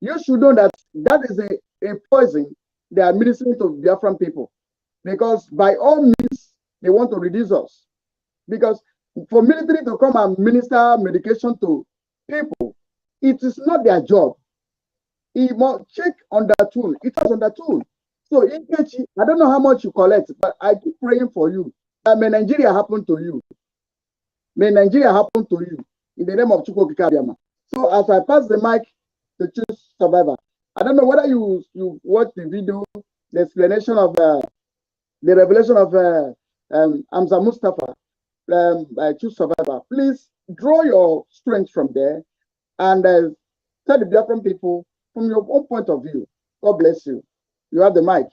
You should know that that is a poison they are administering to Biafran people, because by all means they want to reduce us. Because for military to come and minister medication to people, it is not their job. It must check on the tool. It was on the tool. So Ikechi, I don't know how much you collect, but I keep praying for you that may Nigeria happen to you. May Nigeria happen to you in the name of Chukwu Okike Abiyama. So as I pass the mic to choose Survivor, I don't know whether you watched the video, the explanation of the revelation of Amza Mustafa, choose Survivor. Please draw your strength from there and tell the Biafran people from your own point of view. God bless you. You have the mic.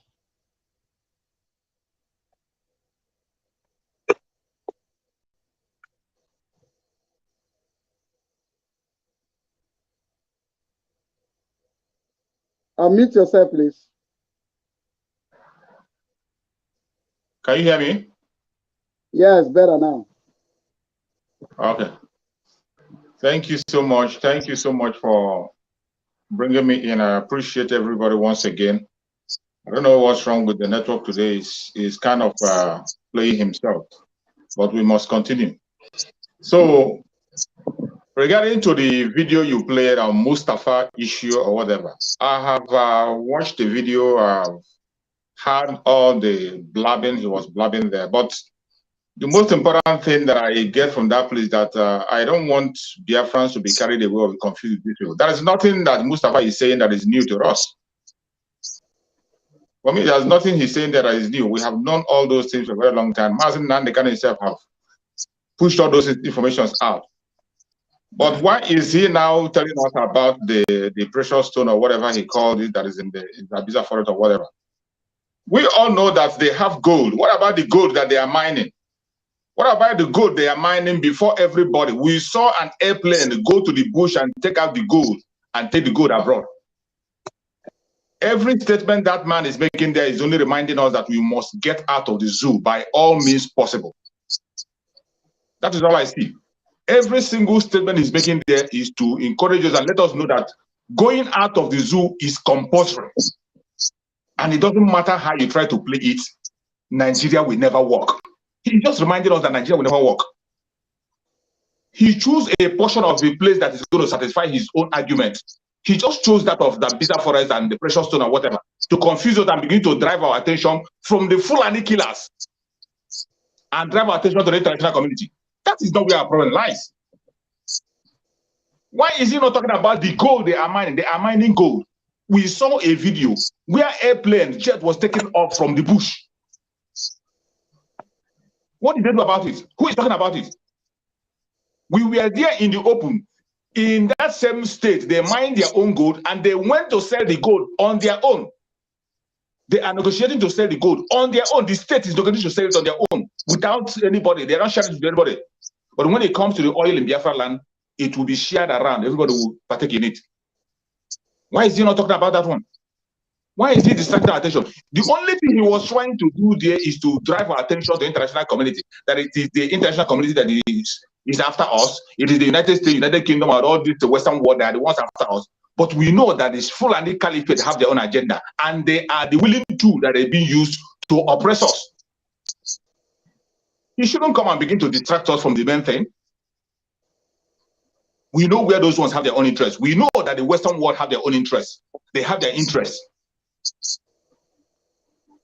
Unmute yourself, please. Can you hear me? Yes, better now. Okay. Thank you so much. Thank you so much for bringing me in. I appreciate everybody once again. I don't know what's wrong with the network today. Is kind of playing himself, but we must continue. So, regarding to the video you played on Mustafa issue or whatever, I have watched the video. I've heard all the blabbing he was blabbing there, but the most important thing that I get from that place is that I don't want Biafrans to be carried away or confused with people. There is nothing that Mustafa is saying that is new to us. For me, there's nothing he's saying that is new. We have known all those things for a very long time. Mazin Nandekan himself have pushed all those informations out. But why is he now telling us about the precious stone or whatever he called it that is in the Ibiza forest or whatever? We all know that they have gold. What about the gold that they are mining? What about the gold they are mining before everybody? We saw an airplane go to the bush and take out the gold and take the gold abroad. Every statement that man is making there is only reminding us that we must get out of the zoo by all means possible. That is all I see. Every single statement he's making there is to encourage us and let us know that going out of the zoo is compulsory. And it doesn't matter how you try to play it, Nigeria will never work. He just reminded us that Nigeria will never work. He chose a portion of the place that is going to satisfy his own argument. He just chose that of the Bisa forest and the precious stone or whatever to confuse us and begin to drive our attention from the Fulani killers and drive our attention to the international community. That is not where our problem lies. Why is he not talking about the gold they are mining? They are mining gold. We saw a video where airplane jet was taken off from the bush. What did they do about it? Who is talking about it? We were there in the open. In that same state, they mined their own gold and they went to sell the gold on their own. They are negotiating to sell the gold on their own. The state is negotiating to sell it on their own without anybody. They are not sharing it with anybody. But when it comes to the oil in Biafra land, it will be shared around. Everybody will partake in it. Why is he not talking about that one? Why is he distracting our attention? The only thing he was trying to do there is to drive our attention to the international community. That it is the international community that is after us. It is the United States, United Kingdom, and all this the Western world that are the ones after us. But we know that this Fulani Caliphate have their own agenda, and they are the willing tool that are being used to oppress us. He shouldn't come and begin to detract us from the main thing. We know where those ones have their own interests. We know that the Western world have their own interests. They have their interests.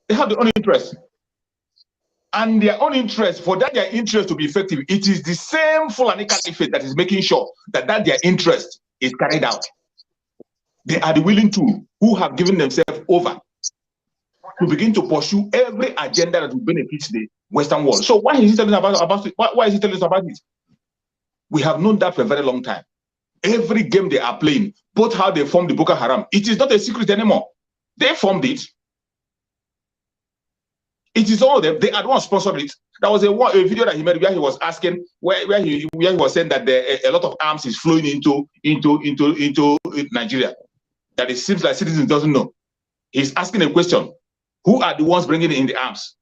They have their own interests. And their own interest, for that their interest to be effective, it is the same Fulani Caliphate that is making sure that their interest is carried out. They are the willing tool who have given themselves over to begin to pursue every agenda that will benefit the Western world. So why is he telling us about it? Why is he telling us about it? We have known that for a very long time. Every game they are playing, both how they formed the Boko Haram, it is not a secret anymore. They formed it. It is all them. They are the ones sponsored it. There was a video that he made where he was asking, where he was saying that a lot of arms is flowing into Nigeria. That it seems like citizens doesn't know. He's asking a question: who are the ones bringing in the arms?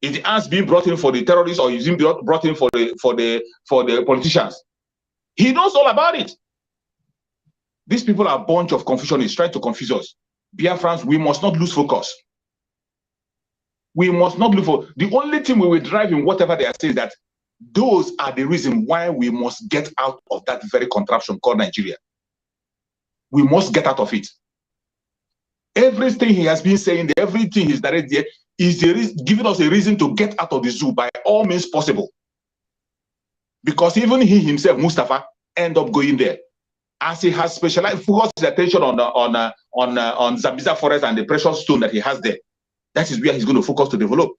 Is the arms being brought in for the terrorists, or is it being brought in for the politicians? He knows all about it. These people are a bunch of confusionists trying to confuse us. Biafrans, we must not lose focus. We must not look for the only thing we will drive in whatever they are saying, that those are the reason why we must get out of that very contraption called Nigeria. We must get out of it. Everything he has been saying, everything he's directed there is giving us a reason to get out of the zoo by all means possible. Because even he himself, Mustafa, end up going there, as he has specialized, focused his attention on Zambiza forest and the precious stone that he has there. That is where he's going to focus to develop.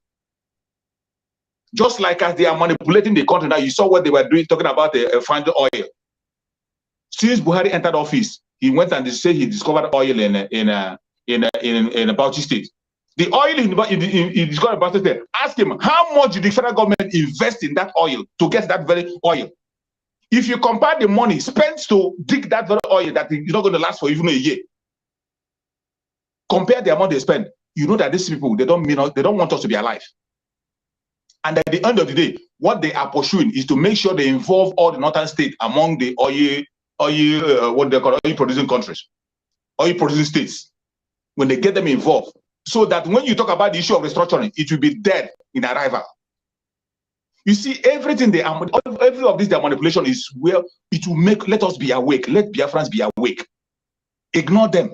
Just like as they are manipulating the country now, you saw what they were doing, talking about the refined oil. Since Buhari entered office, he went and said he discovered oil in Bauchi State. The oil he discovered in Bauchi State. Ask him, how much did the federal government invest in that oil to get that very oil? If you compare the money spent to dig that very oil that is not going to last for even a year, compare the amount they spend, you know that these people, they don't want us to be alive. And at the end of the day, what they are pursuing is to make sure they involve all the northern states among the oil producing countries. oil producing states, when they get them involved, so that when you talk about the issue of restructuring, it will be dead in arrival. You see, everything every of this their manipulation is where it will let us be awake. Let Biafrans be awake. Ignore them.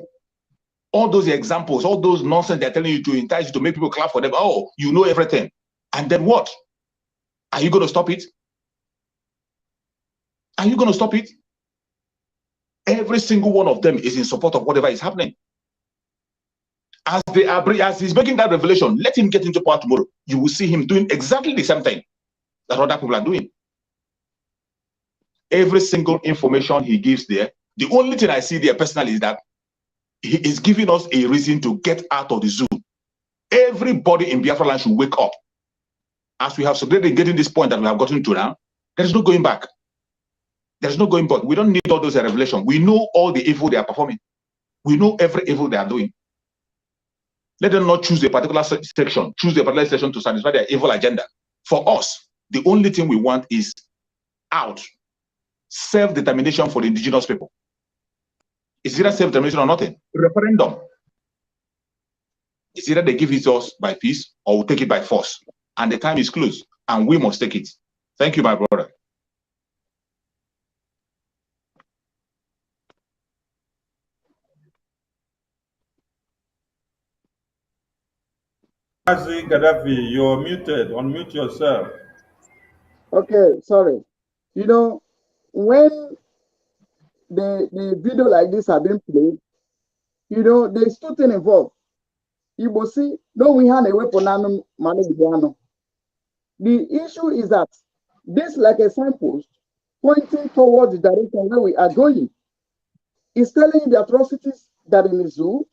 All those examples, all those nonsense they're telling you to entice you to make people clap for them. Oh, you know everything. And then what? Are you going to stop it? Are you going to stop it? Every single one of them is in support of whatever is happening. As he's making that revelation, let him get into power tomorrow. You will see him doing exactly the same thing that other people are doing. Every single information he gives there, the only thing I see there personally is that he is giving us a reason to get out of the zoo. Everybody in Biafra land should wake up. As we have succeeded in getting this point that we have gotten to now, there is no going back. There is no going back. We don't need all those revelations. We know all the evil they are performing. We know every evil they are doing. Let them not choose a particular section, choose a particular section to satisfy their evil agenda. For us, the only thing we want is out. Self-determination for the indigenous people. It's either self-determination or nothing. Referendum. It's either they give it to us by peace or we'll take it by force. And the time is close, and we must take it. Thank you, my brother. Mazi Gaddafi, you're muted. Unmute yourself. Okay, sorry. You know, when the video like this have been played, you know, there's two things involved. You will see, no, we have a weapon. The issue is that this, like a signpost, pointing towards the direction where we are going. It's telling you the atrocities that in the zoo.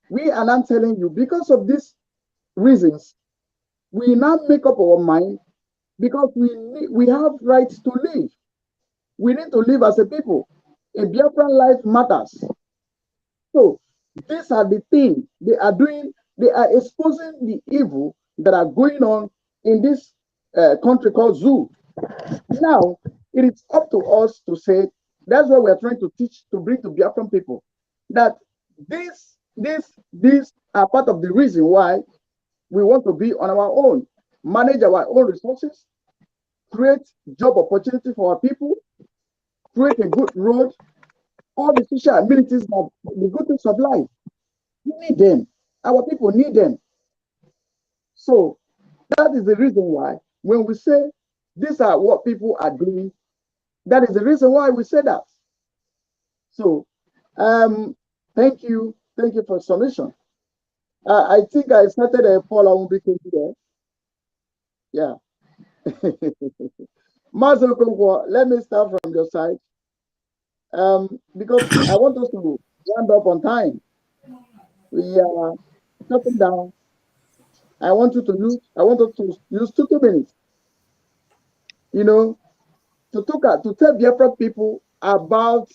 We are not telling you, because of these reasons, we now make up our mind, because we have rights to live. We need to live as a people. A Biafran life matters. So these are the things they are doing. They are exposing the evil that are going on in this country called Zoo. Now, it is up to us to say, that's what we are trying to teach, to bring to Biafran people, that these are part of the reason why we want to be on our own, manage our own resources, create job opportunity for our people, create a good road, all the social amenities, that the good things of life. We need them. Our people need them. So that is the reason why when we say these are what people are doing, that is the reason why we say that. So thank you for the submission. I think I started a poll on there. Yeah. Master Okonkwo, let me start from your side. Because I want us to round up on time. We are shutting down. I want us to use 2 minutes, you know, to tell Biafra people about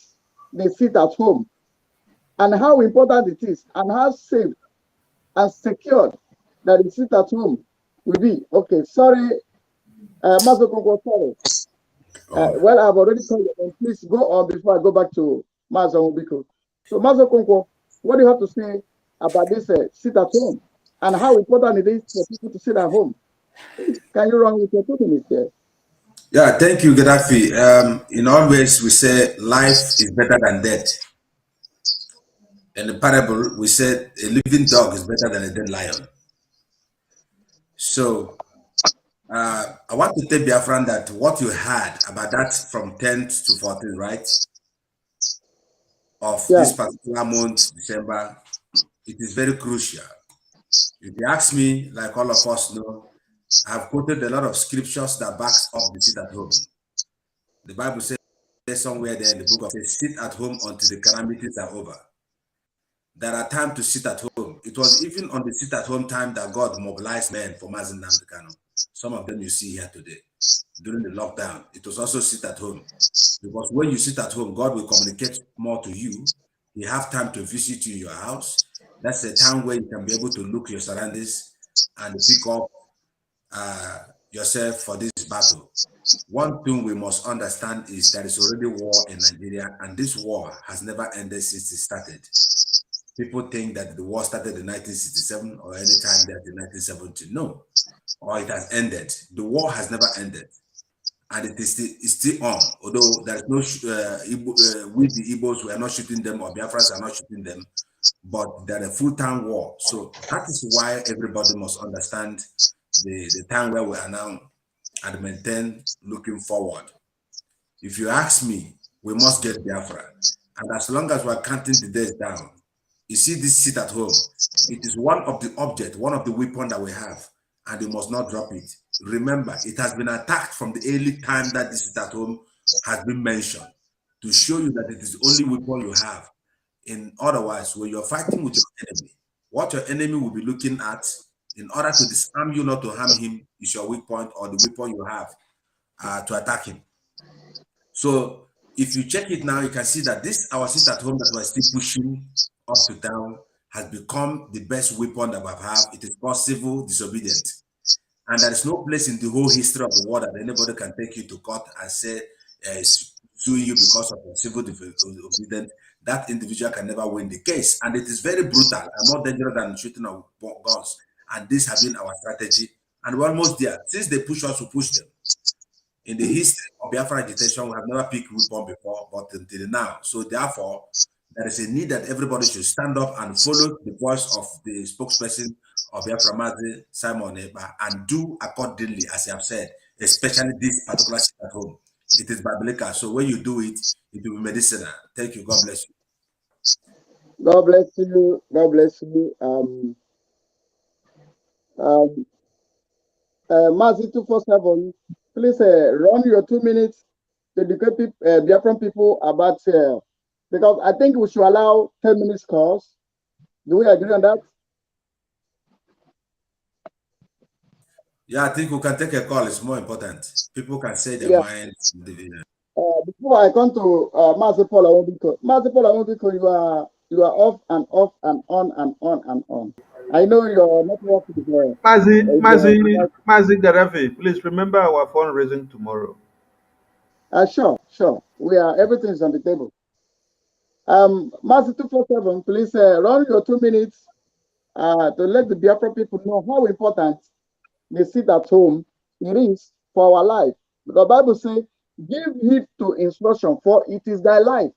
the sit at home and how important it is and how safe and secured that the sit at home will be. Okay, sorry, Master Okonkwo, sorry. Well, I've already told you, please go on before I go back to Master Obiko. So, Master Okonkwo, what do you have to say about this sit at home and how important it is for people to sit at home? Can you run with your 2 minutes there? Yeah, thank you, Gaddafi. In all ways, we say life is better than death. In the parable, we said a living dog is better than a dead lion. So, I want to tell Biafran that what you had about that from 10th to 14th, right? Of this particular month, December, it is very crucial. If you ask me, like all of us know, I've quoted a lot of scriptures that backs up the sit at home. The Bible says somewhere there in the book of says, sit at home until the calamities are over. There are times to sit at home. It was even on the sit at home time that God mobilized men for Mazi Nnamdi Kanu. Some of them you see here today. During the lockdown, it was also sit at home. Because when you sit at home, God will communicate more to you. You have time to visit you in your house. That's a time where you can be able to look your surroundings and pick up yourself for this battle. One thing we must understand is there is already war in Nigeria, and this war has never ended since it started. People think that the war started in 1967 or any time there in 1970. No, or it has ended. The war has never ended, and it is still on. Although there is no, we the Igbos, we are not shooting them, or Biafrans are not shooting them, but they're a full-time war. So that is why everybody must understand the time where we are now and maintain looking forward. If you ask me, we must get Biafra. And as long as we're counting the days down, you see this sit at home, it is one of the object, one of the weapons that we have, and you must not drop it. Remember, it has been attacked from the early time that this sit at home has been mentioned to show you that it is the only weapon you have. In otherwise, when you're fighting with your enemy, what your enemy will be looking at in order to disarm you, not to harm him, is your weak point or the weapon you have to attack him. So if you check it now, you can see that this our sit at home that we're still pushing up to down has become the best weapon that we have. It is called civil disobedience. And there is no place in the whole history of the world that anybody can take you to court and say is suing you because of your civil disobedience. That individual can never win the case. And it is very brutal and more dangerous than shooting of guns. And this has been our strategy. And we're almost there. Since they push us, we push them. In the history of Biafra agitation, we have never picked weapon before, but until now. So therefore, there is a need that everybody should stand up and follow the voice of the spokesperson of Biafra Mazi, Simon Eba, and do accordingly, as I have said, especially this particular sit at home. It is biblical. So when you do it, it will be medicinal. Thank you. God bless you. God bless you. God bless you. Mazi 247, please run your 2 minutes to educate Biafran people about, because I think we should allow 10 minutes calls. Do we agree on that? Yeah, I think we can take a call. It's more important. People can say their minds. Before I come to Mazi Paul Awobiko, Mazi Paul Awobiko, you are off and off and on and on and on. I know your network is Mazi Gaddafi, please remember our fundraising tomorrow. Sure. Everything is on the table. Mazi 247, please run your 2 minutes to let the Biafra people know how important the sit at home it is for our life. The Bible says, give heed to instruction, for it is thy life.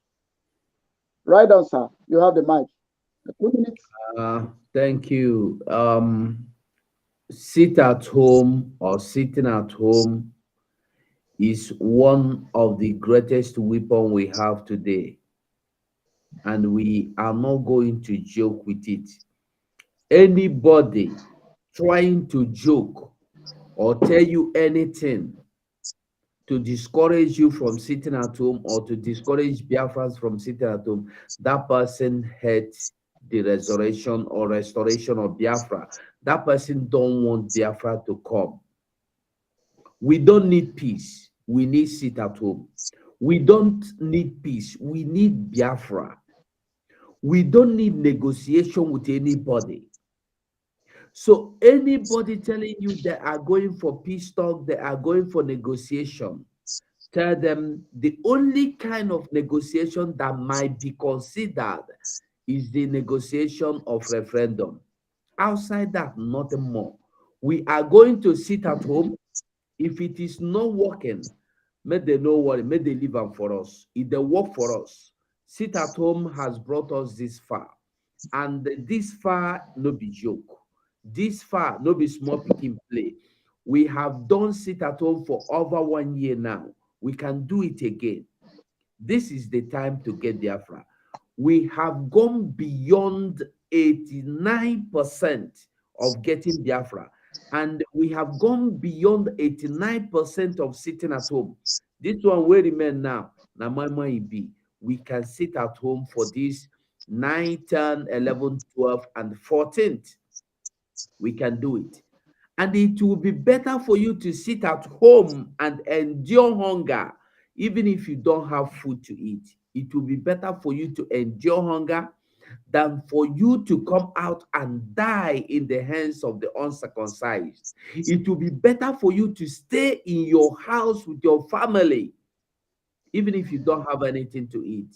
Right on, sir. You have the mic. 2 minutes. Thank you. Sit at home or sitting at home is one of the greatest weapons we have today. And we are not going to joke with it. Anybody trying to joke or tell you anything to discourage you from sitting at home or to discourage Biafrans from sitting at home, that person hates the resurrection or restoration of Biafra. That person don't want Biafra to come. We don't need peace. We need sit at home. We don't need peace. We need Biafra. We don't need negotiation with anybody. So anybody telling you they are going for peace talk, they are going for negotiation, tell them the only kind of negotiation that might be considered is the negotiation of referendum. Outside that, nothing more. We are going to sit at home. If it is not working, may they know what, may they leave them for us. If they work for us, sit at home has brought us this far. And this far, no be joke. This far, no be small picking play. We have done sit at home for over 1 year now. We can do it again. This is the time to get Biafra. We have gone beyond 89% of getting Biafra. And we have gone beyond 89% of sitting at home. This one will remain now. Now, we can sit at home for this 9, 10, 11, 12, and 14th. We can do it. And it will be better for you to sit at home and endure hunger, even if you don't have food to eat. It will be better for you to endure hunger than for you to come out and die in the hands of the uncircumcised. It will be better for you to stay in your house with your family, even if you don't have anything to eat.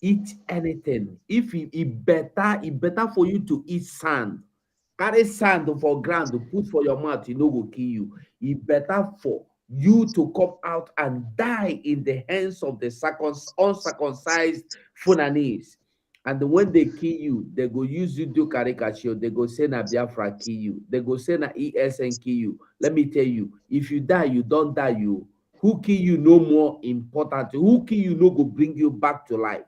Eat anything. If it better for you to eat sand. Carry sand for ground to put for your mouth, it no go kill you. It better for you to come out and die in the hands of the uncircumcised Fulanese. And when they kill you, they go use you do caricature. They go say na Biafra kill you. They go say na ESN kill you. Let me tell you, if you die, you don't die. You who kill you no more important. Who kill you no go bring you back to life.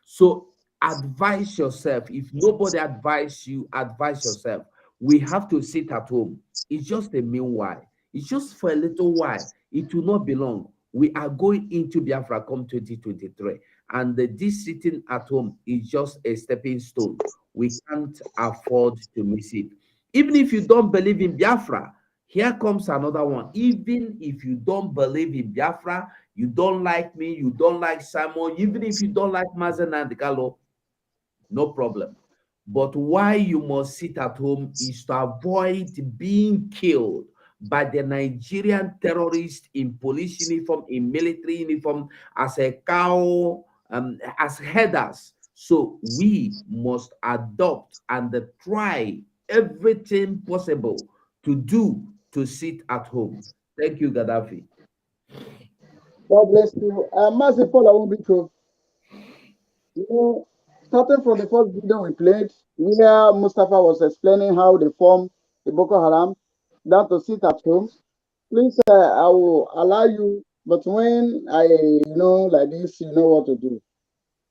So advise yourself. If nobody advise you, advise yourself. We have to sit at home. It's just a meanwhile. It's just for a little while. It will not be long. We are going into Biafra come 2023. And this sitting at home is just a stepping stone. We can't afford to miss it. Even if you don't believe in Biafra, here comes another one. Even if you don't believe in Biafra, you don't like me, you don't like Simon, even if you don't like Mazen and Galo, no problem. But why you must sit at home is to avoid being killed by the Nigerian terrorists in police uniform, in military uniform, as a cow, as headers. So we must adopt and try everything possible to do to sit at home. Thank you, Gaddafi. God bless you. Master Paul, I won't be true. You know, starting from the first video we played, where Mustafa was explaining how they form the Boko Haram, down to sit at home. Please, I will allow you, but when I, like this, you know what to do.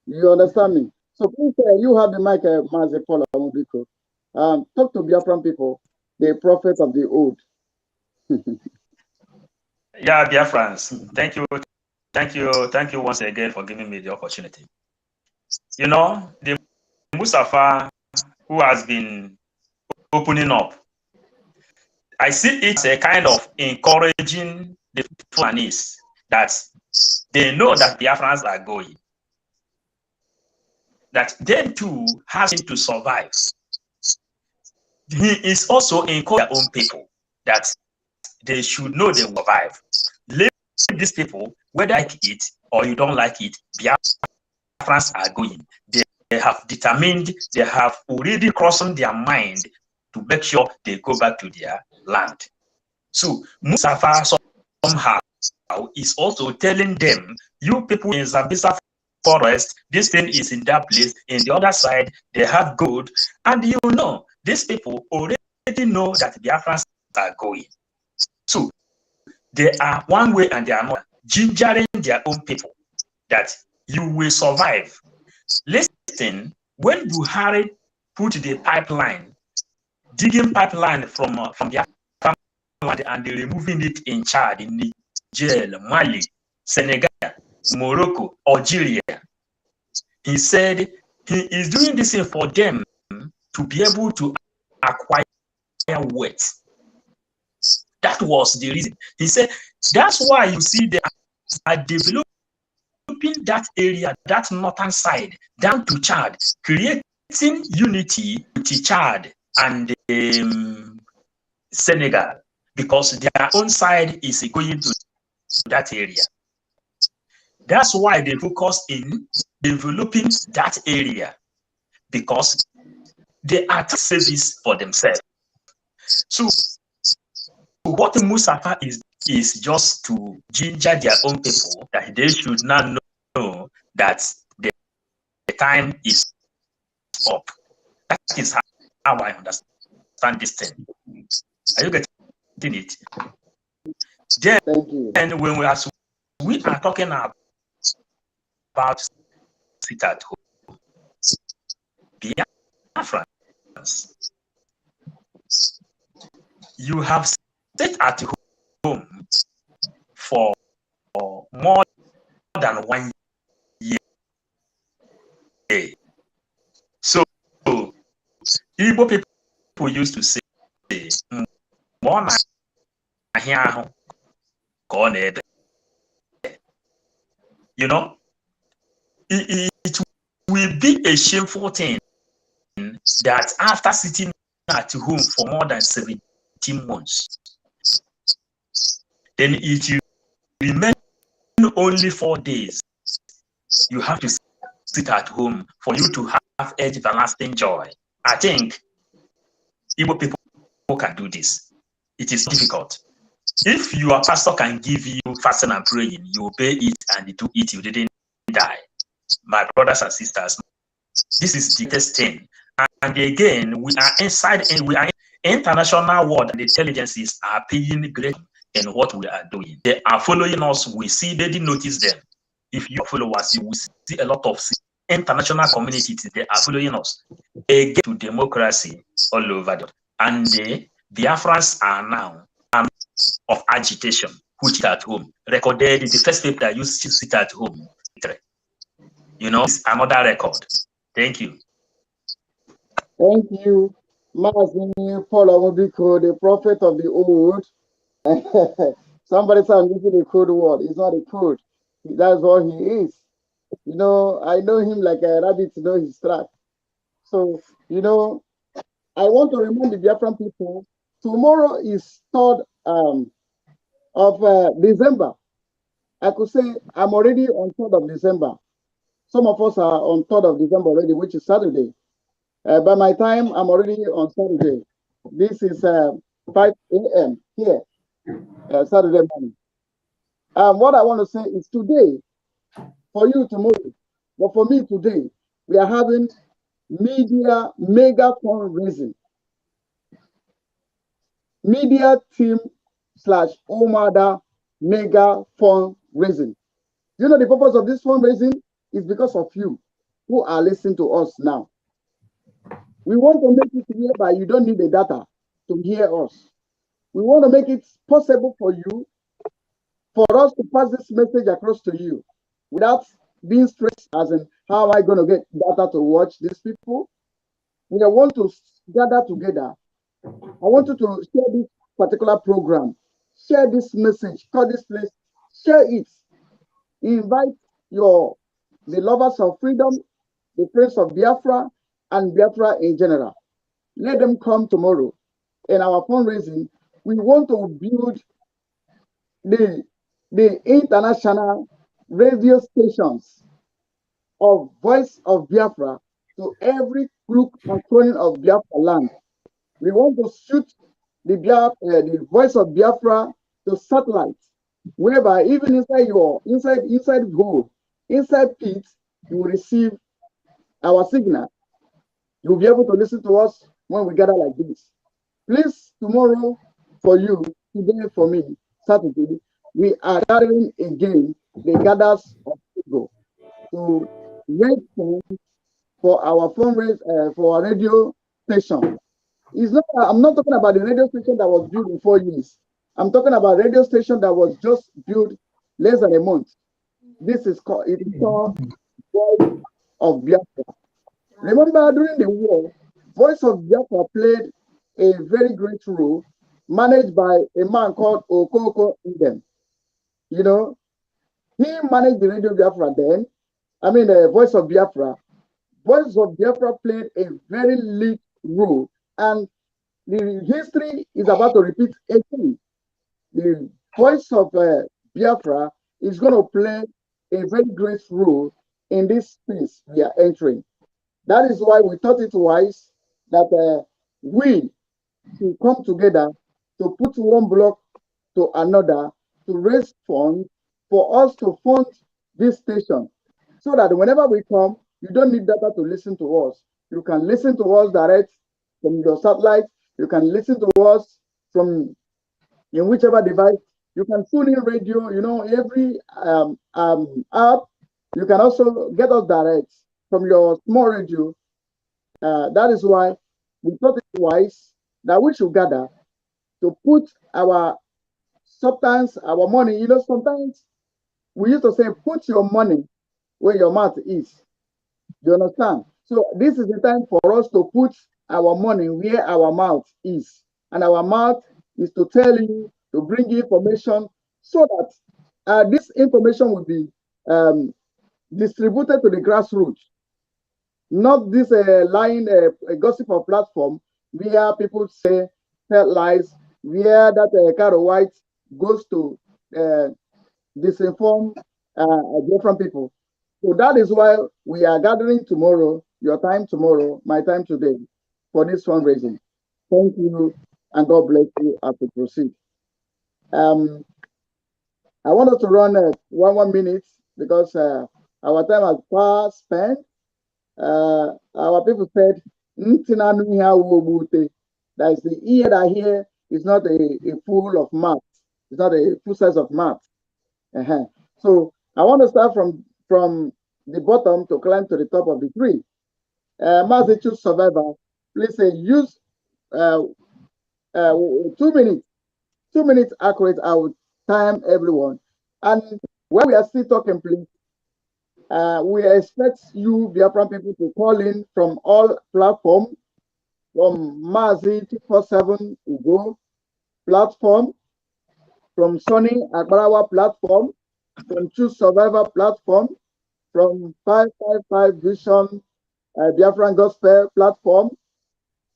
You understand me? So please, you have the mic, Master Paul, I won't be true. Talk to Biafran people, the prophet of the old. Yeah, Biafrans, thank you once again for giving me the opportunity. You know, the Mustafa who has been opening up, I see it as a kind of encouraging the Fulanese that they know that Biafrans are going, that they too have to survive. He is also encouraging their own people that they should know they will survive. Leave these people, whether you like it or you don't like it, Biafrans are going. They have determined, they have already crossed their mind to make sure they go back to their land. So Mustafa somehow is also telling them, you people in Zambisa forest, this thing is in that place, in the other side, they have gold, and you know, these people already know that Biafrans are going. So they are one way and the other gingering their own people that you will survive. Listen, when Buhari put the pipeline, digging pipeline from the land and removing it in Chad, in Niger, Mali, Senegal, Morocco, Algeria, he said he is doing this thing for them to be able to acquire wealth. That was the reason. He said that's why you see they are developing that area, that northern side, down to Chad, creating unity with Chad and Senegal, because their own side is going to that area. That's why they focus in developing that area, because they are service for themselves. So what Mustafa is just to ginger their own people that they should not know that the time is up. That is how I understand this thing. Are you getting it? Then when we are talking about sit at home, Biafrans, you have sit at home for more than 1 year. So Igbo people used to say, you know, it will be a shameful thing that after sitting at home for more than 17 months, then it will remain only 4 days. You have to sit at home for you to have everlasting joy. I think Igbo people can do this. It is difficult. If your pastor can give you fasting and praying, you obey it and do it, you didn't die. My brothers and sisters, this is the best thing. And again, we are international world, and the intelligences are paying great in what we are doing. They are following us. We see, they didn't notice them. If you follow us, you will see a lot of international communities. They are following us. Again, to democracy all over the world. And the Biafrans are now of agitation, which is at home. Recorded the first paper that used to sit at home. You know, it's another record. Thank you. Thank you, Mazi Paul Amobiko, the prophet of the old. Somebody said I'm using a code word. It's not a code. That's what he is. You know, I know him like a rabbit to know his track. So, you know, I want to remind the Biafran people, tomorrow is 3rd of December. I could say I'm already on 3rd of December. Some of us are on 3rd of December already, which is Saturday. By my time, I'm already on Saturday. This is 5 a.m. here, Saturday morning. What I want to say is today, for you tomorrow, but for me today, we are having mega fundraising. Media team / Omada mega fundraising. You know the purpose of this fundraising is because of you who are listening to us now. We want to make it whereby you don't need the data to hear us. We want to make it possible for you, for us to pass this message across to you without being stressed as in how am I going to get data to watch these people. We want to gather together. I want you to share this particular program, share this message, call this place, share it. Invite the lovers of freedom, the friends of Biafra, and Biafra in general. Let them come tomorrow. In our fundraising, we want to build the international radio stations of Voice of Biafra to every crook and corner of Biafra land. We want to shoot the Voice of Biafra to satellite, whereby even inside hole, inside pit, you will receive our signal. You'll be able to listen to us when we gather like this. Please, tomorrow for you, today for me, Saturday, we are gathering again the gathers of people to raise funds for our fundraise for our radio station. I'm not talking about the radio station that was built in 4 years. I'm talking about a radio station that was just built less than a month. This is called Voice of Biafra. Remember, during the war, Voice of Biafra played a very great role, managed by a man called Okoko Eden. You know, he managed the Radio Biafra then. The Voice of Biafra. Voice of Biafra played a very lead role, and the history is about to repeat again. The Voice of Biafra is going to play a very great role in this space we are entering. That is why we thought it wise that we should come together to put one block to another to raise funds for us to fund this station, so that whenever we come, you don't need data to listen to us. You can listen to us direct from your satellite. You can listen to us from in whichever device. You can tune in radio, every app. You can also get us direct from your small radio. That is why we thought it wise that we should gather to put sometimes our money, sometimes we used to say, put your money where your mouth is. You understand? So this is the time for us to put our money where our mouth is. And our mouth is to tell you, to bring you information, so that this information will be distributed to the grassroots. not this lying gossip or platform where people say tell lies, where that Caro White goes to disinform different people. So that is why we are gathering tomorrow, your time tomorrow, my time today, for this fundraising. Thank you, and God bless you as we proceed. I want us to run 1 minute because our time has far spent. Our people said, that is the ear that hear is not a full of math. It's not a full size of math. So I want to start from the bottom to climb to the top of the tree. Massachusetts survivor, please say use 2 minutes. 2 minutes accurate. I will time everyone. And when we are still talking, please, we expect you, Biafran people, to call in from all platforms, from Mazi 247 Ugo platform, from Sunny Agbarawa platform, from Choose Survivor platform, from 555 Vision Biafran Gospel platform,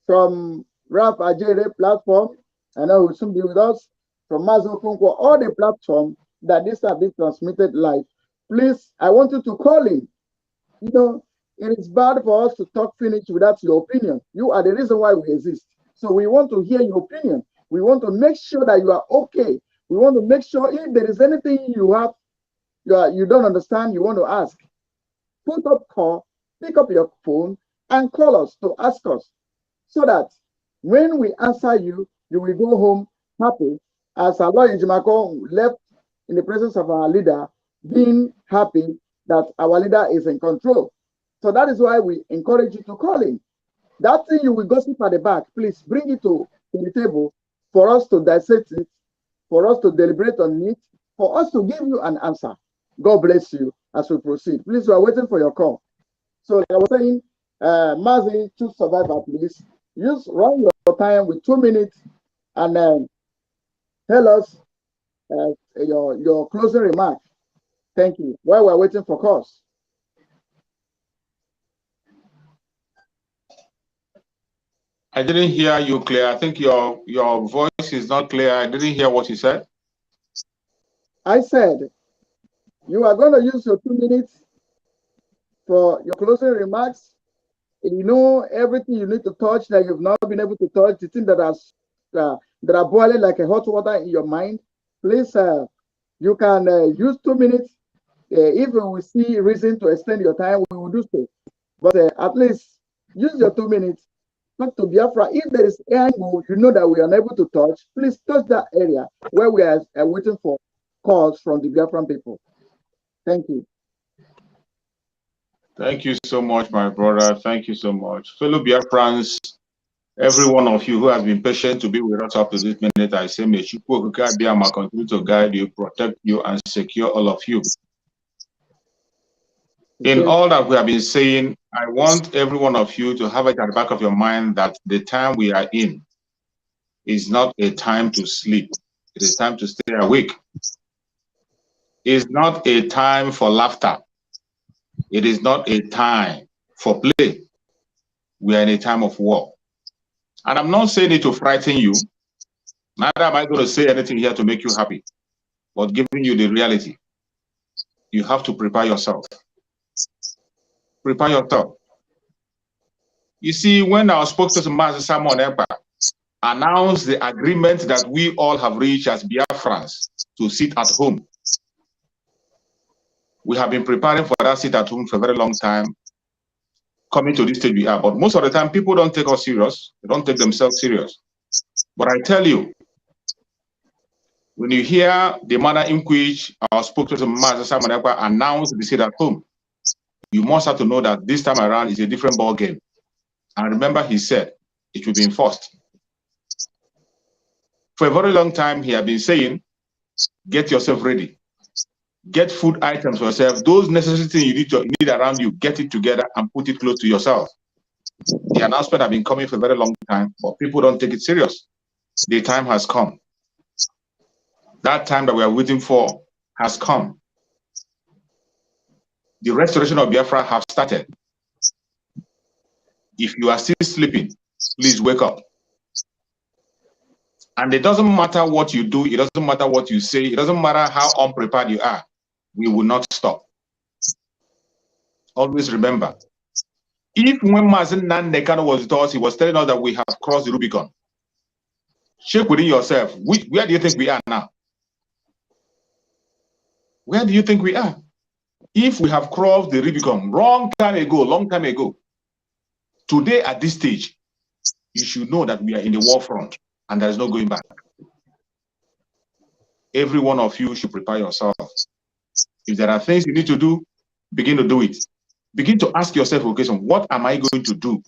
from Rap Ajere platform, and I will soon be with us, from Mazo Funko, all the platforms that this have been transmitted live. Please, I want you to call in. You know, it is bad for us to talk finish without your opinion. You are the reason why we exist. So we want to hear your opinion. We want to make sure that you are okay. We want to make sure if there is anything you have, you don't understand, you want to ask, put up call, pick up your phone and call us to ask us, so that when we answer you, you will go home happy, as our Lord Ijimako left in the presence of our leader, being happy that our leader is in control. So that is why we encourage you to call in. That thing you will gossip at the back, please bring it to the table for us to dissect it, for us to deliberate on it, for us to give you an answer. God bless you as we proceed. Please, we are waiting for your call. So like I was saying, Mazi, Choose Survivor, please. Run your time with 2 minutes and tell us your closing remark. Thank you. While we're waiting for calls. I didn't hear you clear. I think your voice is not clear. I didn't hear what you said. I said you are going to use your 2 minutes for your closing remarks. You know everything you need to touch that you've not been able to touch, the things that are boiling like a hot water in your mind. Please, you can use 2 minutes. If we see reason to extend your time, we will do so. But at least use your 2 minutes. Talk to Biafra. If there is angle you know that we are unable to touch, please touch that area where we are waiting for calls from the Biafran people. Thank you. Thank you so much, my brother. Thank you so much. Fellow Biafrans, every one of you who has been patient to be with us up to this minute, I say, may Chukwu Biama continue to guide you, protect you, and secure all of you. In all that we have been saying, I want every one of you to have it at the back of your mind that the time we are in is not a time to sleep. It is time to stay awake. It's not a time for laughter. It is not a time for play. We are in a time of war. And I'm not saying it to frighten you. Neither am I going to say anything here to make you happy, but giving you the reality. You have to prepare yourself. Prepare yourself. You see, when our spokesperson, Master Simon Ekpa, announced the agreement that we all have reached as Biafrans to sit at home, we have been preparing for that sit at home for a very long time, coming to this stage we are. But most of the time, people don't take us serious. They don't take themselves serious. But I tell you, when you hear the manner in which our spokesperson, Master Simon Ekpa, announced the sit at home, you must have to know that this time around is a different ball game. And remember, he said it will be enforced. For a very long time, he had been saying, get yourself ready. Get food items for yourself. Those necessary things you need around you, get it together and put it close to yourself. The announcement has been coming for a very long time, but people don't take it serious. The time has come. That time that we are waiting for has come. The restoration of Biafra has started. If you are still sleeping, please wake up. And it doesn't matter what you do, it doesn't matter what you say, it doesn't matter how unprepared you are, we will not stop. Always remember, if when Mazen Nandekano was with us, he was telling us that we have crossed the Rubicon. Check within yourself, where do you think we are now? Where do you think we are? If we have crossed the Rubicon long time ago, today at this stage, you should know that we are in the war front and there is no going back. Every one of you should prepare yourself. If there are things you need to do, begin to do it. Begin to ask yourself a question, what am I going to do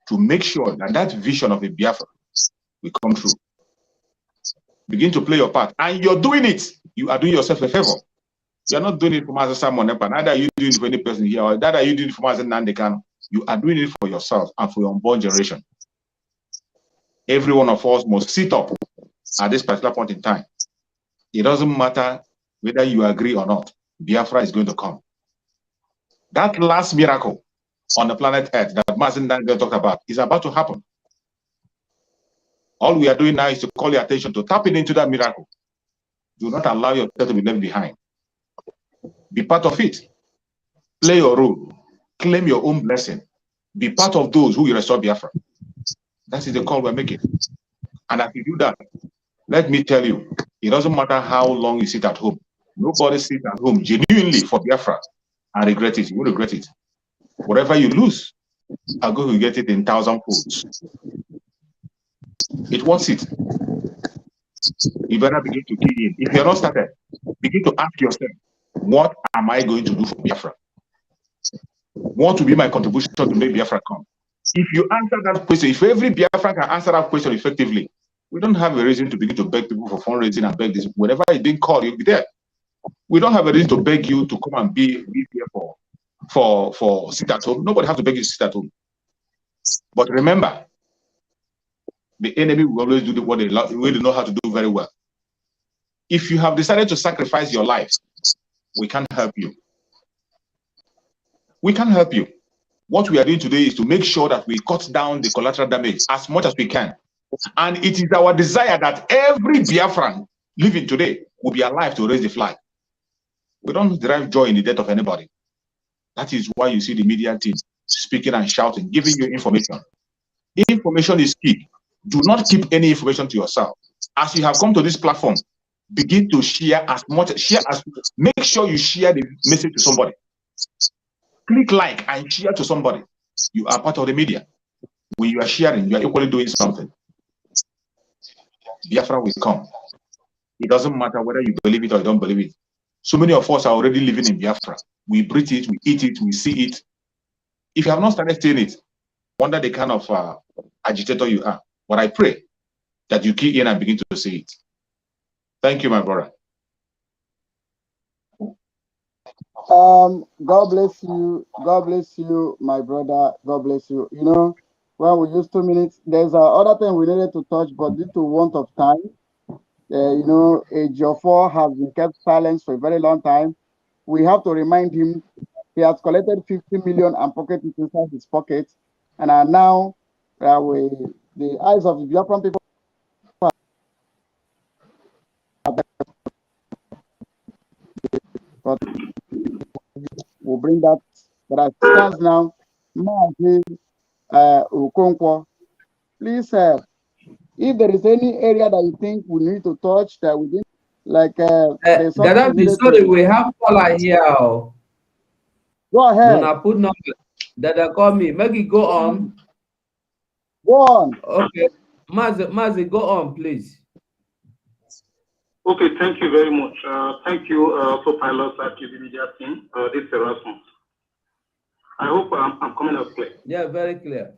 to make sure that that vision of a Biafra will come true? Begin to play your part. And you're doing it. You are doing yourself a favor. You're not doing it for Master Simon Nepa. Neither are you doing it for any person here, or neither are you doing it for Master Nandekano. You are doing it for yourself and for your unborn generation. Every one of us must sit up at this particular point in time. It doesn't matter whether you agree or not. Biafra is going to come. That last miracle on the planet Earth that Master Nandekano talked about is about to happen. All we are doing now is to call your attention to tapping into that miracle. Do not allow yourself to be left behind. Be part of it. Play your role. Claim your own blessing. Be part of those who will restore Biafra. That is the call we're making. And if you do that, let me tell you, it doesn't matter how long you sit at home. Nobody sits at home genuinely for Biafra and regret it. You will regret it. Whatever you lose, I'm going to get it in 1,000 folds. It wants it. You better begin to key in. If you're not started, begin to ask yourself, what am I going to do for Biafra? What will be my contribution to make Biafra come? If you answer that question, if every Biafra can answer that question effectively, we don't have a reason to begin to beg people for fundraising and beg this. Whenever it's being called, you'll be there. We don't have a reason to beg you to come and be here for sit at home. Nobody has to beg you to sit at home. But remember, the enemy will always do what they know how to do very well. If you have decided to sacrifice your life, we can't help you. We can't help you. What we are doing today is to make sure that we cut down the collateral damage as much as we can. And it is our desire that every Biafran living today will be alive to raise the flag. We don't derive joy in the death of anybody. That is why you see the media team speaking and shouting, giving you information. Information is key. Do not keep any information to yourself. As you have come to this platform, begin to share as much, make sure you share the message to somebody. Click like and share to somebody. You are part of the media. When you are sharing, you are equally doing something. Biafra will come. It doesn't matter whether you believe it or you don't believe it. So many of us are already living in Biafra. We breathe it, we eat it, we see it. If you have not started seeing it, wonder the kind of agitator you are. But I pray that you key in and begin to see it. Thank you, my brother. God bless you. God bless you, my brother. God bless you. You know, when we use 2 minutes, there's other thing we needed to touch, but due to want of time, you know, Ejiofor has been kept silent for a very long time. We have to remind him he has collected 50 million and pocketed it inside his pocket, and are now the eyes of the Biafran people. But we'll bring that. But as it stands now, Okonkwo, please, if there is any area that you think we need to touch that we didn't, like, there's something sorry, we have caller here. Go ahead. No, put number. Dada call me. Maggie, go on. Go on. Okay. Mazi, go on, please. Okay, thank you very much. Thank you, Autopilots at the media team. This is Erasmus. I hope I'm coming out clear. Yeah, very clear.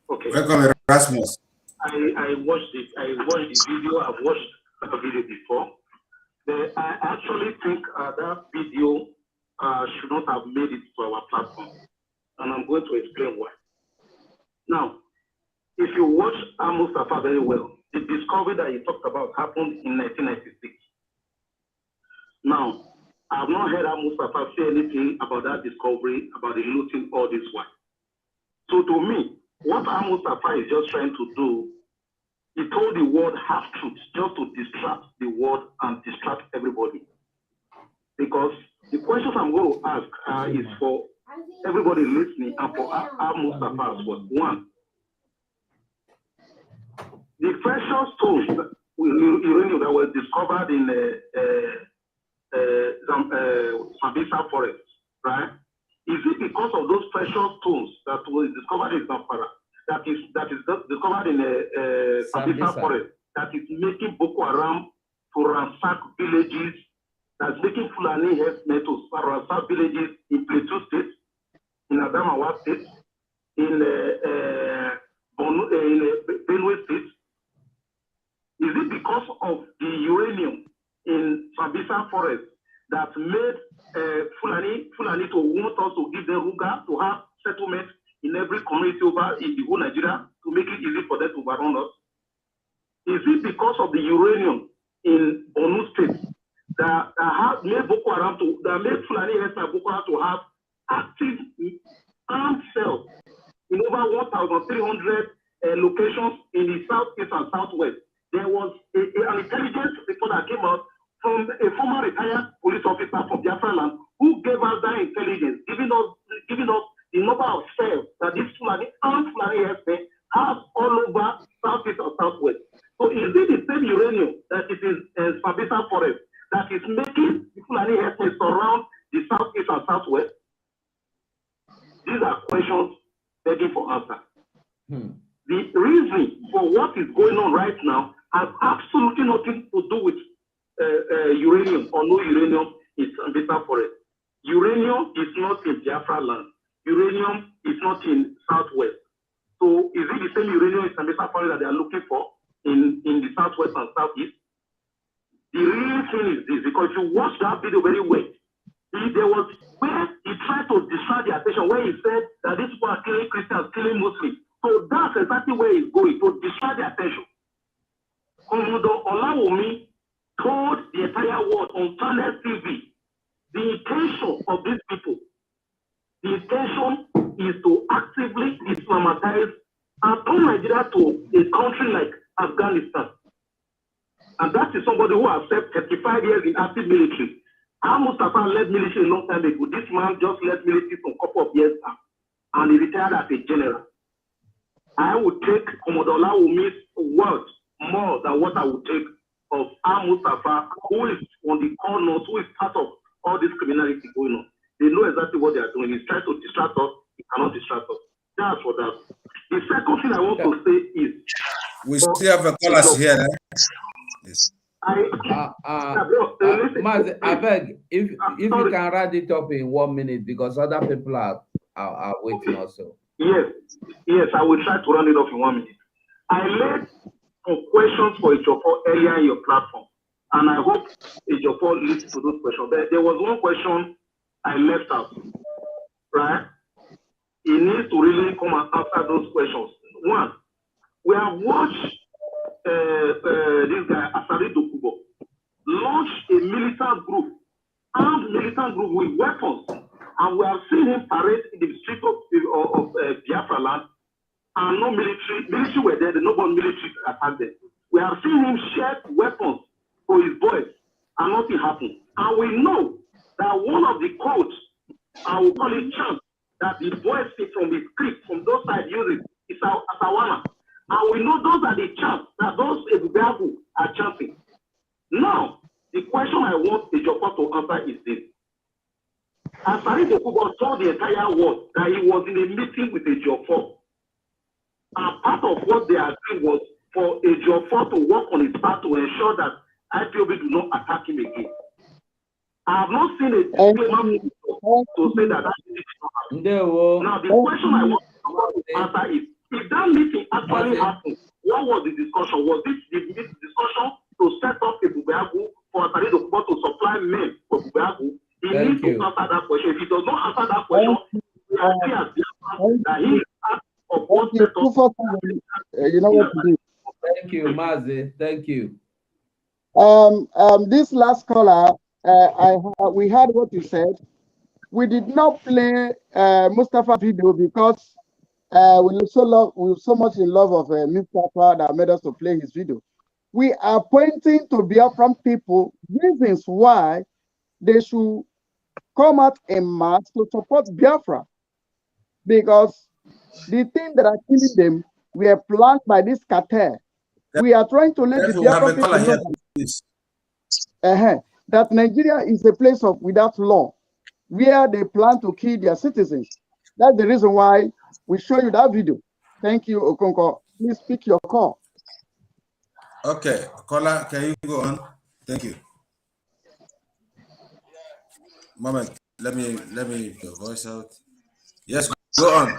Okay. Welcome, Erasmus. I watched it. I watched the video. I've watched the video before. I actually think that video should not have made it to our platform, and I'm going to explain why. Now, if you watch Mustafa very well, the discovery that he talked about happened in 1996. Now, I have not heard Mustafa say anything about that discovery, about the looting all this while. So to me, what Mustafa is just trying to do, he told the world half truth just to distract the world and distract everybody. Because the questions I'm going to ask is for everybody listening and for Mustafa as well. One, the precious stones uranium that were discovered in Sambisa forest, right? Is it because of those precious stones that were discovered in Zamfara that is discovered in Sambisa forest that is making Boko Haram to ransack villages, that's making Fulani herdsmen to ransack villages in Plateau State, in Adamawa State, in Benue State? Is it because of the uranium in Sambisa forest that made Fulani to want us to give them Ruga, to have settlement in every community over in the whole Nigeria to make it easy for them to overrun us? Is it because of the uranium in Borno State that have made Boko Haram that made Fulani and Boko Haram to have active armed cells in over 1,300 locations in the southeast and southwest? There was an intelligence report that came out from a former retired police officer from Biafra land who gave us that intelligence, giving us the number of cells that this armed Fulani herdsmen have all over southeast and southwest. So is it the same uranium that is in Sambisa forest that is making the Fulani herdsmen surround the southeast and southwest? These are questions begging for answer. The reason for what is going on right now has absolutely nothing to do with uranium or no uranium in Sambisa forest. Uranium is not in Biafra land. Uranium is not in southwest. So is it the same uranium in Sambisa forest that they are looking for in the southwest and southeast? The real thing is this, because if you watch that video very well, there was where he tried to distract the attention, where he said that these people are killing Christians, killing Muslims. So that's exactly where he's going, to distract the attention. Commodore Olawumi told the entire world on Channel TV the intention of these people. The intention is to actively Islamatize and turn Nigeria to a country like Afghanistan. And that is somebody who has served 35 years in active military. Mustafa led military a long time ago. This man just led military for a couple of years now, and he retired as a general. I would take Commodore Olawumi's words more than what I would take of Mustafa, who is on the corners, who is part of all this criminality going on. They know exactly what they are doing. He's trying to distract us. He cannot distract us. That's for that. The second thing I want to say is... We still have a callers here. Yes. Mazi, I beg, if you can write it up in 1 minute, because other people are waiting also. Yes, I will try to run it off in 1 minute. I laid some questions for Ejiofor earlier in your platform, and I hope Ejiofor listens to those questions. There was one question I left out, right? He needs to really come and answer those questions. One, we have watched this guy, Asari Dokubo, launch a militant group, armed militant group with weapons, and we have seen him parade in the street of Biafra land, and no military were there, nobody military attacked them. We have seen him share weapons for his boys, and nothing happened. And we know that one of the codes, I will call it chant, that the boys speak from the script, from those sides using, is Asawana. And we know those are the chants that those Ebubeabu are chanting. Now, the question I want Ejiofor to answer is this. Asari Dokubo told the entire world that he was in a meeting with Ejiofor. And part of what they agreed was for Ejiofor to work on his part to ensure that IPOB do not attack him again. I have not seen a disclaimer to say that is not happening. Now, the question I want to answer is, if that meeting actually happened, what was the discussion? Was this the discussion to set up a Bubeagu for Asari Dokubo to supply men for Bubeagu? He needs to answer that question. If he does not answer that question, we are clear that he is part of what set up. You know what to do. Thank you, Mazi. Thank you. This last caller, we heard what you said. We did not play Mustafa video because we so much in love of Mr. that made us to play his video. We are pointing to Biafran people reasons why they should come out en mass to support Biafra, because the things that are killing them were planned by this cartel. We are trying to let the Biafran people know that Nigeria is a place of without law, where they plan to kill their citizens. That's the reason why we show you that video. Thank you, Okonko. Please pick your call. Okay, caller, can you go on? Thank you. Moment, let me your voice out. Yes, go on. Go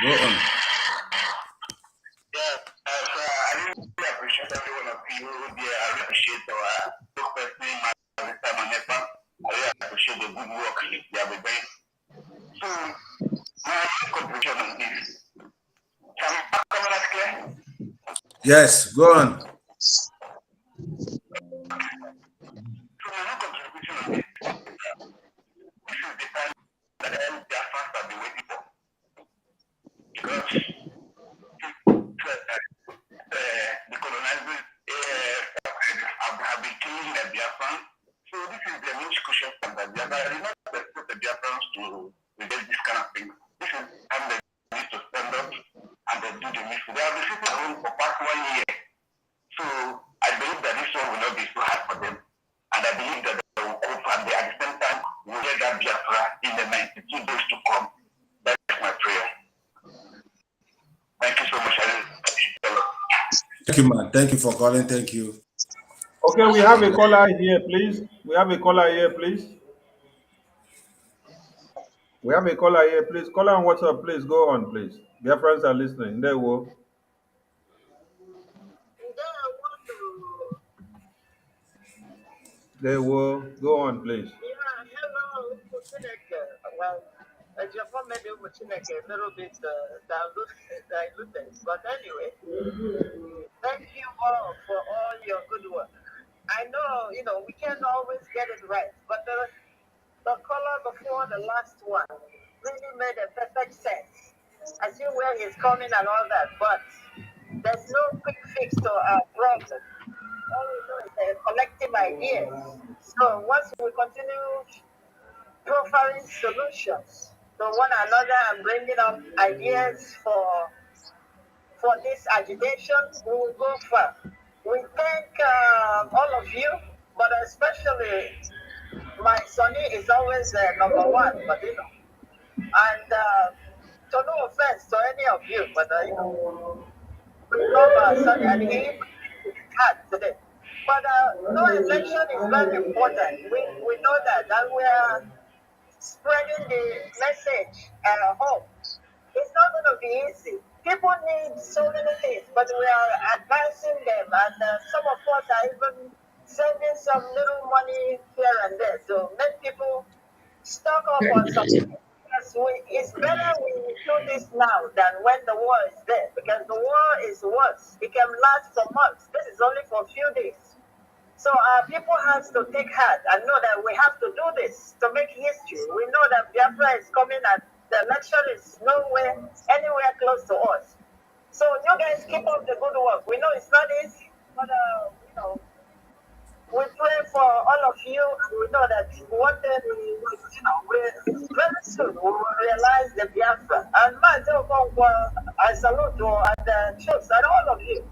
on. Yeah, I really appreciate every one of you there. I really appreciate our personally, my time and effort. I really appreciate the good work you have been doing. So, my contribution on this. Can you come on clear? Yes, go on. So, my contribution on this. This is the time that all their fans have been waiting for. Because the colonizers have been killing the Biafran. So this is the most crucial time that Biafra. I did not expect the Biafrans to get this kind of thing. This is time they need to stand up and they do the mission. They have been sitting at home for past 1 year. So I believe that this one will not be so hard for them. And I believe that they will cope and they, at the same time will get that Biafra in the 92 days to come. That is my prayer. Thank you so much. Thank you, man. Thank you for calling. Thank you. Okay, we have a caller here, please. We have a caller here, please. We have a caller here, please. Caller on WhatsApp, please. Go on, please. Dear friends are listening. There we go. They will go on, please. Yeah, hello, well, Japan made it a little bit diluted, but anyway, thank you all for all your good work. I know, we can't always get it right, but the color before the last one really made a perfect sense. I see where he's coming and all that, but there's no quick fix to our problem. All we do is collective ideas. So once we continue profiling solutions to one another and bringing up ideas for this agitation, we will go far. We thank all of you, but especially my Sonny is always number one, but and so no offense to any of you, but we love Sonny and he had today. But no election is very important. We know that, and we are spreading the message at home. It's not going to be easy. People need so many things, but we are advancing them, and some of us are even sending some little money here and there to make people stock up on something. It's better we do this now than when the war is there, because the war is worse. It can last for months. This is only for a few days. So people have to take heart and know that we have to do this to make history. We know that Biafra is coming and the election is anywhere close to us. So you guys keep up the good work. We know it's not easy, but we pray for all of you. We know that one day very soon we will realize the Biafra. And I salute you and the troops and all of you.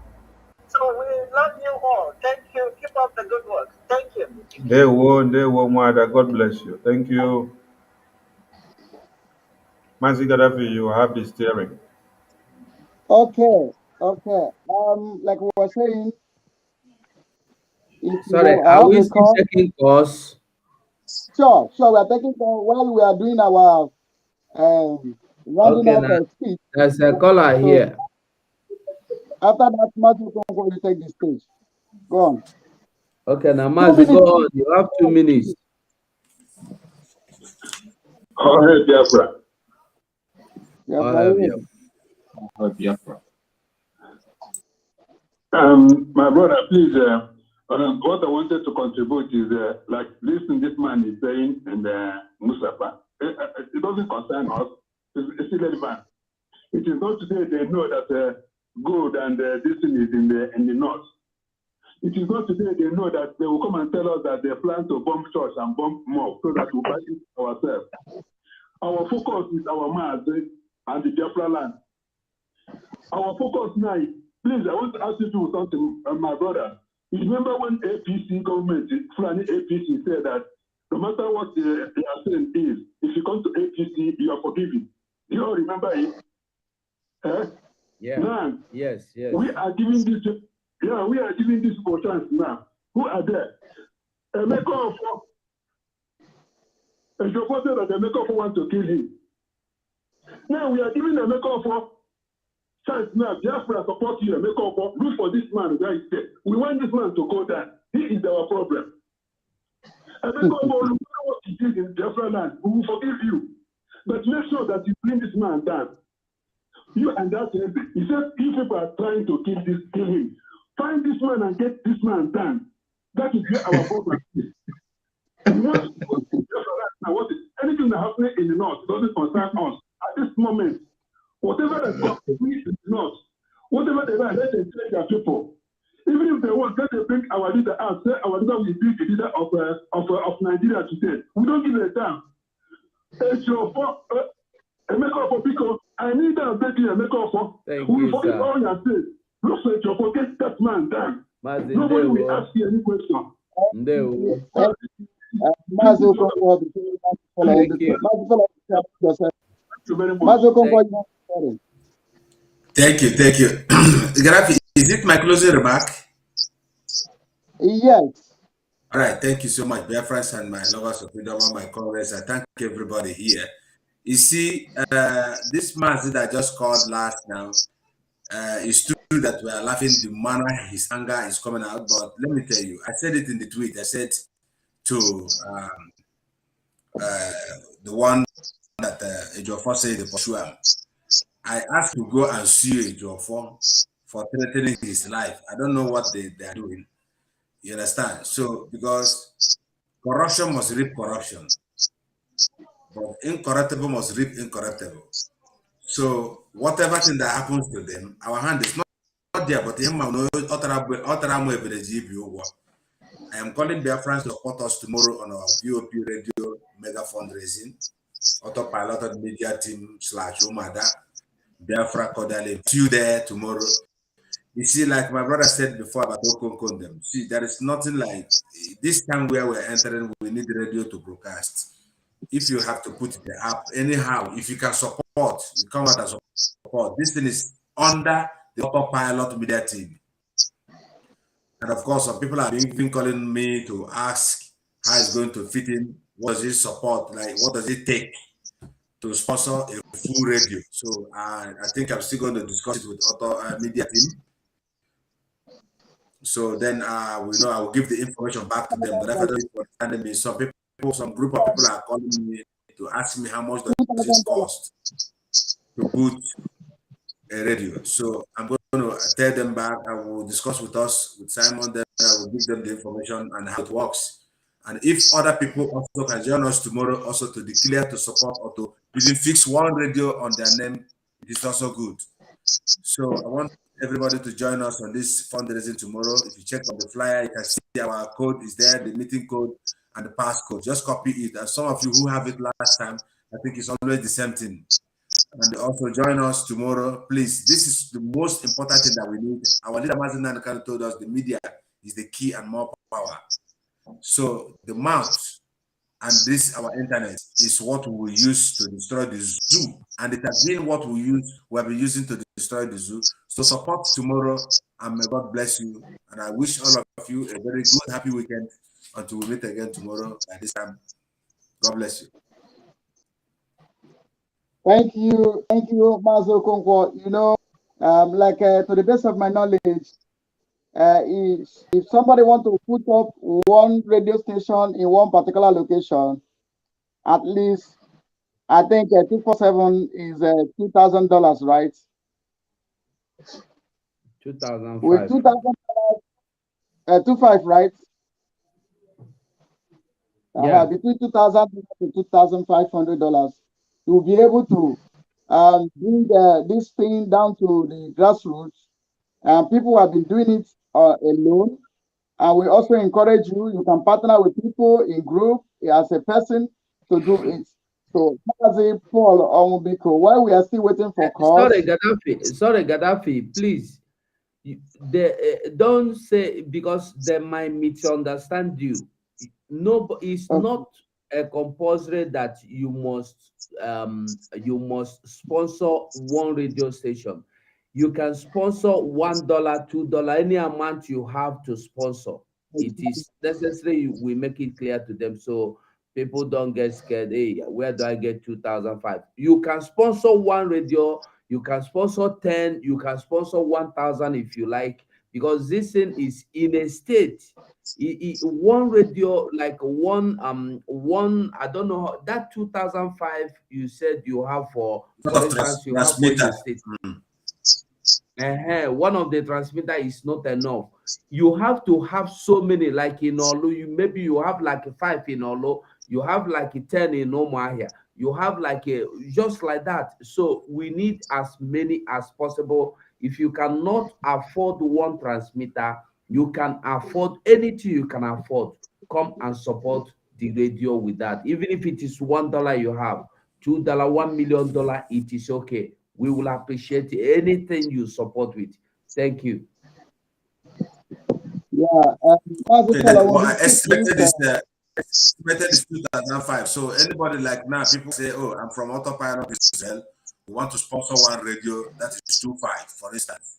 So we love you all. Thank you. Keep up the good work. Thank you. They will, Mother. God bless you. Thank you. Mazi Gaddafi, you have the steering. Okay. Like we were saying, sorry, are we still taking calls? Sure. We are taking calls while we are doing our rounding out our speech. There's a caller here. After that, Matthew will take the stage. Go on. Okay, now Mazi, go on. You have 2 minutes. All right, Biafra. Biafra. My brother, please, what I wanted to contribute is like this man is saying, and Mustafa, it doesn't concern us. It's irrelevant. It is not today they know that gold and this thing is in the north. It is not today they know that they will come and tell us that they plan to bomb church and bomb mosque so that we buy it ourselves. Our focus is our Mazi and the Biafra land. Our focus now is, please, I want to ask you to do something, my brother. You remember when APC government, Fulani APC, said that no matter what they are saying is, if you come to APC, you are forgiven. You all remember it? Yeah. Now, yes. we are giving this. Yeah, we are giving this for chance now. Who are there? A maker of a chauffeur said that the maker of want to kill him. Now we are giving a maker of chance now. Biafra support you. A maker of look for this man where he's there. We want this man to go down. He is our problem. A maker of no matter what he did in Biafra land, we will forgive you. But make sure that you bring this man down. You and that he said if people are trying to kill him. Find this man and get this man done. That is where our problem is. Anything that happens in the north doesn't concern us. At this moment, whatever that's going in the north, whatever they are, let them take their people. Even if they want, let them bring our leader out. Say our leader will be the leader of Nigeria today. We don't give a damn. A maker for because I need that baby a maker for. We forget all your things. Look at your forget that man down. Nobody will ask you any question. Thank you. Grafi, is it my closing remark? Yes. All right, thank you so much, dear friends and my lovers of freedom and my congress. I thank everybody here. You see, this man that I just called last now, it's true that we are laughing the manner his anger is coming out, but let me tell you, I said it in the tweet. I said to the one that Ejiofor said the Poshuam, I asked to go and sue Ejiofor for threatening his life. I don't know what they are doing. You understand? So, because corruption must reap corruption, but incorruptible must reap incorruptible. So, whatever thing that happens to them, our hand is not there, but I am calling Biafrans to support us tomorrow on our VOP radio mega fundraising, Autopilot media team /Umada, Biafra Kodale. See you there tomorrow. You see, like my brother said before about Okon, see, there is nothing like this time where we're entering, we need the radio to broadcast. If you have to put the app, anyhow, if you can support, you come out and support. This thing is under the Autopilot media team. And of course, some people have been calling me to ask how it's going to fit in, what does it support, like what does it take to sponsor a full radio. So I think I'm still going to discuss it with Auto media team. So then we know I will give the information back to them. But if I don't understand me, some group of people are calling me to ask me how much does it cost to put a radio. So I'm going to tell them back. I will discuss with Simon. Then I will give them the information and how it works. And if other people also can join us tomorrow, also to declare to support or to even fix one radio on their name, it is also good. So I want everybody to join us on this fundraising tomorrow. If you check on the flyer, you can see our code is there, the meeting code and the passcode. Just copy it. And some of you who have it last time, I think it's always the same thing. And also join us tomorrow, please. This is the most important thing that we need. Our leader Mazin Nankano told us the media is the key and more power. So the mouth and this our internet is what we will use to destroy the zoo, and it has been what we have been using to destroy the zoo. So support tomorrow, and may God bless you. And I wish all of you a very good, happy weekend until we meet again tomorrow at this time. God bless you. Thank you, Mazo Konkwo. You know, to the best of my knowledge, if somebody wants to put up one radio station in one particular location, at least I think 247 is $2,000, right? 2005. With $2,000, 25, right? Yeah. Between $2,000 to $2,500, you'll be able to bring this thing down to the grassroots. And people have been doing it alone. And we also encourage you. You can partner with people in group as a person to do it. So, Paul Onwubiko, while we are still waiting for calls. Sorry, Gaddafi, please. Don't say, because they might misunderstand you. No, it's not a compulsory that you must sponsor one radio station. You can sponsor $1, $2, any amount you have to sponsor. It is necessary we make it clear to them so people don't get scared. Hey, where do I get 2005? You can sponsor one radio, you can sponsor 10, you can sponsor 1,000 if you like, because this thing is in a state. One radio, like one I don't know, that 2005 you said you have for instance you have for your state. One of the transmitter is not enough. You have to have so many, like in Olu, maybe you have like 5 in Olu, you have like 10 in Omahia, you have like just like that. So we need as many as possible. If you cannot afford one transmitter, you can afford anything you can afford. Come and support the radio with that. Even if it is $1 you have, $2, $1 million, it is okay. We will appreciate anything you support with. Thank you. Yeah. Estimated is 2005. So anybody like now, people say, oh, I'm from Autopilots, we want to sponsor one radio, that is 25, for instance.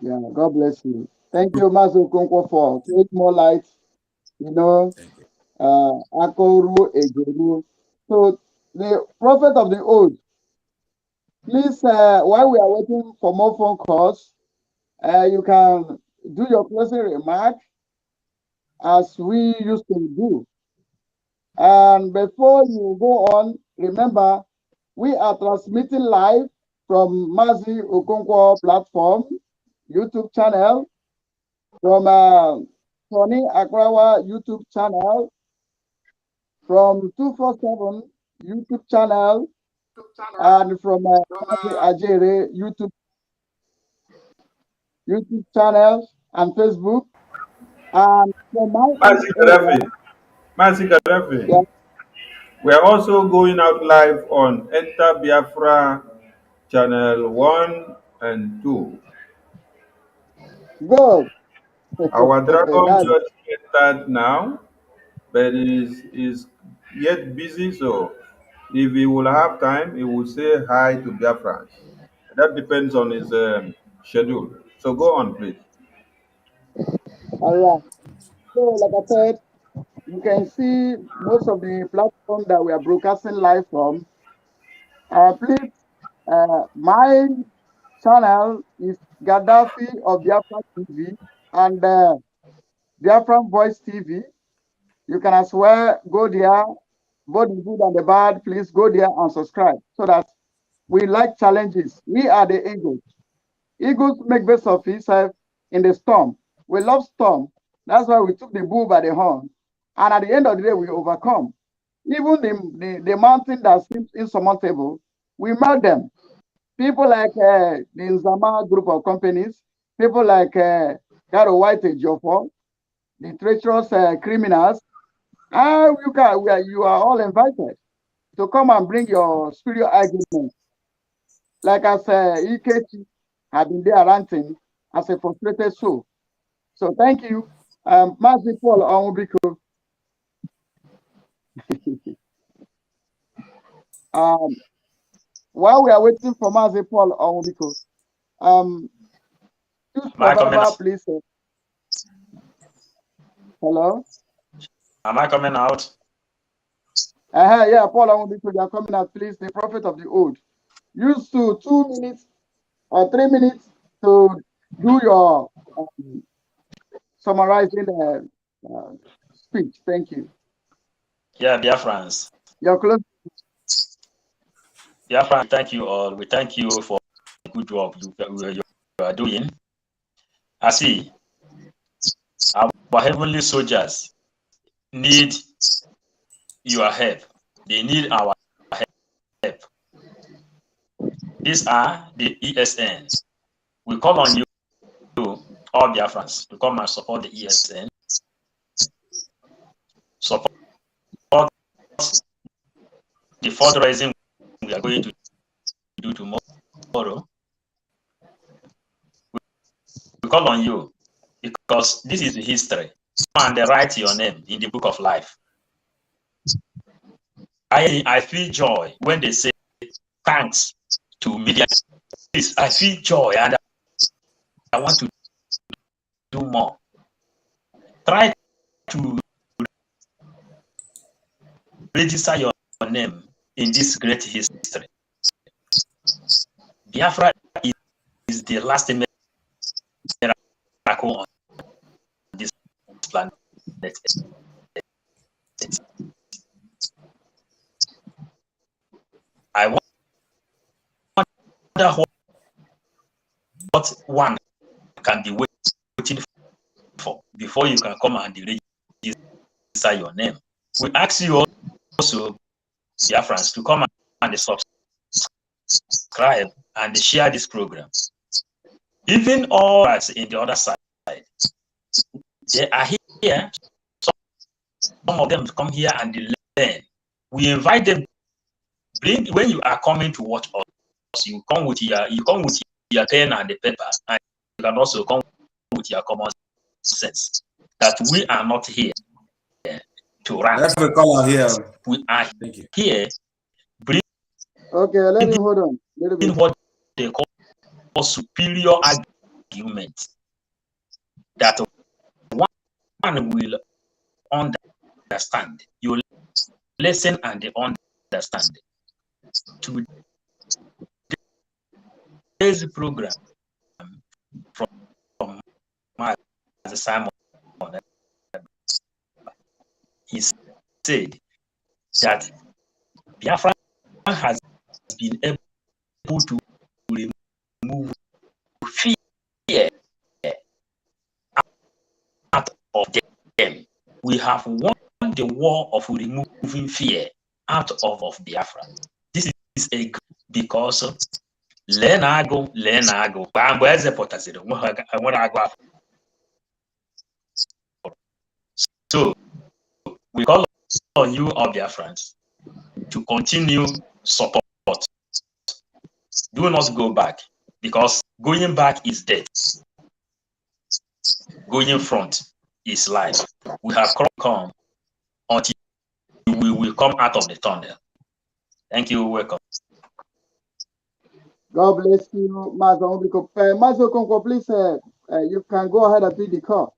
Yeah, God bless you. Thank you, Master Okonkwo, for creating more light. Akoru Ejeru. So the prophet of the old, please, while we are waiting for more phone calls, you can do your closing remark as we used to do. And before you go on, remember, we are transmitting live from Mazi Okonkwo platform, YouTube channel, from Tony Akrawa YouTube channel, from 247 YouTube channel, and from Ajere YouTube channel and Facebook, and from Mazi Gaddafi. Yeah. We are also going out live on Enter Biafra channel 1 and 2. Good. Our dragon just entered now, but is yet busy, so if he will have time, he will say hi to Biafrans. That depends on his schedule. So go on, please. All right. So, like I said, you can see most of the platforms that we are broadcasting live from. Please, my channel is Gaddafi of Biafra TV and Biafra Voice TV. You can as well go there, both the good and the bad. Please go there and subscribe so that we like challenges. We are the eagles. Eagles make best of itself in the storm. We love storm. That's why we took the bull by the horn. And at the end of the day, we overcome. Even the mountain that seems insurmountable, we met them. People like the Nzama group of companies, people like Garo White Jofo, the treacherous criminals, you are all invited to come and bring your spiritual arguments. Like as EKT have been there ranting as a frustrated soul. So thank you. Mazi Paul Onwubiko. While we are waiting for Mazi Paul Onwubiko, please. Hello? Am I coming out? Yeah, Paul Onwubiko, you are coming out, please. The prophet of the old. Use 2 minutes or 3 minutes to do your summarizing the speech. Thank you. Yeah, Biafrans. You're close. Biafran, thank you all. We thank you for the good job you are doing. I see our heavenly soldiers need your help. They need our help. These are the ESNs. We call on you, all Biafrans, to come and support the ESN. Support the fundraising we are going to do tomorrow. We call on you because this is the history. And they write your name in the book of life. I feel joy when they say thanks to media. I feel joy and I want to do more. Try to register your name in this great history. Biafra is the last miracle on this planet. I wonder what one can be waiting for before you can come and register your name. We ask you also, Biafrans, to come and subscribe and share this program. Even all us in the other side, they are here. Some of them come here and they learn. We invite them. When you are coming to watch us, you come with your pen and the paper, and you can also come with your common sense that we are not here to run. That's the color here. We are here. Okay, let me hold on. What they call superior argument that one will understand. You listen and they understand. Today's program from Simon, he said that Biafra has been able to remove fear out of them. We have won the war of removing fear out of Biafra. This is a because Lenago. So we call on you, all Biafrans, to continue support. Do not go back, because going back is death. Going front is life. We have come until we will come out of the tunnel. Thank you. Welcome. God bless you, Mazo. Mazo Konko, please, you can go ahead and pick the call.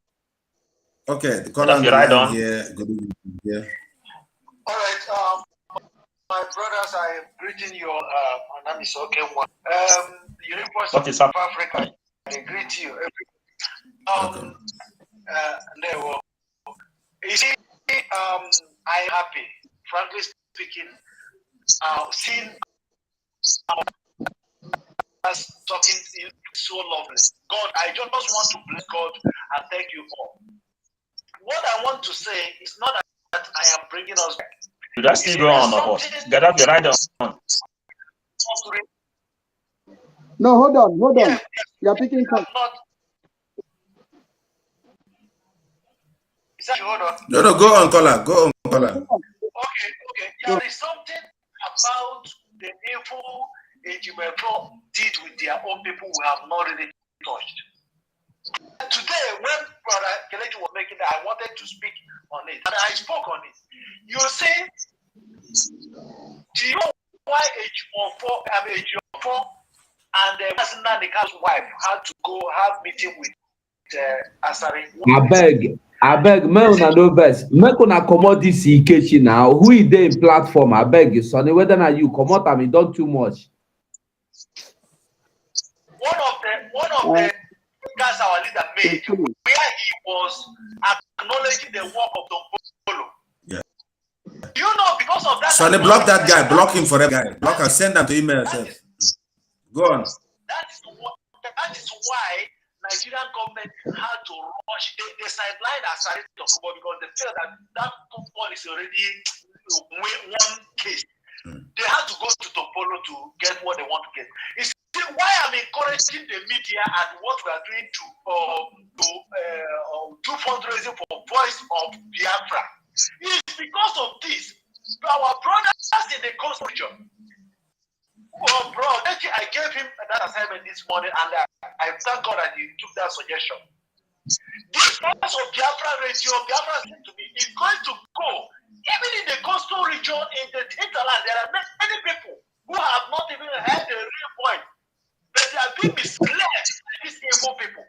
Okay, the call on the line here. Good evening. Yeah. All right, my brothers, I am greeting you. My name is Okenwa. The University of Africa, I greet you. You see, I'm happy, frankly speaking, seeing us talking so lovely. God, I just want to bless God and thank you all. What I want to say is not that I am bringing us back. Should I still go on or what? Gaddafi, right on. No, hold on. You are picking call. No, go on, caller. Go on, caller. Okay. There is something about the evil Ejimefo did with their own people we have not really touched. Today, when Brother Kelechi was making that, I wanted to speak on it, and I spoke on it. You see, do you know why Ejimefo and Nasanika's wife had to go have meeting with Asari? I beg, me una no verse. Make una comot this Ikechi now. Who is there in platform? I beg you, Sonny. Whether na you comot, I mean, don't too much. One of the guys our leader made, where he was acknowledging the work of Don Polo. Yeah. You know, because of that. Sonny, block that guy. Block him forever, guy. Block and send them to email. Go on. That is why Nigerian government had to rush. They sidelined Asari Tokubo because they felt that football is already one case. They had to go to Topolo to get what they want to get. You see why I'm encouraging the media and what we are doing to do fundraising for Voice of Biafra. It's because of this. Our brothers in the coastal region. Oh, bro, I gave him that assignment this morning, and I thank God that he took that suggestion. This Voice of Biafra radio, Biafra said to me, is going to go. Even in the coastal region, in the hinterland, there are many people who have not even heard the real point, but they are being misled by these evil people.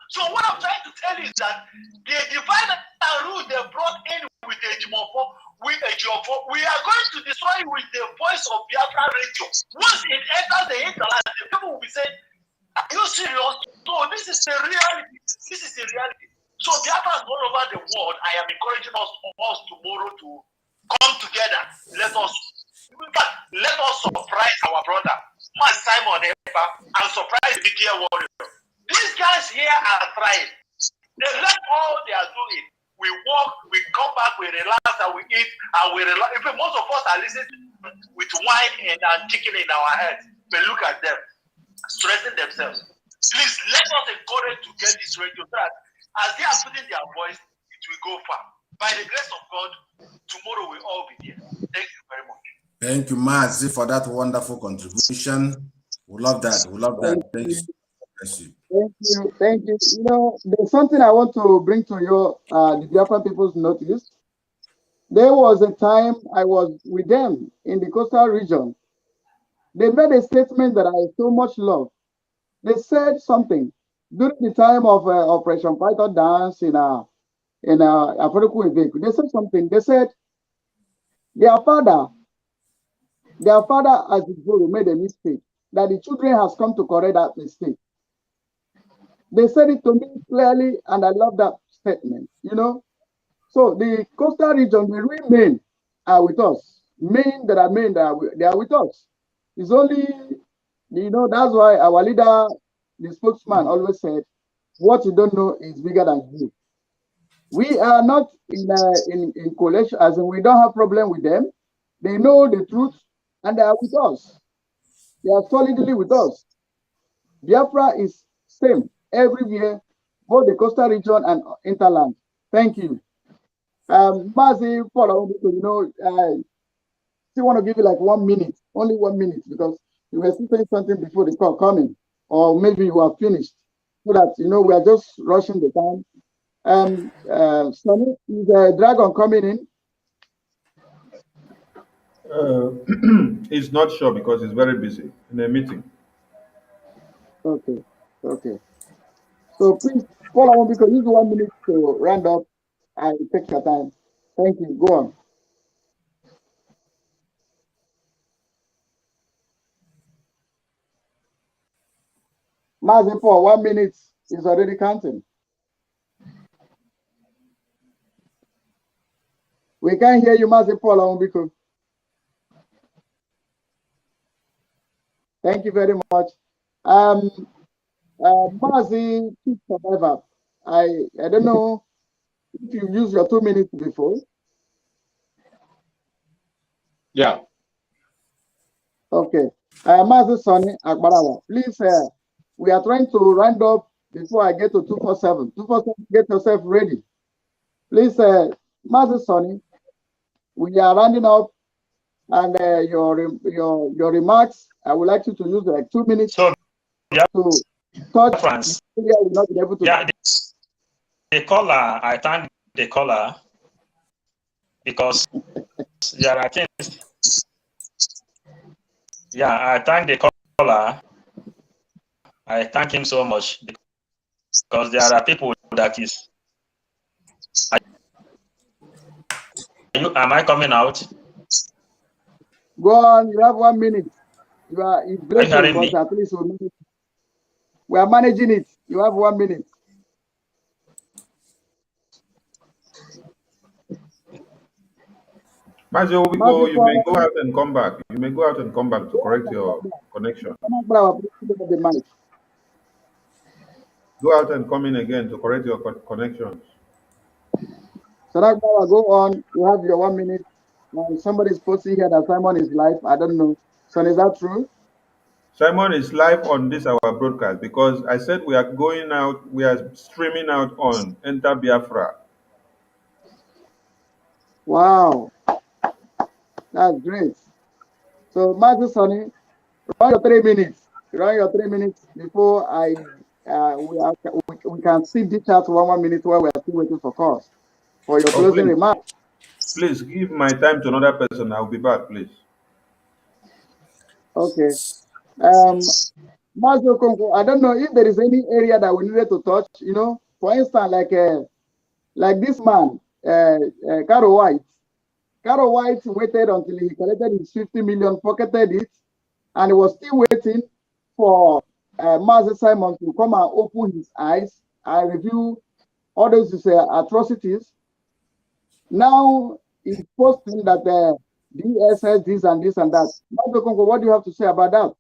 So what I'm trying to tell you is that the divide and rule they brought in with the Ejimofo, we are going to destroy with the Voice of Biafra radio. Once it enters the hinterland, the people will be saying, are you serious? So this is the reality. This is the reality. So Biafra all over the world, I am encouraging us tomorrow to come together. Let us surprise our brother, Simon Epa, and surprise the media warrior. These guys here are trying. They left all they are doing. We walk, we come back, we relax, and we eat, and we relax. Even most of us are listening with wine and chicken in our heads. But look at them, stressing themselves. Please let us encourage to get this radio so that as they are putting their voice, it will go far. By the grace of God, tomorrow we'll all be there. Thank you very much. Thank you, Mazi, for that wonderful contribution. We love that. We love that. Thank you. Thank you. Thank you. You know, there's something I want to bring to your the Biafran people's notice. There was a time I was with them in the coastal region. They made a statement that I so much love. They said something during the time of Operation Python Dance in Afroku vehicle. They said something. They said their father as the guru made a mistake, that the children has come to correct that mistake. They said it to me clearly, and I love that statement, you know. So the coastal region, the real men are with us. Men that are they are with us. It's only, you know, that's why our leader, the spokesman, always said, what you don't know is bigger than you. We are not in coalition, as in we don't have problem with them. They know the truth, and they are with us. They are solidly with us. Biafra is same everywhere, both the coastal region and interland. Thank you. Mazi, Paul, you know, I still want to give you like 1 minute, only 1 minute, because you were still saying something before the call coming, or maybe you are finished, so that, you know, we are just rushing the time. Sonny, is a dragon coming in? He's not sure because he's very busy in a meeting. Okay, okay. So please, Paul, because use 1 minute to round up and take your time. Thank you. Go on. Mazi, for 1 minute is already counting. We can't hear you, Mazi Paul, because. Thank you very much. Mazi, survivor. I don't know if you used your 2 minutes before. Yeah. Okay. Mazi Sonny Agbarawa, please, we are trying to round up before I get to 247. 247, get yourself ready. Please, Mazi Sonny, we are rounding up, and your remarks, I would like you to use like 2 minutes to touch France. will not be able to. Yeah, the caller, I thank the caller because there are things. Yeah, I thank the caller. I thank him so much because there are people that is. Am I coming out? Go on, you have 1 minute. It's great, hearing but me? at least we are managing it. You have 1 minute. Mazio, you may go out and come back. You may go out and come back to correct your connection. Go out and come in again to correct your connections. Sarakbawa, go on. You have your 1 minute. Somebody's posting here that Simon is live. I don't know. So is that true? Simon is live on this our broadcast because I said we are going out, we are streaming out on Enter Biafra. Wow, that's great. So, Matthew Sonny, run your 3 minutes. Run your 3 minutes before we can see the chat 1 minute while we are still waiting for calls for your closing remarks. Please give my time to another person. I'll be back, please. Okay. Master Kongo, I don't know if there is any area that we needed to touch. You know, for instance, like this man, Caro White. Caro White waited until he collected his 50 million, pocketed it, and he was still waiting for Master Simon to come and open his eyes and review all those atrocities. Now he's posting that DSS this and this and that. Master Kongo, what do you have to say about that?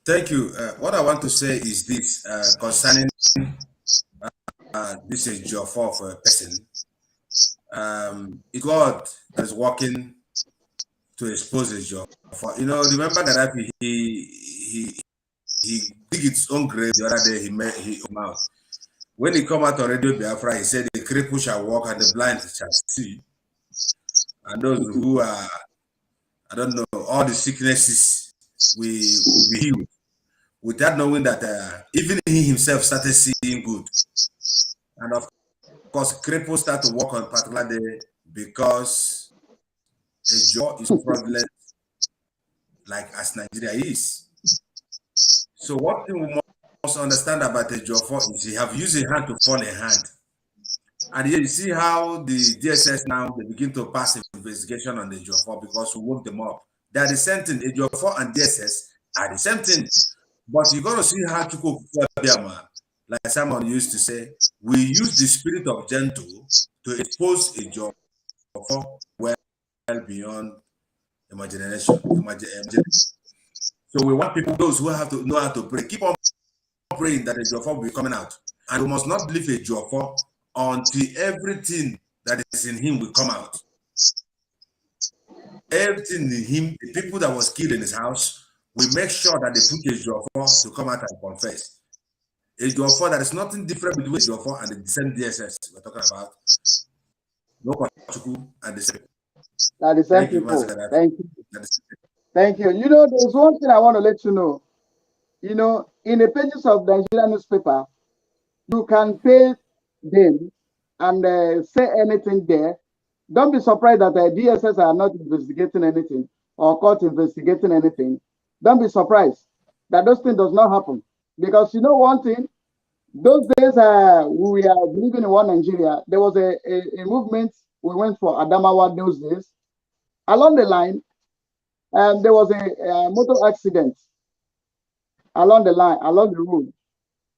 Thank you. What I want to say is this concerning this is job for a person. It's God that is working to expose his job. Remember that he dig its own grave the other day. He came out. When he come out on Radio Biafra, he said the cripple shall walk and the blind shall see. And those who are, I don't know, all the sicknesses will be healed. Without knowing that even he himself started seeing good. And of course, cripples start to walk on a particular day because a jaw is fraudulent, like as Nigeria is. So what thing we must understand about a jaw is he have used a hand to fall a hand. And here you see how the DSS now, they begin to pass investigation on the jaw because we woke them up. They are the same thing. A jaw and DSS are the same thing. But you got to see how to go, like Simon used to say, we use the spirit of gentle to expose a job well beyond imagination. So we want people, those who have to know how to pray, keep on praying that a job will be coming out. And we must not believe a job until everything that is in him will come out. Everything in him, the people that was killed in his house, we make sure that they put a job to come out and confess. A Jofor, there is nothing different between a Jofor and the same DSS we're talking about. No and the same. The same people. Thank you. Thank you. You know, there's one thing I want to let you know. You know, in the pages of the Nigerian newspaper, you can pay them and say anything there. Don't be surprised that the DSS are not investigating anything or court investigating anything. Don't be surprised that those things does not happen. Because you know one thing, those days we are living in one Nigeria, there was a movement, we went for Adamawa those days. Along the line, there was a motor accident along the line, along the road.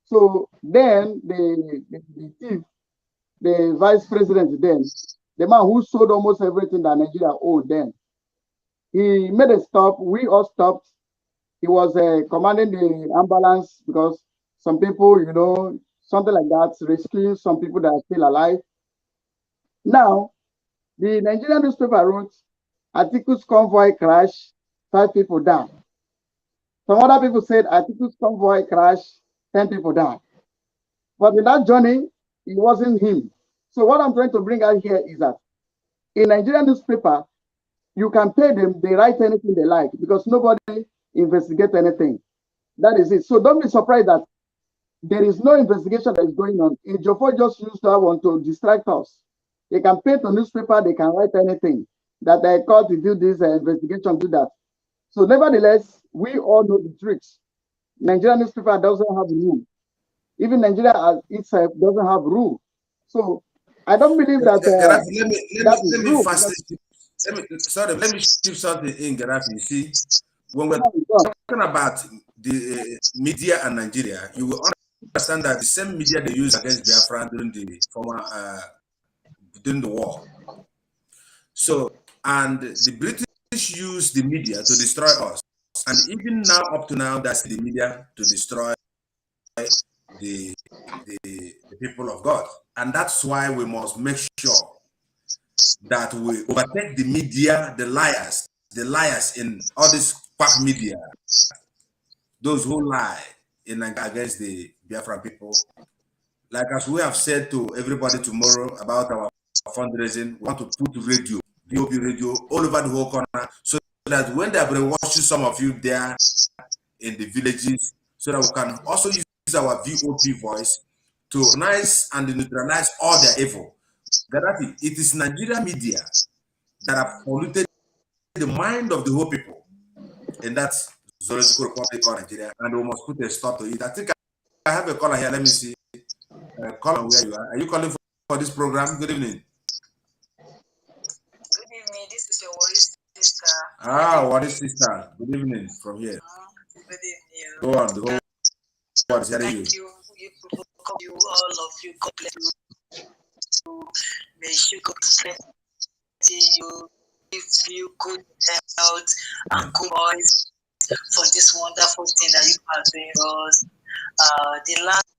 So then the chief, the vice president then, the man who sold almost everything that Nigeria owned then, he made a stop, we all stopped. He was commanding the ambulance because some people, you know, something like that, rescuing some people that are still alive. Now, the Nigerian newspaper wrote, Atiku's convoy crash, 5 people died. Some other people said Atiku's convoy crash, 10 people died. But in that journey, it wasn't him. So what I'm trying to bring out here is that in Nigerian newspaper, you can pay them, they write anything they like because nobody investigates anything. That is it. So don't be surprised that there is no investigation that is going on. Ejiofor just used that one to distract us. They can pay the newspaper, they can write anything that they call to do this investigation, do that. So nevertheless, we all know the tricks. Nigerian newspaper doesn't have rule. Even Nigeria itself doesn't have rule. So I don't believe that. Let me shift something in, Gaddafi. You see, when we're talking about the media and Nigeria, you will understand that the same media they use against Biafra during the war. So, and the British use the media to destroy us, and even now, up to now, that's the media to destroy the people of God. And that's why we must make sure that we overtake the media, the liars in all this quack media, those who lie against the Biafran people. Like as we have said to everybody tomorrow about our fundraising, we want to put radio, VOP radio, all over the whole corner, so that when they are watching some of you there in the villages, so that we can also use our VOP voice to organize and neutralize all their evil. Gaddafi, it is Nigerian media that have polluted the mind of the whole people in that zoological republic of Nigeria, and we must put a stop to it. I think I have a caller here. Let me see. Caller, where you are? Are you calling for this program? Good evening. Good evening. This is your worry sister. Ah, what is sister? Good evening from here. Good evening. Go on. The whole world is hearing you. Thank you. You, all of you. God bless you. May you God bless you. Give you good health and good voice for this wonderful thing that you are doing for us. The last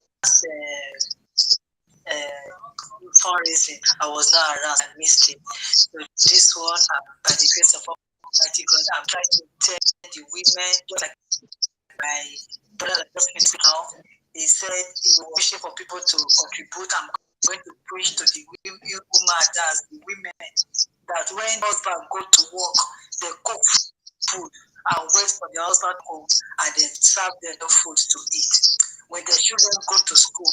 fundraising, I was not around and missed it. So this one, by the grace of Almighty God, I'm trying to tell the women, just like my brother just mentioned now, he said he was wishing for people to contribute. I'm going to preach to the women, the women, that when husband go to work, they cook food and wait for the husband home and then serve them no food to eat. When the children go to school,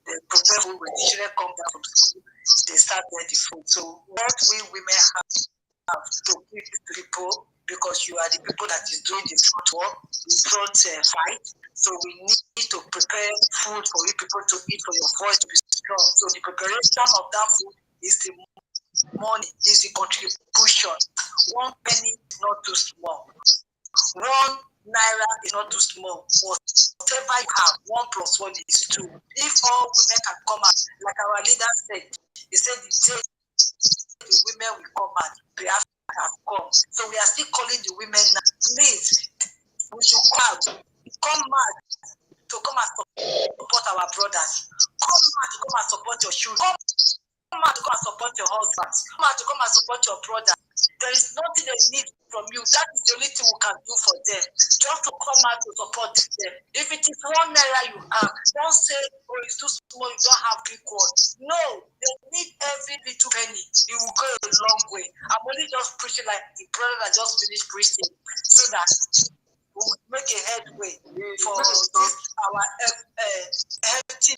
they prepare food. When the children come back from school, they serve them the food. So what we women have to give to people, because you are the people that is doing the front work, the front fight. So we need to prepare food for you people to eat, for your voice to be strong. So the preparation of that food is the money, is the contribution. 1 penny is not too small. 1 naira is not too small. Whatever you have, 1 + 1 is 2. If all women can come out, like our leader said, he said the day the women will come out, they have come. So we are still calling the women now. Please, we should come out to come and support our brothers. Come out to come and support your children. Come out to come and support your husbands. Come out to come and support your brother. There is nothing they need from you. That is the only thing we can do for them. Just to come out to support them. If it is 1 naira you have, don't say, oh, it's too small, you don't have big one. No, they need every little penny. It will go a long way. I'm only just preaching like the brother that just finished preaching, so that we will make a headway for this our healthy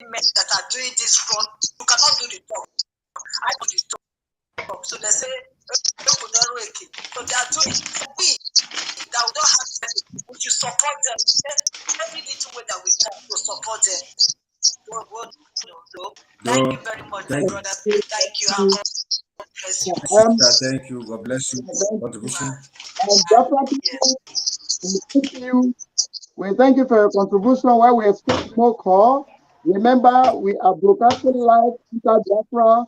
men that are doing this front. You cannot do the talk. I do the talk. So they say, so they are doing it. So we that we don't have money, we should support them. Every little way that we can to support them. Thank you very much, my brother. Thank you. And God bless you. Thank you. God bless you. Contribution. We thank you for your contribution. While we expect more call, remember we are broadcasting live Enter Biafra.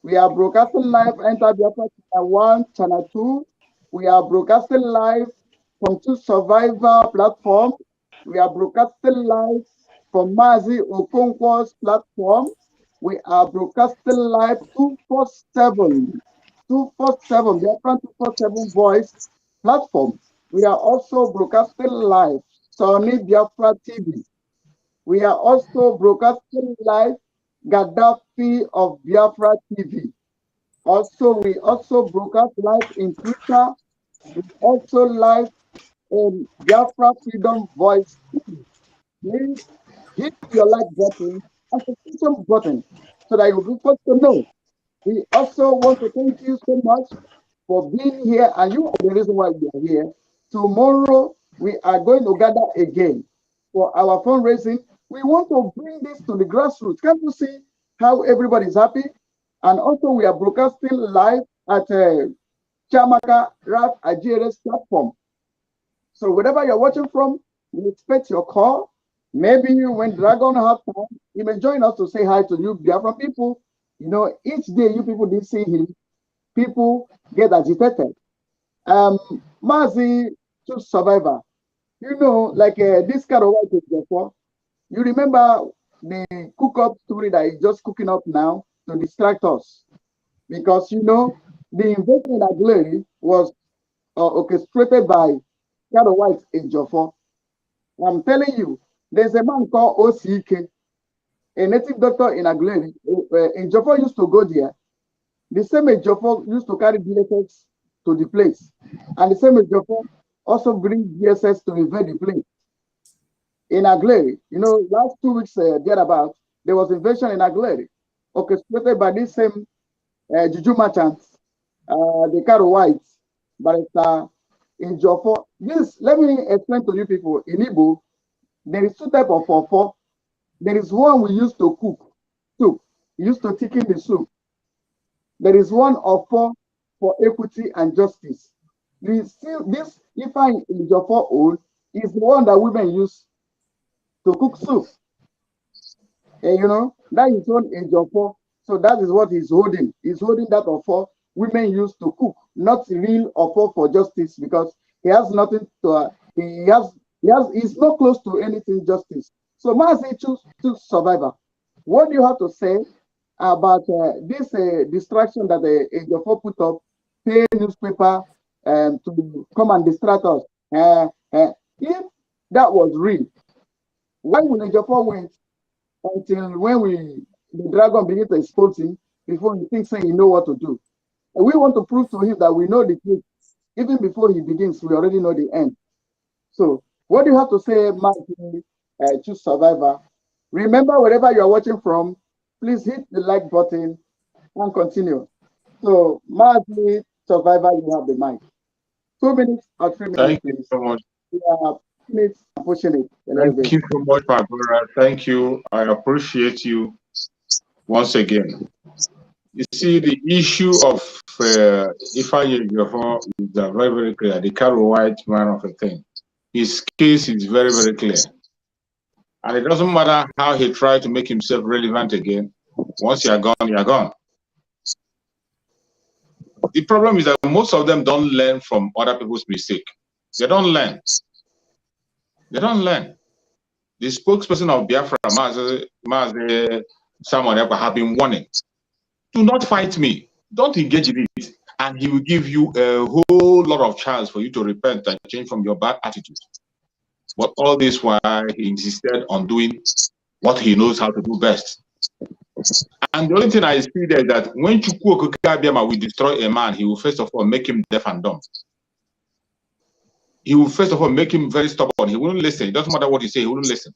We are broadcasting live Enter Biafra Channel 1, Channel 2. We are broadcasting live from 2 Survivor platform. We are broadcasting live from Mazi Okonkwo's platform. We are broadcasting live 247 Biafra 247 voice platform. We are also broadcasting live Sony Biafra TV. We are also broadcasting live Gaddafi of Biafra TV. We also broadcast live in Twitter. We also live in Biafra Freedom Voice TV. Please hit your like button and subscription button so that you'll be first to know. We also want to thank you so much for being here, and you are the reason why we are here. Tomorrow we are going to gather again for our fundraising. We want to bring this to the grassroots. Can't you see how everybody is happy? And also we are broadcasting live at Chamaka Raf Ajires platform. So wherever you're watching from, we expect your call. Maybe when Dragon have time, he may join us to say hi to you Biafran people. You know, each day you people didn't see him, people get agitated. Mazi Survivor, you know, like this kind of work is before. You remember the cook-up story that is just cooking up now to distract us. Because, you know, the invasion in Aguilera was orchestrated by Shadow White in Joffo. I'm telling you, there's a man called OCK, a native doctor in Aguilera. In Joffo used to go there. The same as Joffo used to carry DSS to the place. And the same as Joffo also bring DSS to invade the place. In Aguilera, you know, last 2 weeks thereabout, there was invasion in Aguilera, orchestrated by this same Juju merchants, the Caro Whites, but in Joffo. This, let me explain to you people. In Igbo, there is 2 types of ofo. There is one we used to cook soup. We used to thicken the soup. There is one ofo for equity and justice. This if I in Joffo own is the one that women use to cook soup. And you know, that is one in Joffo. So that is what he's holding. He's holding that offer women use to cook, not real offer for justice, because he has nothing to. He's not close to anything justice. So Mazi choose survivor. What do you have to say about this distraction that the Ejiofor put up, pay newspaper to come and distract us? If that was real, why would Ejiofor wait until when the dragon begins to expose him before he thinks he know what to do? And we want to prove to him that we know the truth. Even before he begins, we already know the end. So what do you have to say, Martin, choose survivor? Remember, wherever you are watching from, please hit the like button and continue. So Martin, survivor, you have the mic. 2 minutes or 3 minutes. Thank you so much. Yeah, minutes, pushing it a little bit. Thank you so much, my brother. Thank you. I appreciate you once again. You see, the issue of Ifeanyi Ejiofor is very, very clear. The Caro White man of a thing. His case is very, very clear. And it doesn't matter how he tried to make himself relevant again. Once you are gone, you are gone. The problem is that most of them don't learn from other people's mistake. They don't learn. They don't learn. The spokesperson of Biafra, Mazi Samuel Ekpa, have been warning. Do not fight me. Don't engage in it. And he will give you a whole lot of chance for you to repent and change from your bad attitude. But all this while he insisted on doing what he knows how to do best. And the only thing I see there is that when Chukwu Okike will destroy a man, he will first of all make him deaf and dumb. He will first of all make him very stubborn. He wouldn't listen. It doesn't matter what you say, he wouldn't listen.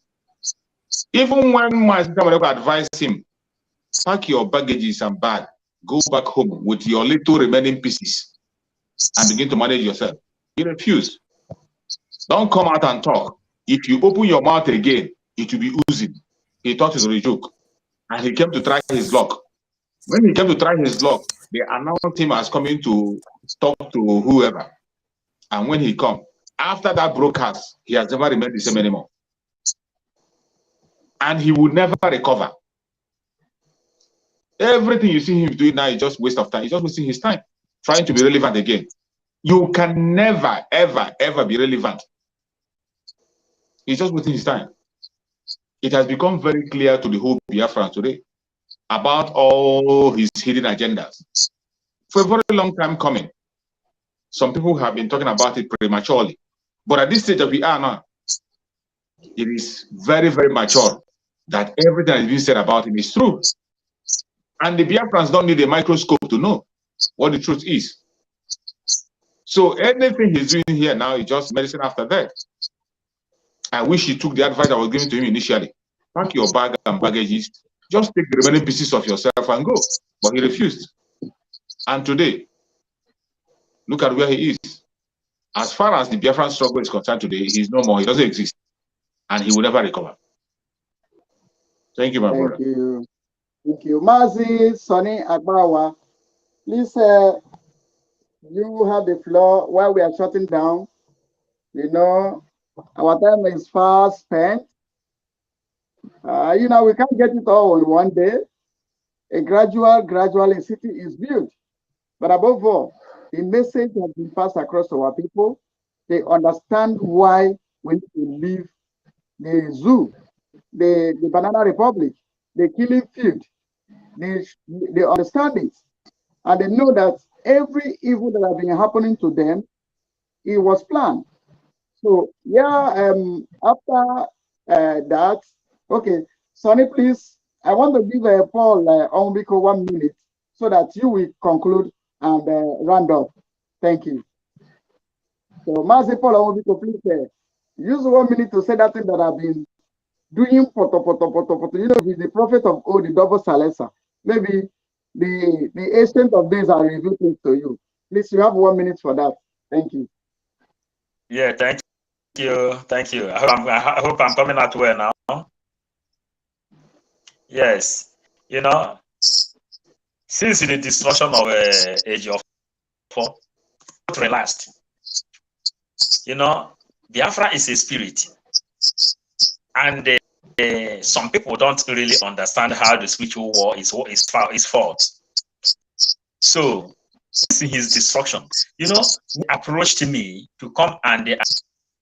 Even when my sister advised him, pack your baggages and bag, go back home with your little remaining pieces and begin to manage yourself. He refused. Don't come out and talk. If you open your mouth again, it will be oozing. He thought it was a joke. And he came to try his luck. When he came to try his luck, they announced him as coming to talk to whoever. And when he come, after that broadcast, he has never remained the same anymore. And he will never recover. Everything you see him doing now is just waste of time. He's just wasting his time trying to be relevant again. You can never, ever, ever be relevant. He's just wasting his time. It has become very clear to the whole Biafran today about all his hidden agendas. For a very long time coming, some people have been talking about it prematurely. But at this stage that we are now, it is very, very mature that everything that is being said about him is true. And the Biafrans don't need a microscope to know what the truth is. So anything he's doing here now is just medicine after that. I wish he took the advice I was given to him initially. Pack your bag and baggages, just take the remaining pieces of yourself and go. But he refused. And today, look at where he is. As far as the Biafran struggle is concerned today, he's no more. He doesn't exist. And he will never recover. Thank you, my brother. Thank you. Thank you. Mazi Sonny Agbawa, please, you have the floor while we are shutting down. You know, our time is fast spent. You know, we can't get it all in one day. A gradual city is built. But above all, the message has been passed across to our people. They understand why we need to leave the zoo. the Banana Republic, the killing field. They understand it. And they know that every evil that has been happening to them, it was planned. So yeah, after that, okay, Sonny, please, I want to give Paul Ombiko 1 minute so that you will conclude and round up. Thank you. So Mazi Paul Ombiko, please use 1 minute to say that thing that I've been doing poto. You know, he's the prophet of old, the double Salesa. Maybe the ancient of days are revealed things to you. Please, you have 1 minute for that. Thank you. Yeah, thank you. I hope I'm coming out well now. Yes, you know, since the destruction of Age of 4, relaxed. You know, Biafra is a spirit, and some people don't really understand how the spiritual war is fought. So, since his destruction, you know, he approached me to come and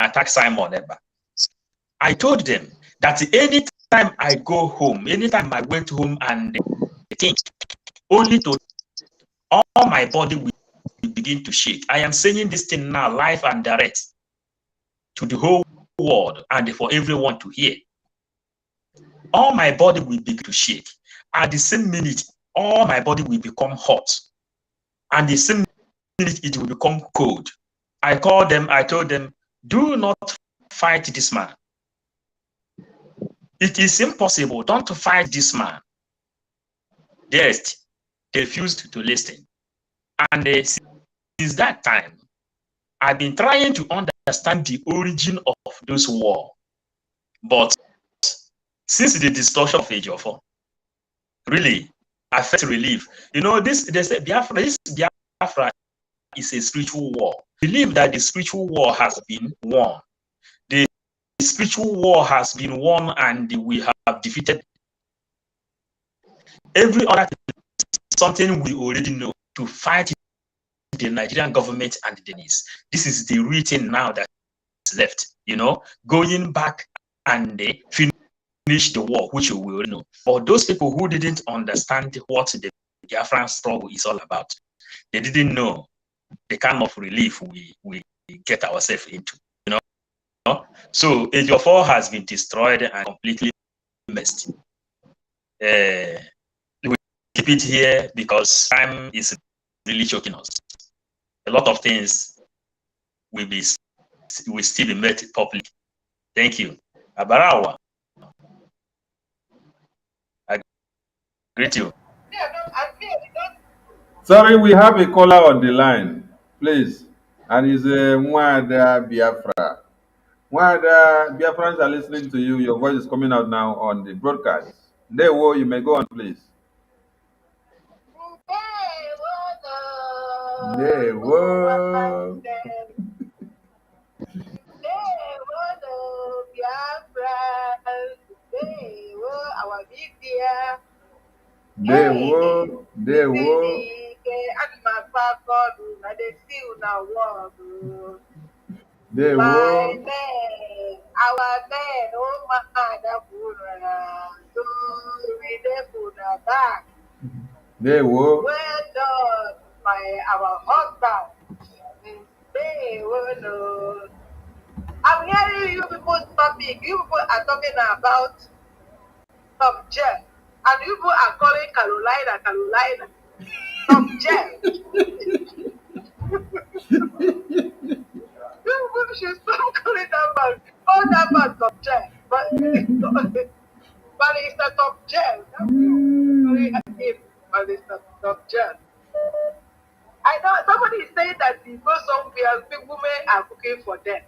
attack Simon Eba. I told them that anytime I go home, anytime I went home and think, only to all my body will begin to shake. I am saying this thing now live and direct to the whole world and for everyone to hear. All my body will begin to shake. At the same minute, all my body will become hot. And the same minute, it will become cold. I told them, do not fight this man. It is impossible. Don't fight this man. Yes, they refused to listen. And since that time, I've been trying to understand the origin of those war. But since the destruction of Age of 4, really, I felt relief. You know, they say Biafra is a spiritual war. I believe that the spiritual war has been won. The spiritual war has been won, and we have defeated every other thing, something we already know, to fight the Nigerian government and the Denise. This is the written now that is left, you know, going back and finish the war, which we will know. For those people who didn't understand what the Biafran struggle is all about, they didn't know the kind of relief we get ourselves into, you know. So Age of 4 has been destroyed and completely messed. We keep it here because time is really choking us. A lot of things will still be made public. Thank you. Abarawa. I greet you. Sorry, we have a caller on the line, please. And it's Mwada Biafra. Mwada, Biafrans are listening to you. Your voice is coming out now on the broadcast. Dewo, you may go on, please. Dewo. Dewo. My men, our men, oh my God, so we there back. Dewo. Well done, our husband. They will know. I'm hearing you people's topic. You people are talking about some gel. And you people are calling Carolina. Some gel. You people should stop calling that man. Call that man some gel. But it's a top gel. But it's a top gel. I know somebody is saying that the go somewhere, big women are cooking for them.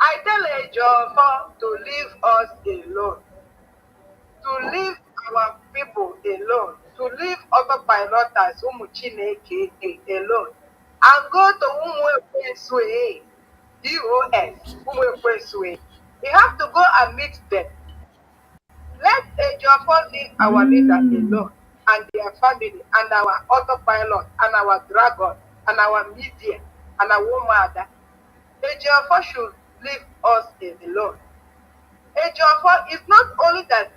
I tell a job to leave us alone, to leave our people alone, to leave Autopilots alone, and go to Umwekwe DOS, Umwekwe. We have to go and meet them. Let a job leave our leader alone and their family and our Autopilot and our dragon and our media and our mother. The Jehovah should leave us alone. Ejiofor is not only that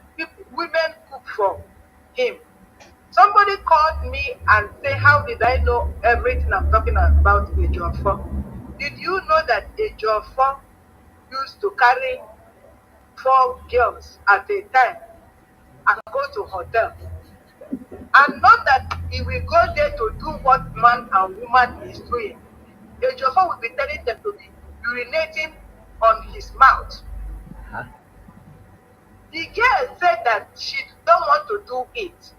women cook for him. Somebody called me and say, how did I know everything I'm talking about Ejiofor? Did you know that Ejiofor used to carry 4 girls at a time and go to hotel? And not that he will go there to do what man and woman is doing. Ejiofor will be telling them to be urinating on his mouth. The girl said that she don't want to do it.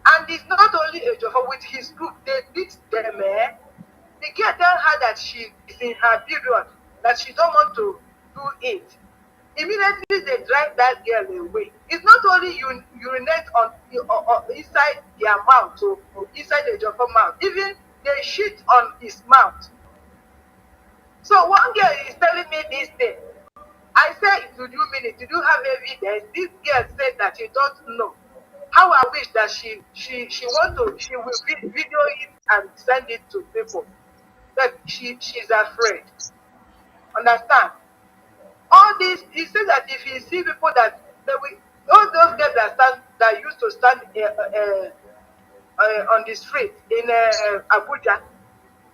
And it's not only Ejiofor, with his group, they beat them. The girl tell her that she is in her period, that she don't want to do it. Immediately they drive that girl away. It's not only urinate on inside their mouth, or inside the Ejiofor mouth, even they shit on his mouth. So one girl is telling me this thing. I said, do you mean it? Did you have evidence? This girl said that she don't know. How I wish that she will video it and send it to people. That she's afraid. Understand? All this, he said that if you see people that they will, all those girls that used to stand on the street in Abuja,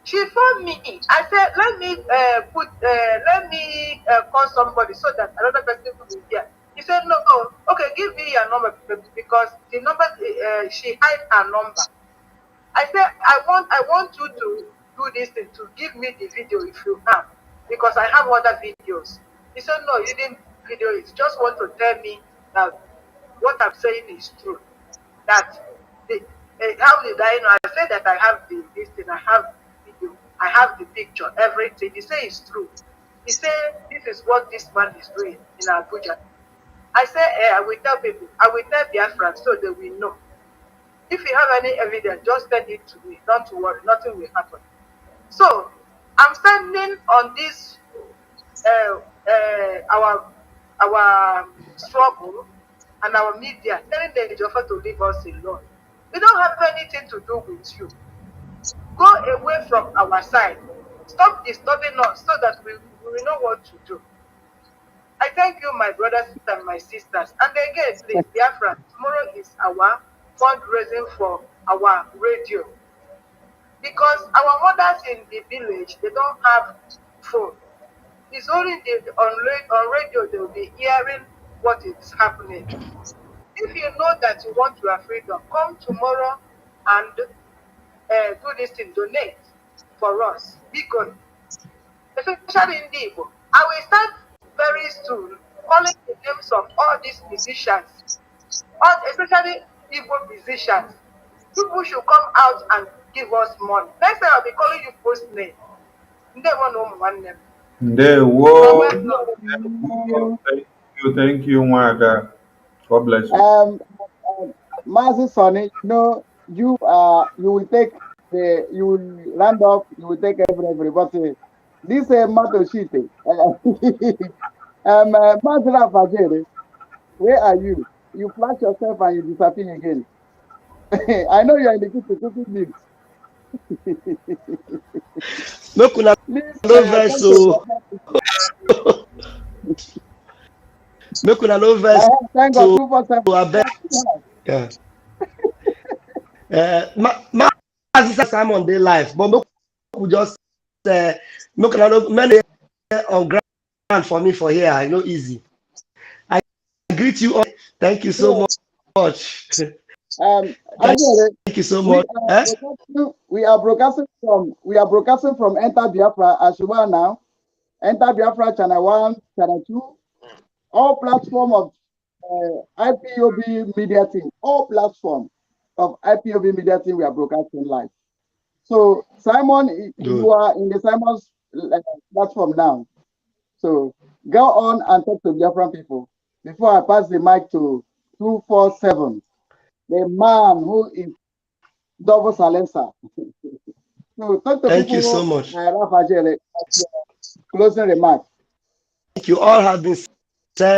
she phoned me. I said, let me call somebody so that another person will be here. He said, no, okay, give me your number, because the number, she hid her number. I said, I want you to do this thing, to give me the video if you have, because I have other videos. He said, no, you didn't video it. You just want to tell me that what I'm saying is true. That how did I know? I said that I have this thing, I have video, I have the picture, everything. He said it's true. He said this is what this man is doing in Abuja. I said, I will tell people, I will tell Biafra so they will know. If you have any evidence, just send it to me. Don't worry, nothing will happen. So I'm standing on this our struggle and our media, telling the Ejiofor to leave us alone. We don't have anything to do with you. Go away from our side. Stop disturbing us so that we know what to do. I thank you, my brothers and my sisters. And again, please, Biafra, tomorrow is our fundraising for our radio. Because our mothers in the village, they don't have phone. It's only on radio they will be hearing what is happening. If you know that you want your freedom, come tomorrow and do this thing, donate for us. Be good. Especially in the Igbo. I will start very soon calling the names of all these musicians, especially Igbo musicians. People should come out and give us money. Next time I'll be calling you post name. They won't know one name. Ndewo. Thank you, Mwaga. God bless you. Master Sonny, you will take you will round up, you will take everybody. This matter sheet. Master Fajere, where are you? You flash yourself and you disappear again. I know you're in the kitchen cooking meals. No, kuna no verse, so. No, kuna no verse. Thank God, 247. Yeah. Simon dey life, but we just no kuna no many on ground for me for here. I know easy. I greet you all. Thank you so much. Thank you so much. We are broadcasting from Enter Biafra as you are now. Enter Biafra channel 1, channel 2, all platform of IPOB media team, all platform of IPOB media team we are broadcasting live. So Simon, you are in the Simon's platform now. So go on and talk to Biafran people before I pass the mic to 247. The man who is double silencer. So talk to Thank people. You so much. Closing remarks. Thank you. All have been said.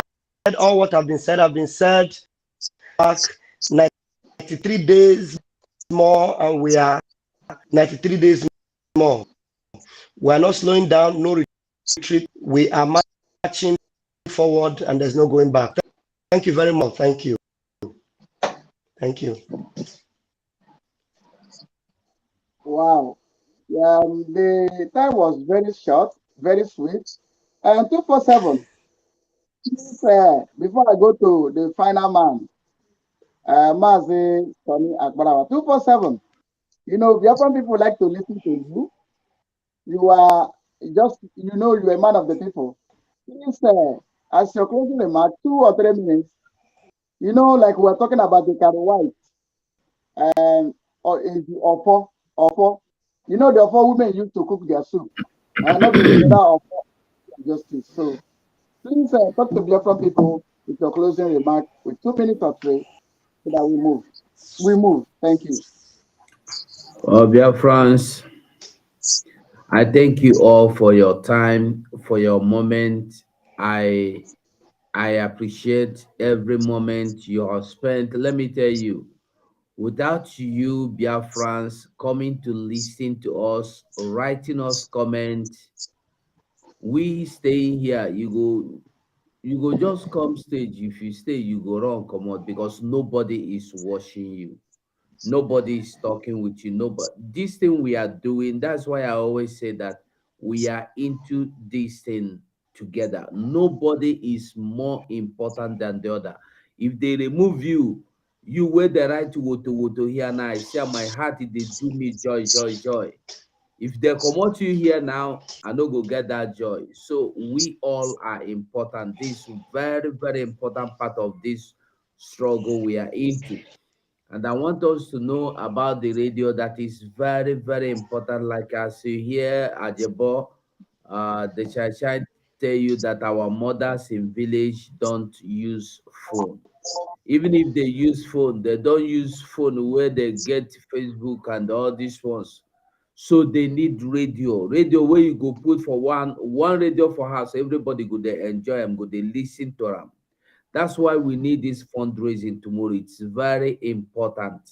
All what have been said have been said. Back 93 days more, and we are 93 days more. We are not slowing down. No retreat. We are marching forward and there's no going back. Thank you very much. Thank you. Thank you. Wow. The time was very short, very sweet. And 247. Please, before I go to the final man, Mazi Tony Akbarawa, 247. You know, Biafran people like to listen to you. You are you're a man of the people. Please, as your closing remark, 2 or 3 minutes, like we're talking about the carry white, or is the offer. The offer women used to cook their soup, and not be the other offer justice. So, please talk to Biafran people with your closing remark with 2 minutes or 3, so that we move. We move. Thank you. Biafrans, I thank you all for your time, for your moment. I appreciate every moment you have spent. Let me tell you, without you, Biafrans, coming to listen to us, writing us comments, we staying here, you go just come stage. If you stay, you go run, come out, because nobody is watching you. Nobody is talking with you. Nobody. This thing we are doing, that's why I always say that we are into this thing together. Nobody is more important than the other. If they remove you, you wear the right to woto here now. I see my heart, they do me joy, joy, joy. If they come out you here now, I no go get that joy. So we all are important. This very, very important part of this struggle we are into. And I want us to know about the radio. That is very, very important. Like as you hear Ajebo, the Chachai tell you that our mothers in village don't use phone. Even if they use phone, they don't use phone where they get Facebook and all these ones. So they need radio. Radio where you go put for one radio for house, everybody go they enjoy them, go they listen to them. That's why we need this fundraising tomorrow. It's very important.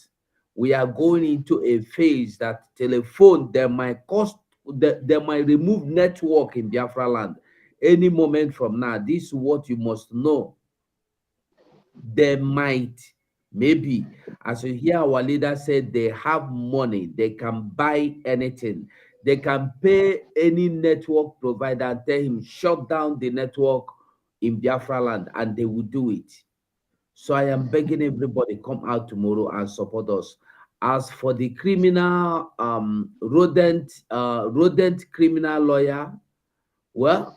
We are going into a phase that telephone, they might cost, they might remove network in Biafra land any moment from now. This is what you must know. They might, maybe, as you hear our leader said, they have money, they can buy anything. They can pay any network provider and tell him, shut down the network in Biafra land, and they will do it. So I am begging everybody, come out tomorrow and support us. As for the criminal, rodent criminal lawyer, well,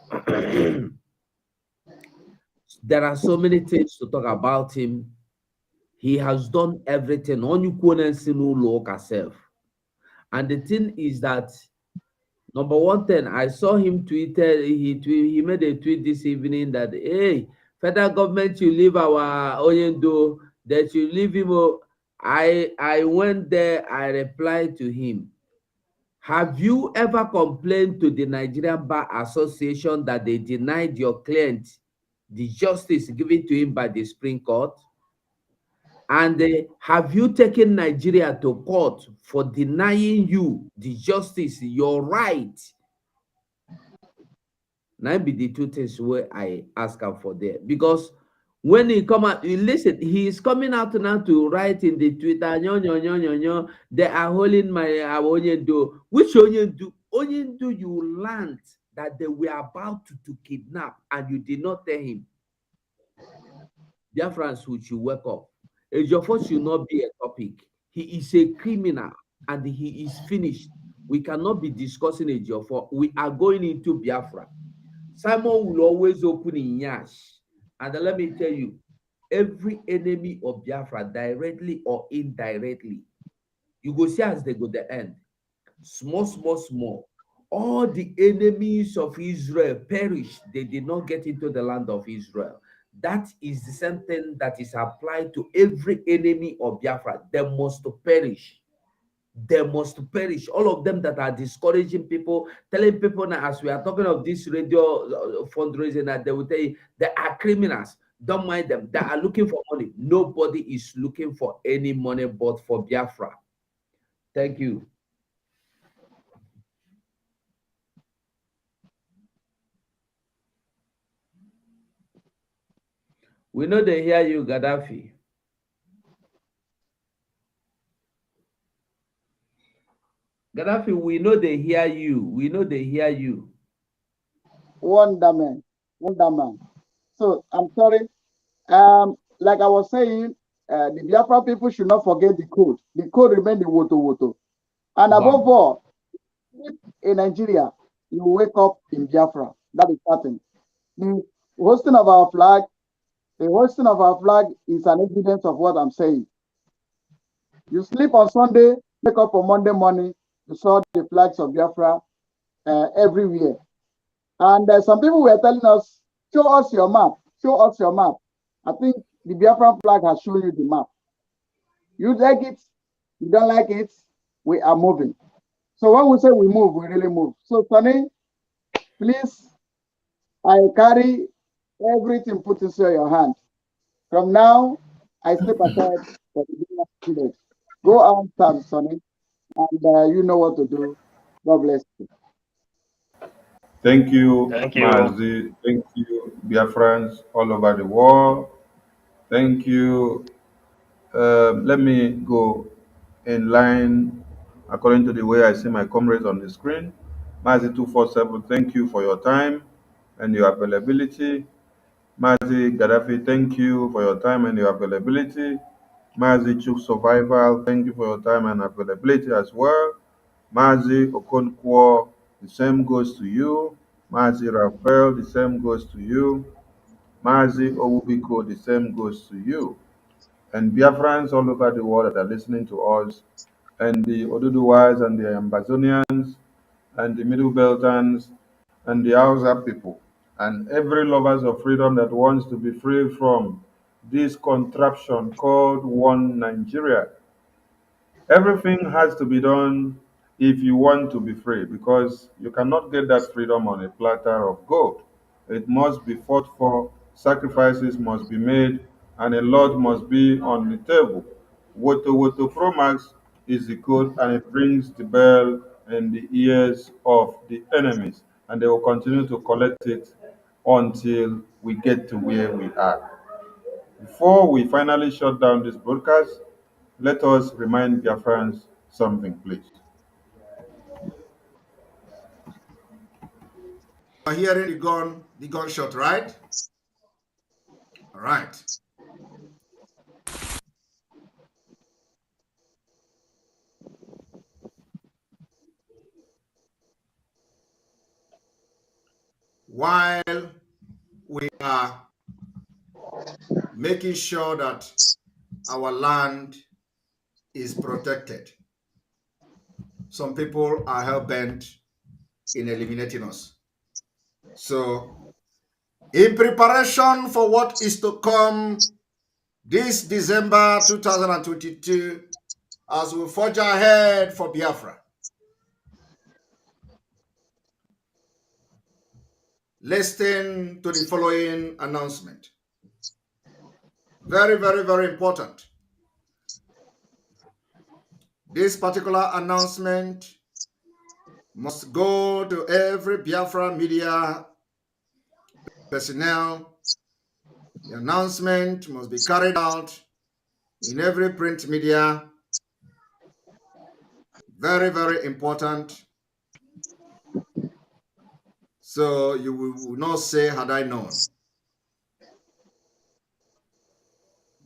there are so many things to talk about him. He has done everything on yourself. And the thing is that, number one thing, I saw him tweeted, he made a tweet this evening that, hey, federal government, you leave our Oyendo, that you leave him. I went there, I replied to him, have you ever complained to the Nigerian Bar Association that they denied your client the justice given to him by the Supreme Court? And have you taken Nigeria to court for denying you the justice, your right? Now be the two things where I ask him for there. Because when he come out, you listen, he is coming out now to write in the Twitter, they are holding my Onyendu. Which Onyendu? Onyendu you learned that they were about to kidnap and you did not tell him. Biafrans, which you wake up. Ejiofor should not be a topic. He is a criminal and he is finished. We cannot be discussing Ejiofor. We are going into Biafra. Simon will always open in Yash. And let me tell you, every enemy of Biafra, directly or indirectly, you go see as they go the end. Small, small, small. All the enemies of Israel perished. They did not get into the land of Israel. That is the same thing that is applied to every enemy of Biafra. They must perish. They must perish. All of them that are discouraging people, telling people now, as we are talking of this radio fundraising, that they will tell you they are criminals. Don't mind them. They are looking for money. Nobody is looking for any money but for Biafra. Thank you. We know they hear you, Gaddafi. Gaddafi, we know they hear you. We know they hear you. Wonderman. So I'm sorry. Like I was saying, the Biafra people should not forget the code. The code remains the woto woto. And above all, in Nigeria, you wake up in Biafra. That is certain. The hosting of our flag is an evidence of what I'm saying. You sleep on Sunday, wake up on Monday morning, you saw the flags of Biafra everywhere. And some people were telling us, show us your map. I think the Biafra flag has shown you the map. You like it, you don't like it, we are moving. So when we say we move, we really move. So Sonny, please, I carry everything put into your hand. From now, I step aside for the students. Go out, Sam, Sonny, and you know what to do. God bless you. Thank you, Thank you. Mazi. Thank you, Biafrans all over the world. Thank you. Let me go in line according to the way I see my comrades on the screen. Mazi 247, thank you for your time and your availability. Mazi Gaddafi, thank you for your time and your availability. Mazi Chuk Survival, thank you for your time and availability as well. Mazi Okonkwo, the same goes to you. Mazi Raphael, the same goes to you. Mazi Owubiko, the same goes to you. And Biafrans all over the world that are listening to us, and the Oduduwas and the Amazonians and the Middle Beltans and the Hausa people, and every lovers of freedom that wants to be free from this contraption called one Nigeria. Everything has to be done if you want to be free, because you cannot get that freedom on a platter of gold. It must be fought for, sacrifices must be made, and a lot must be on the table. Woto Woto Pro Max is the code, and it rings the bell in the ears of the enemies, and they will continue to collect it until we get to where we are. Before we finally shut down this broadcast, let us remind Biafrans something, please. Are hearing the gunshot, right? All right. While we are making sure that our land is protected, some people are hell-bent in eliminating us. So, in preparation for what is to come this December 2022, as we forge ahead for Biafra, listen to the following announcement. Very, very, very important. This particular announcement must go to every Biafra media personnel. The announcement must be carried out in every print media. Very, very important. So you will not say, had I known.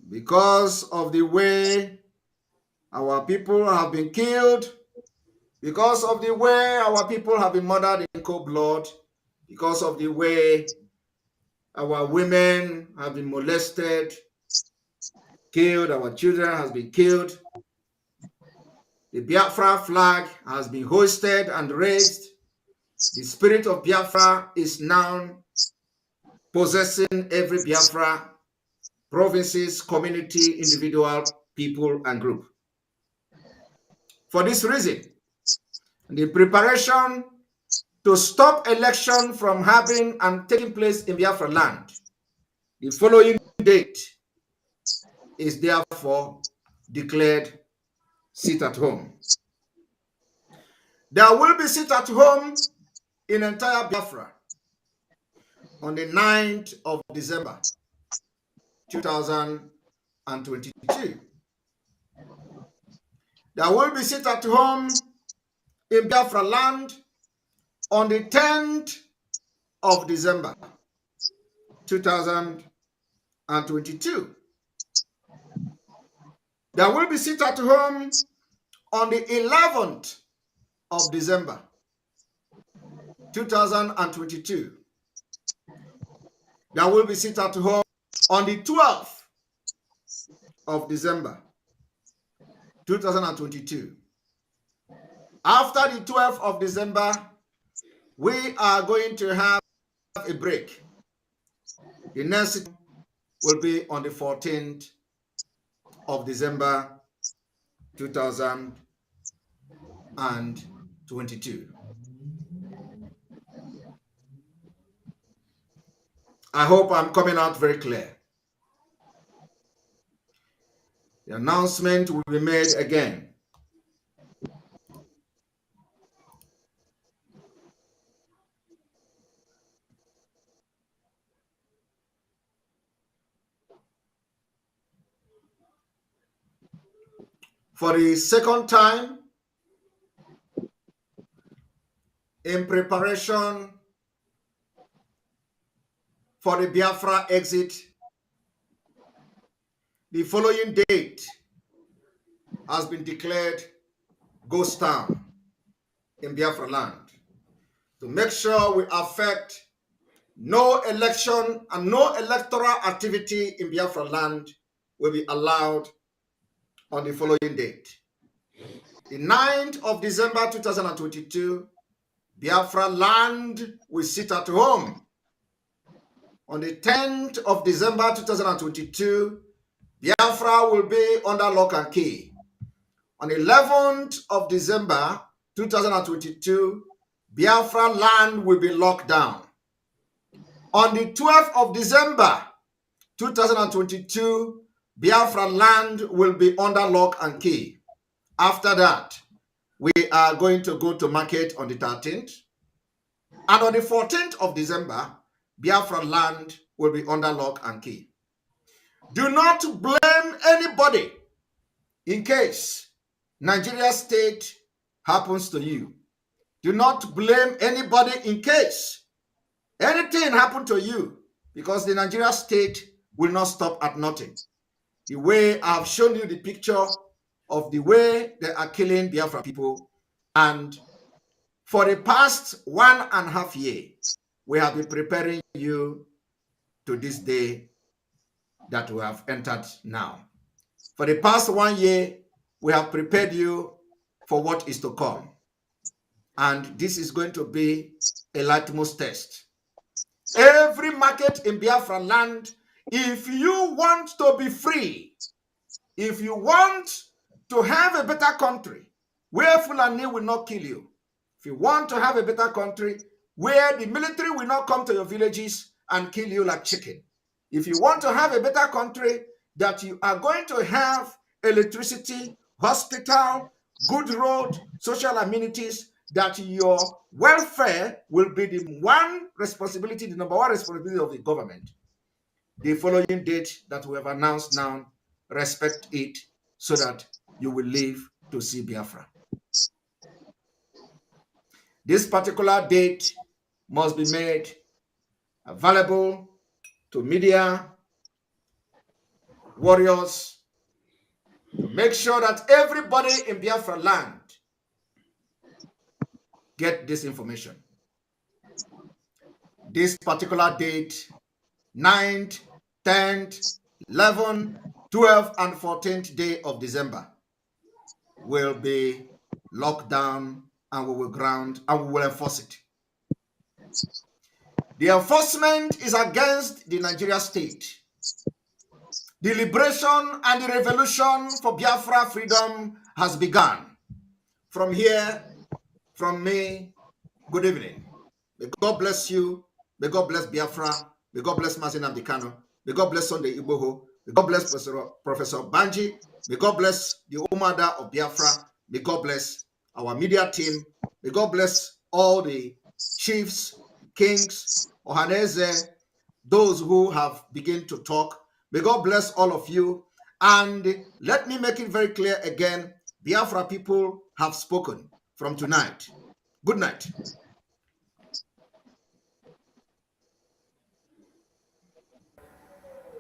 Because of the way our people have been killed, because of the way our people have been murdered in cold blood, because of the way our women have been molested, killed, our children has been killed, the Biafra flag has been hoisted and raised. The spirit of Biafra is now possessing every Biafra, provinces, community, individual, people, and group. For this reason, the preparation to stop election from happening and taking place in Biafra land, the following date is therefore declared sit at home. There will be sit at home in entire Biafra on the 9th of December. 2022. There will be sit at home in Biafra land on the 10th of December 2022. There will be sit at home on the 11th of December 2022. There will be sit at home on the 12th of December 2022. After the 12th of December, we are going to have a break. The next sit will be on the 14th of December 2022. I hope I'm coming out very clear. The announcement will be made again. For the second time, in preparation for the Biafra exit, the following date has been declared ghost town in Biafra land to make sure we affect no election and no electoral activity in Biafra land will be allowed on the following date. The 9th of December 2022, Biafra land will sit at home. On the 10th of December 2022, Biafra will be under lock and key. On the 11th of December 2022, Biafra land will be locked down. On the 12th of December 2022, Biafra land will be under lock and key. After that, we are going to go to market on the 13th. And on the 14th of December, Biafra land will be under lock and key. Do not blame anybody in case Nigeria state happens to you. Do not blame anybody in case anything happened to you, because the Nigeria state will not stop at nothing. The way I've shown you the picture of the way they are killing Biafra people, and for the past 1.5 years, we have been preparing you to this day that we have entered now. For the past 1 year, we have prepared you for what is to come. And this is going to be a litmus test. Every market in Biafra land, if you want to be free, if you want to have a better country where Fulani will not kill you, if you want to have a better country where the military will not come to your villages and kill you like chicken, if you want to have a better country that you are going to have electricity, hospital, good road, social amenities, that your welfare will be the one responsibility, the number one responsibility of the government, the following date that we have announced now, respect it so that you will live to see Biafra. This particular date must be made available to media, warriors, to make sure that everybody in Biafra land get this information. This particular date, 9th, 10th, 11th, 12th, and 14th day of December will be locked down, and we will ground and we will enforce it. The enforcement is against the Nigeria state. The liberation and the revolution for Biafra freedom has begun. From here, from me, good evening. May God bless you. May God bless Biafra. May God bless Mazin Abdikano. May God bless Sunday Igboho. May God bless Professor Banji. May God bless the Umada of Biafra. May God bless our media team. May God bless all the chiefs, kings, Ohaneze, those who have begun to talk. May God bless all of you. And let me make it very clear again, Biafra people have spoken from tonight. Good night.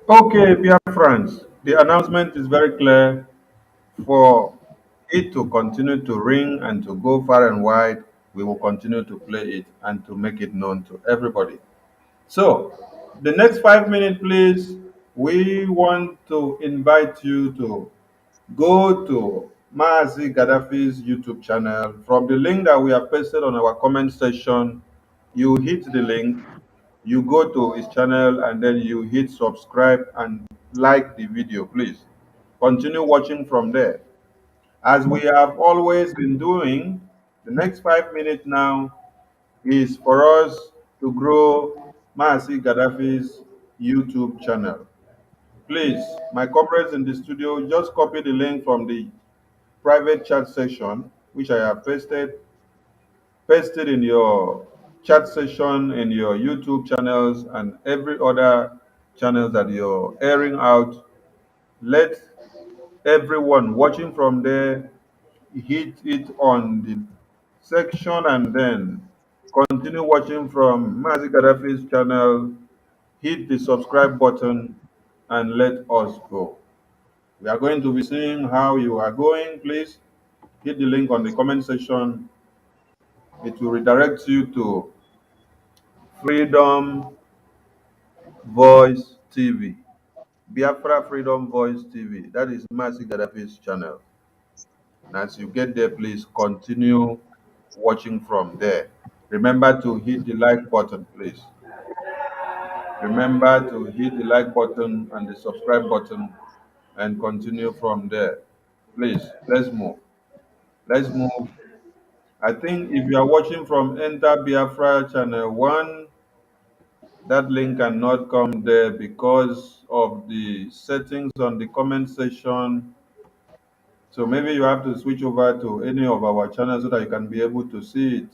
Okay, dear friends, the announcement is very clear. For it to continue to ring and to go far and wide, we will continue to play it and to make it known to everybody. So, the next 5 minutes, please, we want to invite you to go to Maazi Gaddafi's YouTube channel. From the link that we have pasted on our comment section, you hit the link, you go to his channel, and then you hit subscribe and like the video, please. Continue watching from there. As we have always been doing, the next 5 minutes now is for us to grow Maasi Gaddafi's YouTube channel. Please, my comrades in the studio, just copy the link from the private chat section, which I have paste it in your chat session, in your YouTube channels, and every other channels that you're airing out. Let everyone watching from there hit it on the section and then continue watching from Mazi Gaddafi's channel. Hit the subscribe button and let us go. We are going to be seeing how you are going. Please hit the link on the comment section. It will redirect you to Freedom Voice TV. Biafra Freedom Voice TV. That is Mazi Gaddafi's channel. And as you get there, please continue watching from there. Remember to hit the like button, please. Remember to hit the like button and the subscribe button and continue from there. Please, let's move. Let's move. I think if you are watching from Enter Biafra channel 1, that link cannot come there because of the settings on the comment section. So maybe you have to switch over to any of our channels so that you can be able to see it.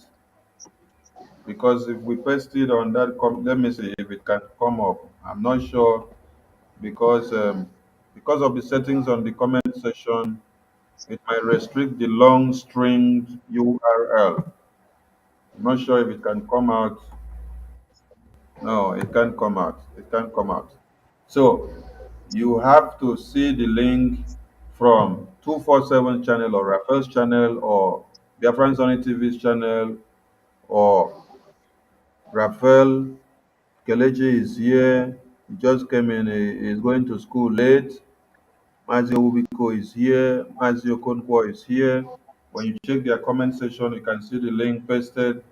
Because if we paste it on that, let me see if it can come up. I'm not sure because of the settings on the comment section, it might restrict the long string URL. I'm not sure if it can come out. No, it can't come out. It can't come out. So you have to see the link from 247 channel or Rafael's channel or Biafran Sony TV's channel or Rafael Kelechi is here. He just came in. He is going to school late. Mazio Ubiko is here. Mazio Okonkwo is here. When you check their comment section, you can see the link pasted.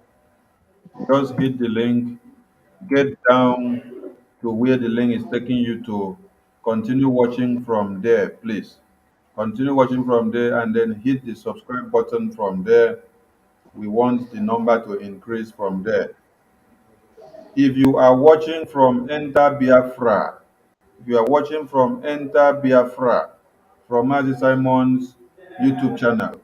Just hit the link. Get down to where the link is taking you to. Continue watching from there, please. Continue watching from there and then hit the subscribe button from there. We want the number to increase from there. If you are watching from Enter Biafra, if you are watching from Enter Biafra, from Mazi Simon's YouTube channel,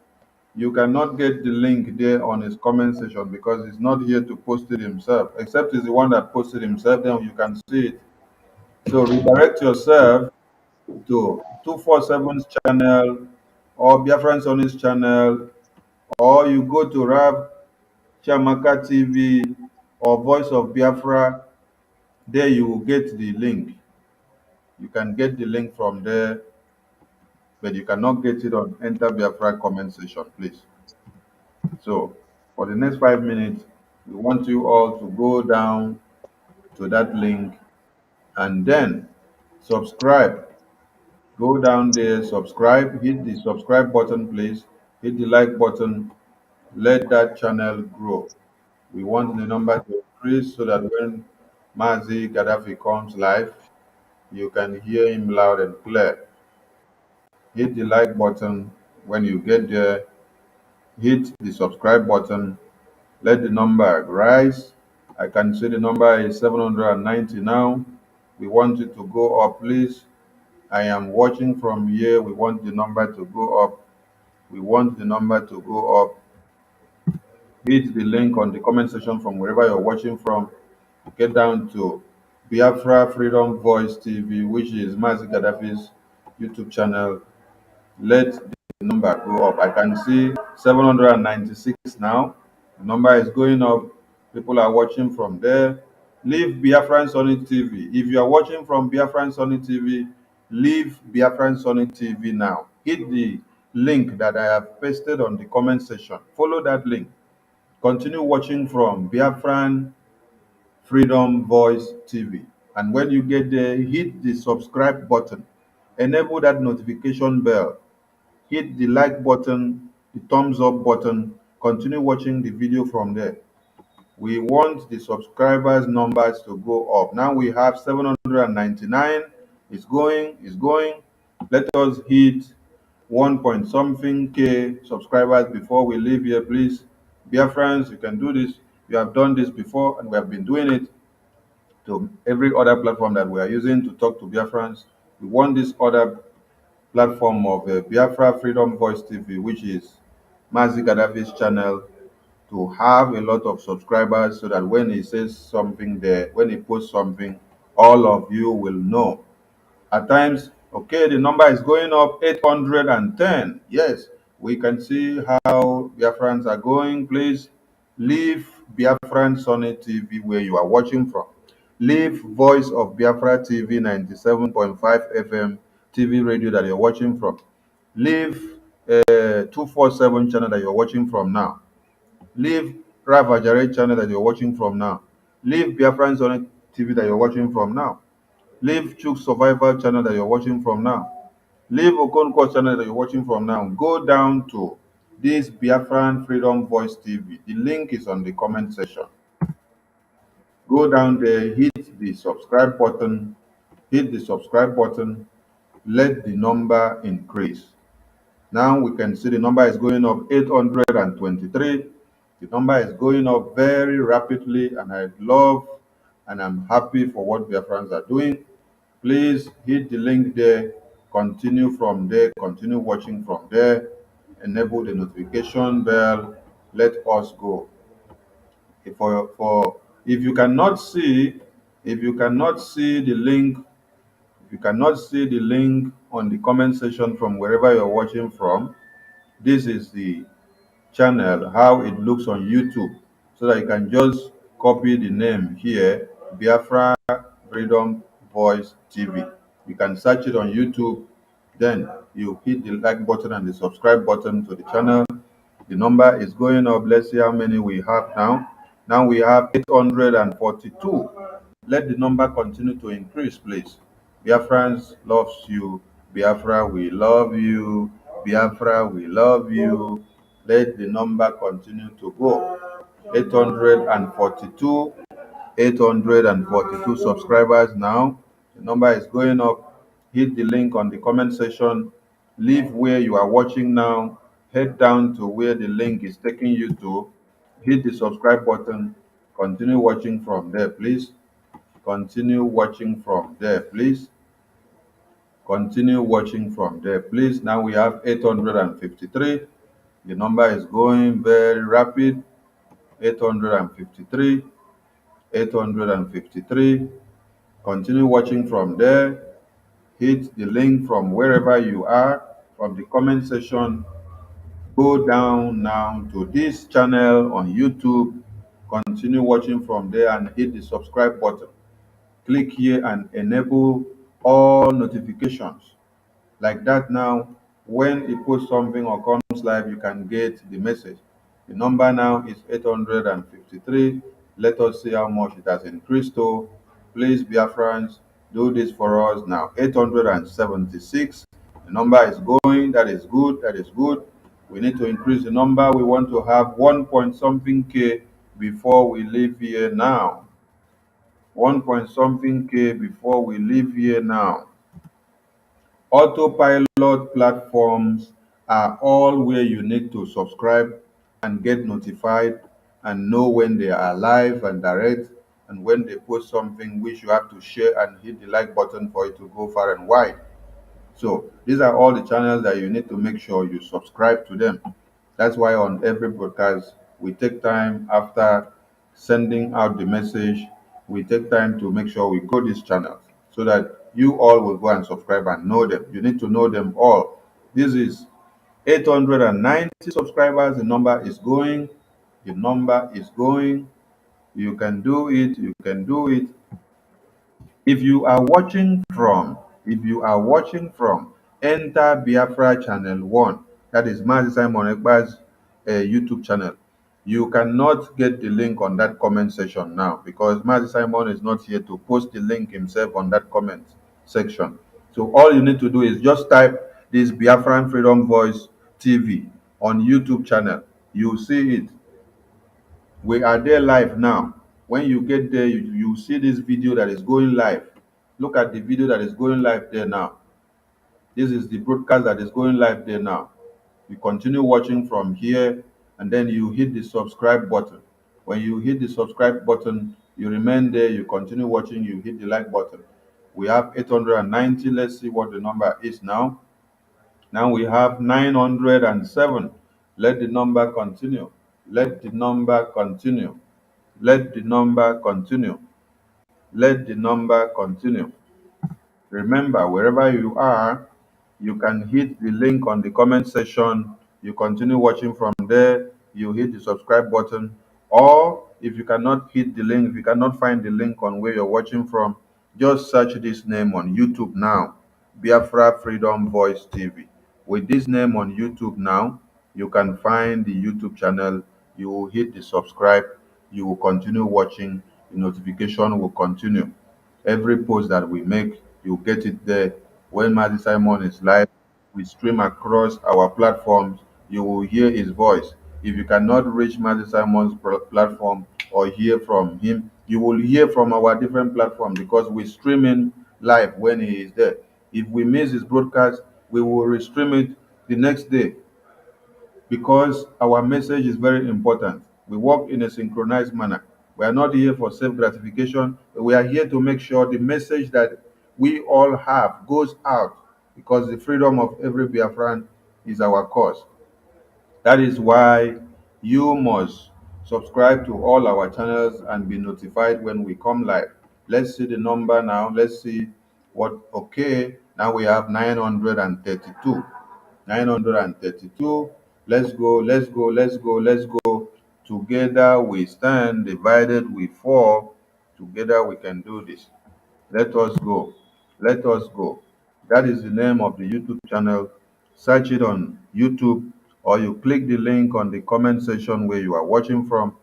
you cannot get the link there on his comment section because he's not here to post it himself. Except he's the one that posted himself, then you can see it. So redirect yourself to 247's channel or Biafran Sony's channel, or you go to Rav Chamaka TV or Voice of Biafra. There you will get the link. You can get the link from there, but you cannot get it on Enter Biafra comment section, please. So for the next 5 minutes, we want you all to go down to that link and then subscribe. Go down there, subscribe, hit the subscribe button, please. Hit the like button. Let that channel grow. We want the number to increase so that when Mazi Gaddafi comes live, you can hear him loud and clear. Hit the like button when you get there. Hit the subscribe button. Let the number rise. I can see the number is 790 now. We want it to go up, please. I am watching from here. We want the number to go up. We want the number to go up. Hit the link on the comment section from wherever you're watching from. Get down to Biafra Freedom Voice TV, which is Mazi Gaddafi's YouTube channel. Let the number go up. I can see 796 now. The number is going up. People are watching from there. Leave Biafran Sonic TV. If you are watching from Biafran Sonic TV, leave Biafran Sonic TV now. Hit the link that I have pasted on the comment section. Follow that link. Continue watching from Biafran Freedom Voice TV. And when you get there, hit the subscribe button. Enable that notification bell. Hit the like button, the thumbs up button. Continue watching the video from there. We want the subscribers numbers to go up. Now we have 799. It's going. Let us hit 1 point something K subscribers before we leave here, please. Dear friends, you can do this. We have done this before and we have been doing it to every other platform that we are using to talk to Biafrans. We want this other platform of Biafra Freedom Voice TV, which is Mazi Gaddafi's channel, to have a lot of subscribers so that when he says something there, when he posts something, all of you will know. At times, okay, the number is going up 810. Yes, we can see how Biafrans are going. Please leave Biafran Sunny TV where you are watching from. Leave Voice of Biafra TV 97.5 FM TV radio that you're watching from. Leave 247 channel that you're watching from now. Leave Ravajare channel that you're watching from now. Leave Biafran Sunny TV that you're watching from now. Leave Chuk Survival channel that you're watching from now. Leave Okonkwo channel that you're watching from now. Go down to this Biafran Freedom Voice TV. The link is on the comment section. Go down there, hit the subscribe button. Hit the subscribe button. Let the number increase. Now we can see the number is going up 823. The number is going up very rapidly, and I love and I'm happy for what Biafrans are doing. Please hit the link there. Continue from there. Continue watching from there. Enable the notification bell. Let us go. If you cannot see, the link, if you cannot see the link on the comment section from wherever you're watching from, this is the channel, how it looks on YouTube, so that you can just copy the name here, Biafra Freedom Voice TV. You can search it on YouTube, then you hit the like button and the subscribe button to the channel. The number is going up. Let's see how many we have now. Now we have 842. Let the number continue to increase, please. Biafrans loves you. Biafra, we love you. Biafra, we love you. Let the number continue to go. 842. 842 subscribers now. The number is going up. Hit the link on the comment section. Leave where you are watching now. Head down to where the link is taking you to. Hit the subscribe button. Continue watching from there, please. Continue watching from there, please. Continue watching from there, please. Now we have 853. The number is going very rapid. 853. 853. Continue watching from there. Hit the link from wherever you are, from the comment section. Go down now to this channel on YouTube. Continue watching from there and hit the subscribe button. Click here and enable all notifications. Like that now, when it posts something or comes live, you can get the message. The number now is 853. Let us see how much it has increased to. Please, Biafrans, do this for us now. 876. The number is going. That is good. That is good. We need to increase the number. We want to have 1 point something K before we leave here now. 1 point something K before we leave here now. Autopilot platforms are all where you need to subscribe and get notified and know when they are live and direct, and when they post something which you have to share and hit the like button for it to go far and wide. So these are all the channels that you need to make sure you subscribe to them. That's why on every broadcast, we take time after sending out the message we take time to make sure we grow these channels so that you all will go and subscribe and know them. You need to know them all. This is 890 subscribers. The number is going. The number is going. You can do it. You can do it. If you are watching from, enter Biafra channel 1. That is Mazi Simon Ekba's YouTube channel. You cannot get the link on that comment section now because Mazi Simon is not here to post the link himself on that comment section. So all you need to do is just type this Biafran Freedom Voice TV on YouTube channel. You see it. We are there live now. When you get there, you see this video that is going live. Look at the video that is going live there now. This is the broadcast that is going live there now. You continue watching from here and then you hit the subscribe button. When you hit the subscribe button, you remain there, you continue watching, you hit the like button. We have 890. Let's see what the number is now. Now we have 907. Let the number continue. Let the number continue. Let the number continue. Let the number continue. Remember, wherever you are, you can hit the link on the comment section. You continue watching from there. You hit the subscribe button. Or if you cannot hit the link, if you cannot find the link on where you're watching from, just search this name on YouTube now, Biafra Freedom Voice TV. With this name on YouTube now, you can find the YouTube channel. You will hit the subscribe. You will continue watching. The notification will continue. Every post that we make, you get it there. When Mazi Simon is live, we stream across our platforms. You will hear his voice. If you cannot reach Mazi Simon's platform or hear from him, you will hear from our different platforms because we stream in live when he is there. If we miss his broadcast, we will restream it the next day because our message is very important. We work in a synchronized manner. We are not here for self gratification. We are here to make sure the message that we all have goes out because the freedom of every Biafran is our cause. That is why you must subscribe to all our channels and be notified when we come live. Let's see the number now. Let's see what, okay, now we have 932. 932. Let's go, let's go, let's go, let's go. Together we stand, divided we fall. Together we can do this. Let us go. Let us go. That is the name of the YouTube channel. Search it on YouTube or you click the link on the comment section where you are watching from.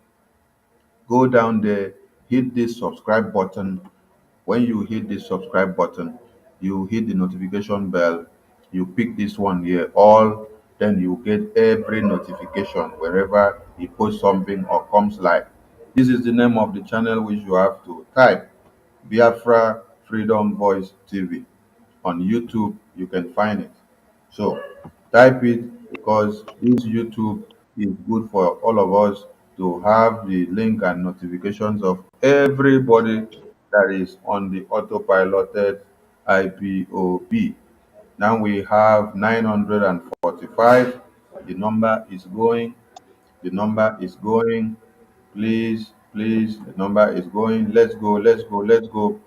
Go down there, hit this subscribe button. When you hit the subscribe button, you hit the notification bell. You pick this one here, all, then you get every notification wherever he posts something or comes live. This is the name of the channel which you have to type. Biafra Freedom Voice TV. On YouTube, you can find it. So type it because this YouTube is good for all of us to have the link and notifications of everybody that is on the autopiloted IPOB. Now we have 945. The number is going. The number is going. Please, please, the number is going. Let's go, let's go, let's go.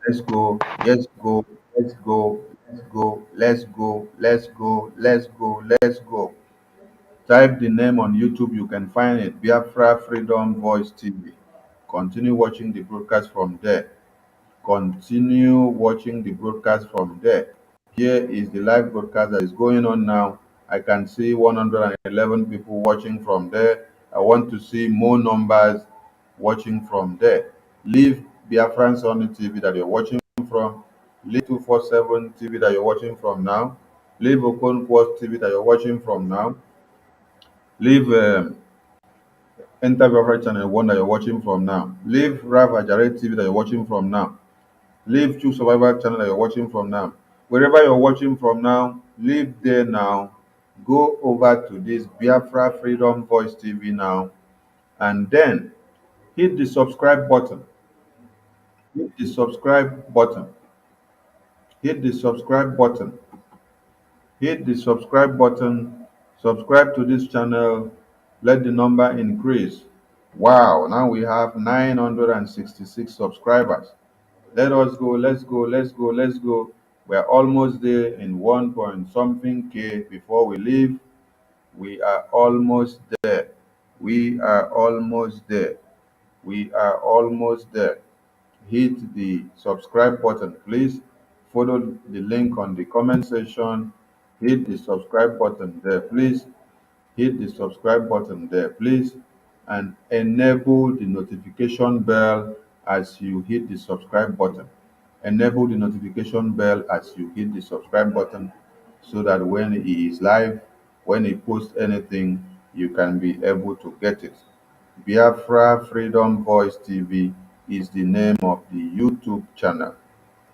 Let's go, let's go, let's go, let's go, let's go, let's go, let's go, let's go. Type the name on YouTube, you can find it. Biafra Freedom Voice TV. Continue watching the broadcast from there. Continue watching the broadcast from there. Here is the live broadcast that is going on now. I can see 111 people watching from there. I want to see more numbers watching from there. Leave Biafran Sunny TV that you're watching from. Leave 247 TV that you're watching from now. Leave Okonkwo's TV that you're watching from now. Leave Enter Biafra Channel 1 that you're watching from now. Leave Rav Ajare TV that you're watching from now. Leave True Survivor channel that you're watching from now. Wherever you're watching from now, leave there now. Go over to this Biafra Freedom Voice TV now. And then hit the subscribe button. Hit the subscribe button. Hit the subscribe button. Hit the subscribe button. Subscribe to this channel. Let the number increase. Wow, now we have 966 subscribers. Let us go, let's go, let's go, let's go. We're almost there in 1 point something K before we leave. We are almost there. We are almost there. We are almost there. Hit the subscribe button, please. Follow the link on the comment section. Hit the subscribe button there, please. Hit the subscribe button there, please. And enable the notification bell as you hit the subscribe button. Enable the notification bell as you hit the subscribe button so that when he is live, when he posts anything, you can be able to get it. Biafra Freedom Voice TV is the name of the YouTube channel.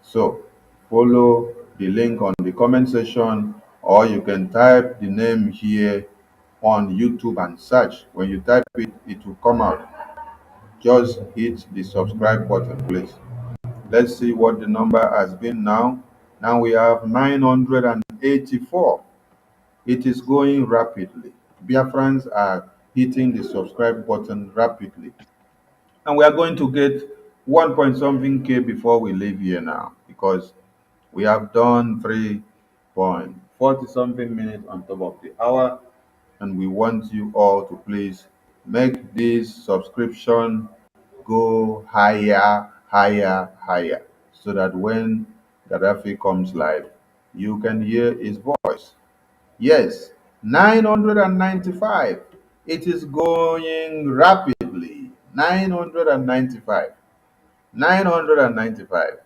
So follow the link on the comment section, or you can type the name here on YouTube and search. When you type it, it will come out. Just hit the subscribe button, please. Let's see what the number has been now. Now we have 984. It is going rapidly. Biafrans are hitting the subscribe button rapidly. And we are going to get 1 point something K before we leave here now, because we have done 3.40 something minutes on top of the hour. And we want you all to please make this subscription go higher, higher, higher, so that when Gaddafi comes live, you can hear his voice. Yes, 995. It is going rapidly. 995. 995.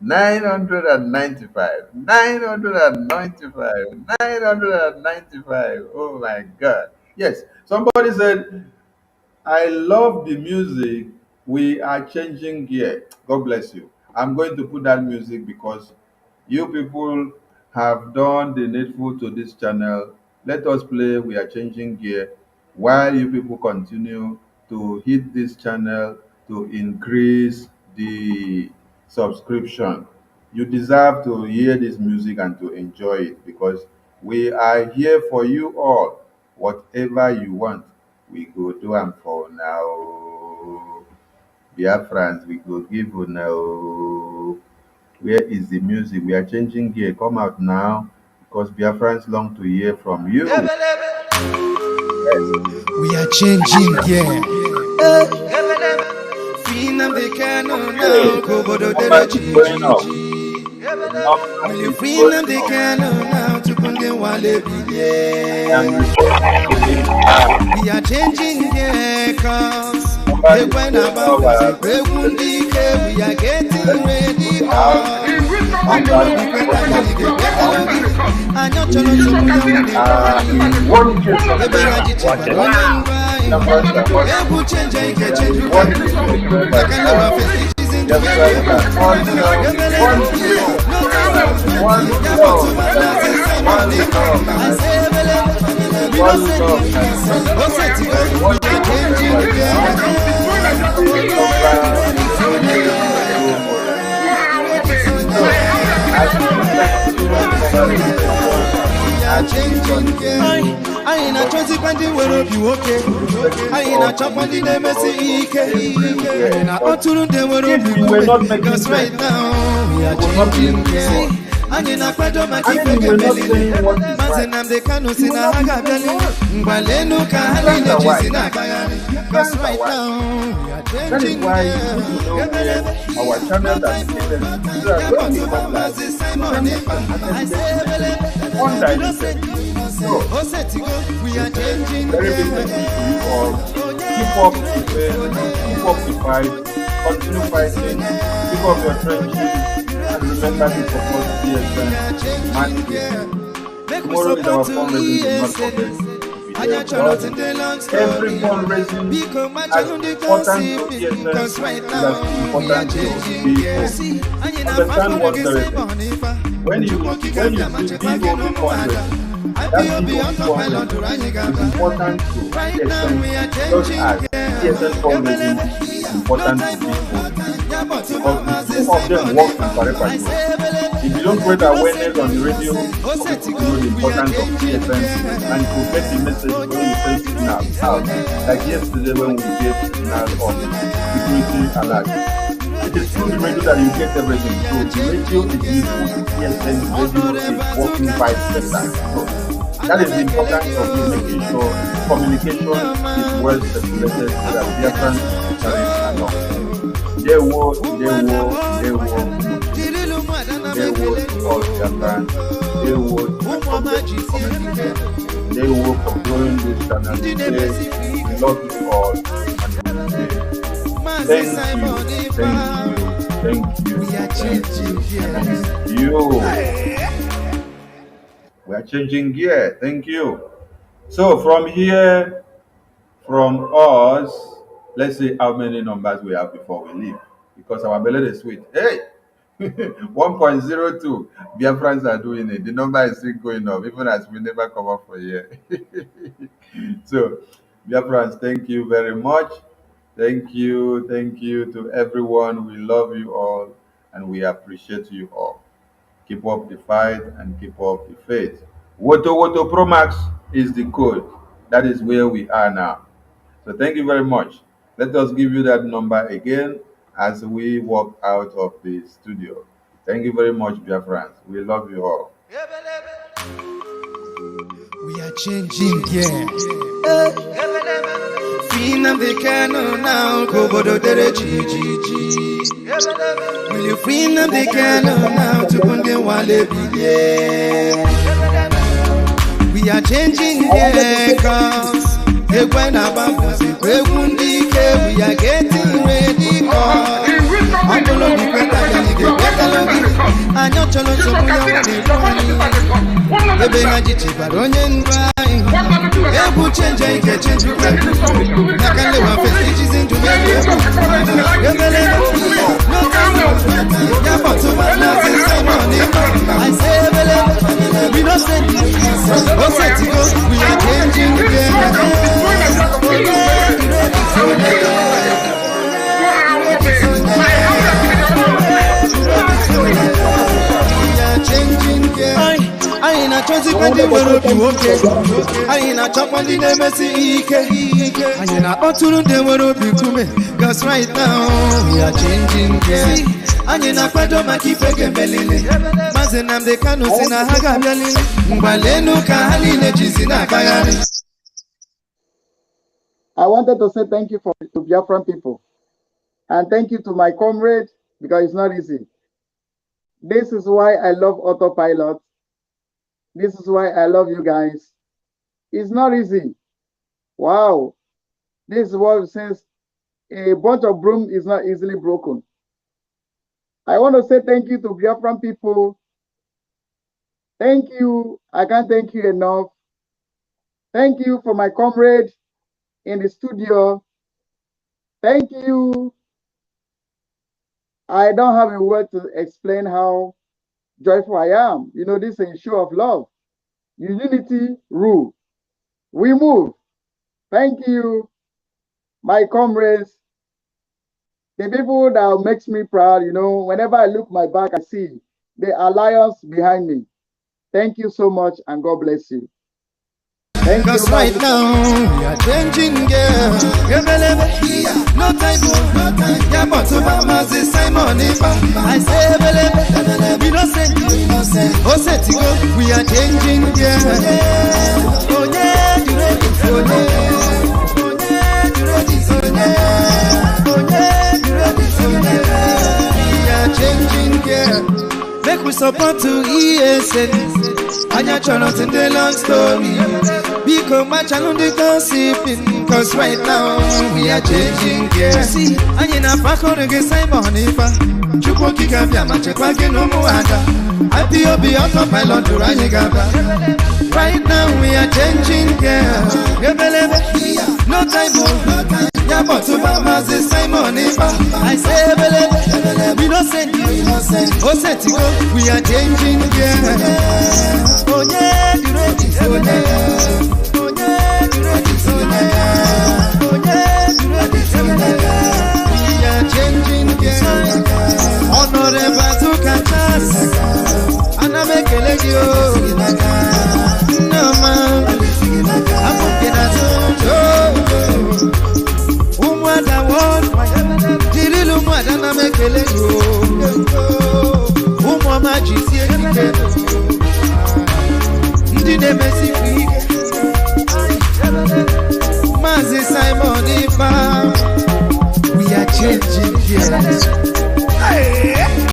995. 995. 995. Oh my God. Yes, somebody said, I love the music. We are changing gear. God bless you. I'm going to put that music because you people have done the needful to this channel. Let us play We Are Changing Gear while you people continue to hit this channel to increase the subscription. You deserve to hear this music and to enjoy it because we are here for you all. Whatever you want, we go do am for now. Dear friends, we go give you now. Where is the music? We are changing gear. Come out now because Biafrans long to hear from you. Yes. We are changing gear. Freedom they can now. Kobodo de freedom they can now. To kunde wale we are changing gear. Cause when about we are getting ready. I ain't a transplanting where you okay. I ain't a chop on the MSC. I ain't a turn the world because right now we are changing. I ain't a quite of my keep Mazenam de Canus in a Hagabelli. Baleno Kahali in a Kayani. Because right now we are changing. Our channel that we are changing. Very big thank you to you all. Keep up the fight, continue fighting, keep up your friendship, and remember to support DSN. Tomorrow is our fundraising, not forget. Every fundraising as important to DSN as important to people. Understand one very thing. When you see people fundraising, that people is important to DSN, just as DSN fundraising is important to people. Because some of them work in Parepa. If you don't create awareness on the radio, people know the importance of TFM and to get the message when we send signals out. Like yesterday when we gave signals of security alert. It is through the radio that you get everything. So the radio is useful. TFM radio is working by sector. So that is the importance of you making sure communication is well circulated so that the different carries along. They will to all Japan. They will communication. They will for growing this channel. We love you all. Thank you. We are changing gear. Thank you. So from here, from us, let's see how many numbers we have before we leave. Because our belly is sweet. Hey! 1.02. Biafrans are doing it. The number is still going up, even as we never come up for a year. So, Biafrans, thank you very much. Thank you to everyone. We love you all and we appreciate you all. Keep up the fight and keep up the faith. Woto Pro Max is the code. That is where we are now. So thank you very much. Let us give you that number again as we walk out of the studio. Thank you very much, dear friends. We love you all. We are changing gear. Freedom the canon now, Kobodo Derechi. Will you freedom the canon now to Bunde Wale Bide? We are changing gear, cause when we are getting ready, we don't send we are changing I ain't a chosen when they were okay. I ain't a chop on the MSC. I ain't a bottle they were okay. Cause right now we are changing gear. I ain't a pado maki peke belele. Mazenam de kanu sina haga belele. Mbalenu kahali nejizina kagani. I wanted to say thank you to Biafran people. And thank you to my comrade, because it's not easy. This is why I love Autopilots. This is why I love you guys. It's not easy. Wow. This is what it says. A bunch of broom is not easily broken. I want to say thank you to Biafran people. Thank you. I can't thank you enough. Thank you for my comrade in the studio. Thank you. I don't have a word to explain how joyful I am. You know, this is a show of love. Unity rule. We move. Thank you, my comrades. The people that makes me proud, you know, whenever I look my back, I see the alliance behind me. Thank you so much, and God bless you. Thank you. Because right now we are changing gear. No time, yeah, but to Mama's is Simon. I say, we don't say, oh, set to go. We are changing gear. Oh, yeah, you ready? Oh, yeah, you ready? Oh, yeah, you ready? We are changing gear. Make we support to ESN. And you're trying to the long story. Because my channel the gossiping. Cause right now we are changing gear. See, and you're not back on again, Simon. Chupo kika vya machekwa kino muada. IPOB Autopilot to Rayigaba. Right now we are changing gear. No time for yeah, but to Mama's is Simon. I say, we don't send you. Oh, set to go. We are changing gear. Oh, yeah, you ready? Oh, yeah. Oh, yeah, you ready? Oh, yeah. Oh, yeah, you ready? Oh, yeah. We are changing gear. Honorable to catch us. here. Hey.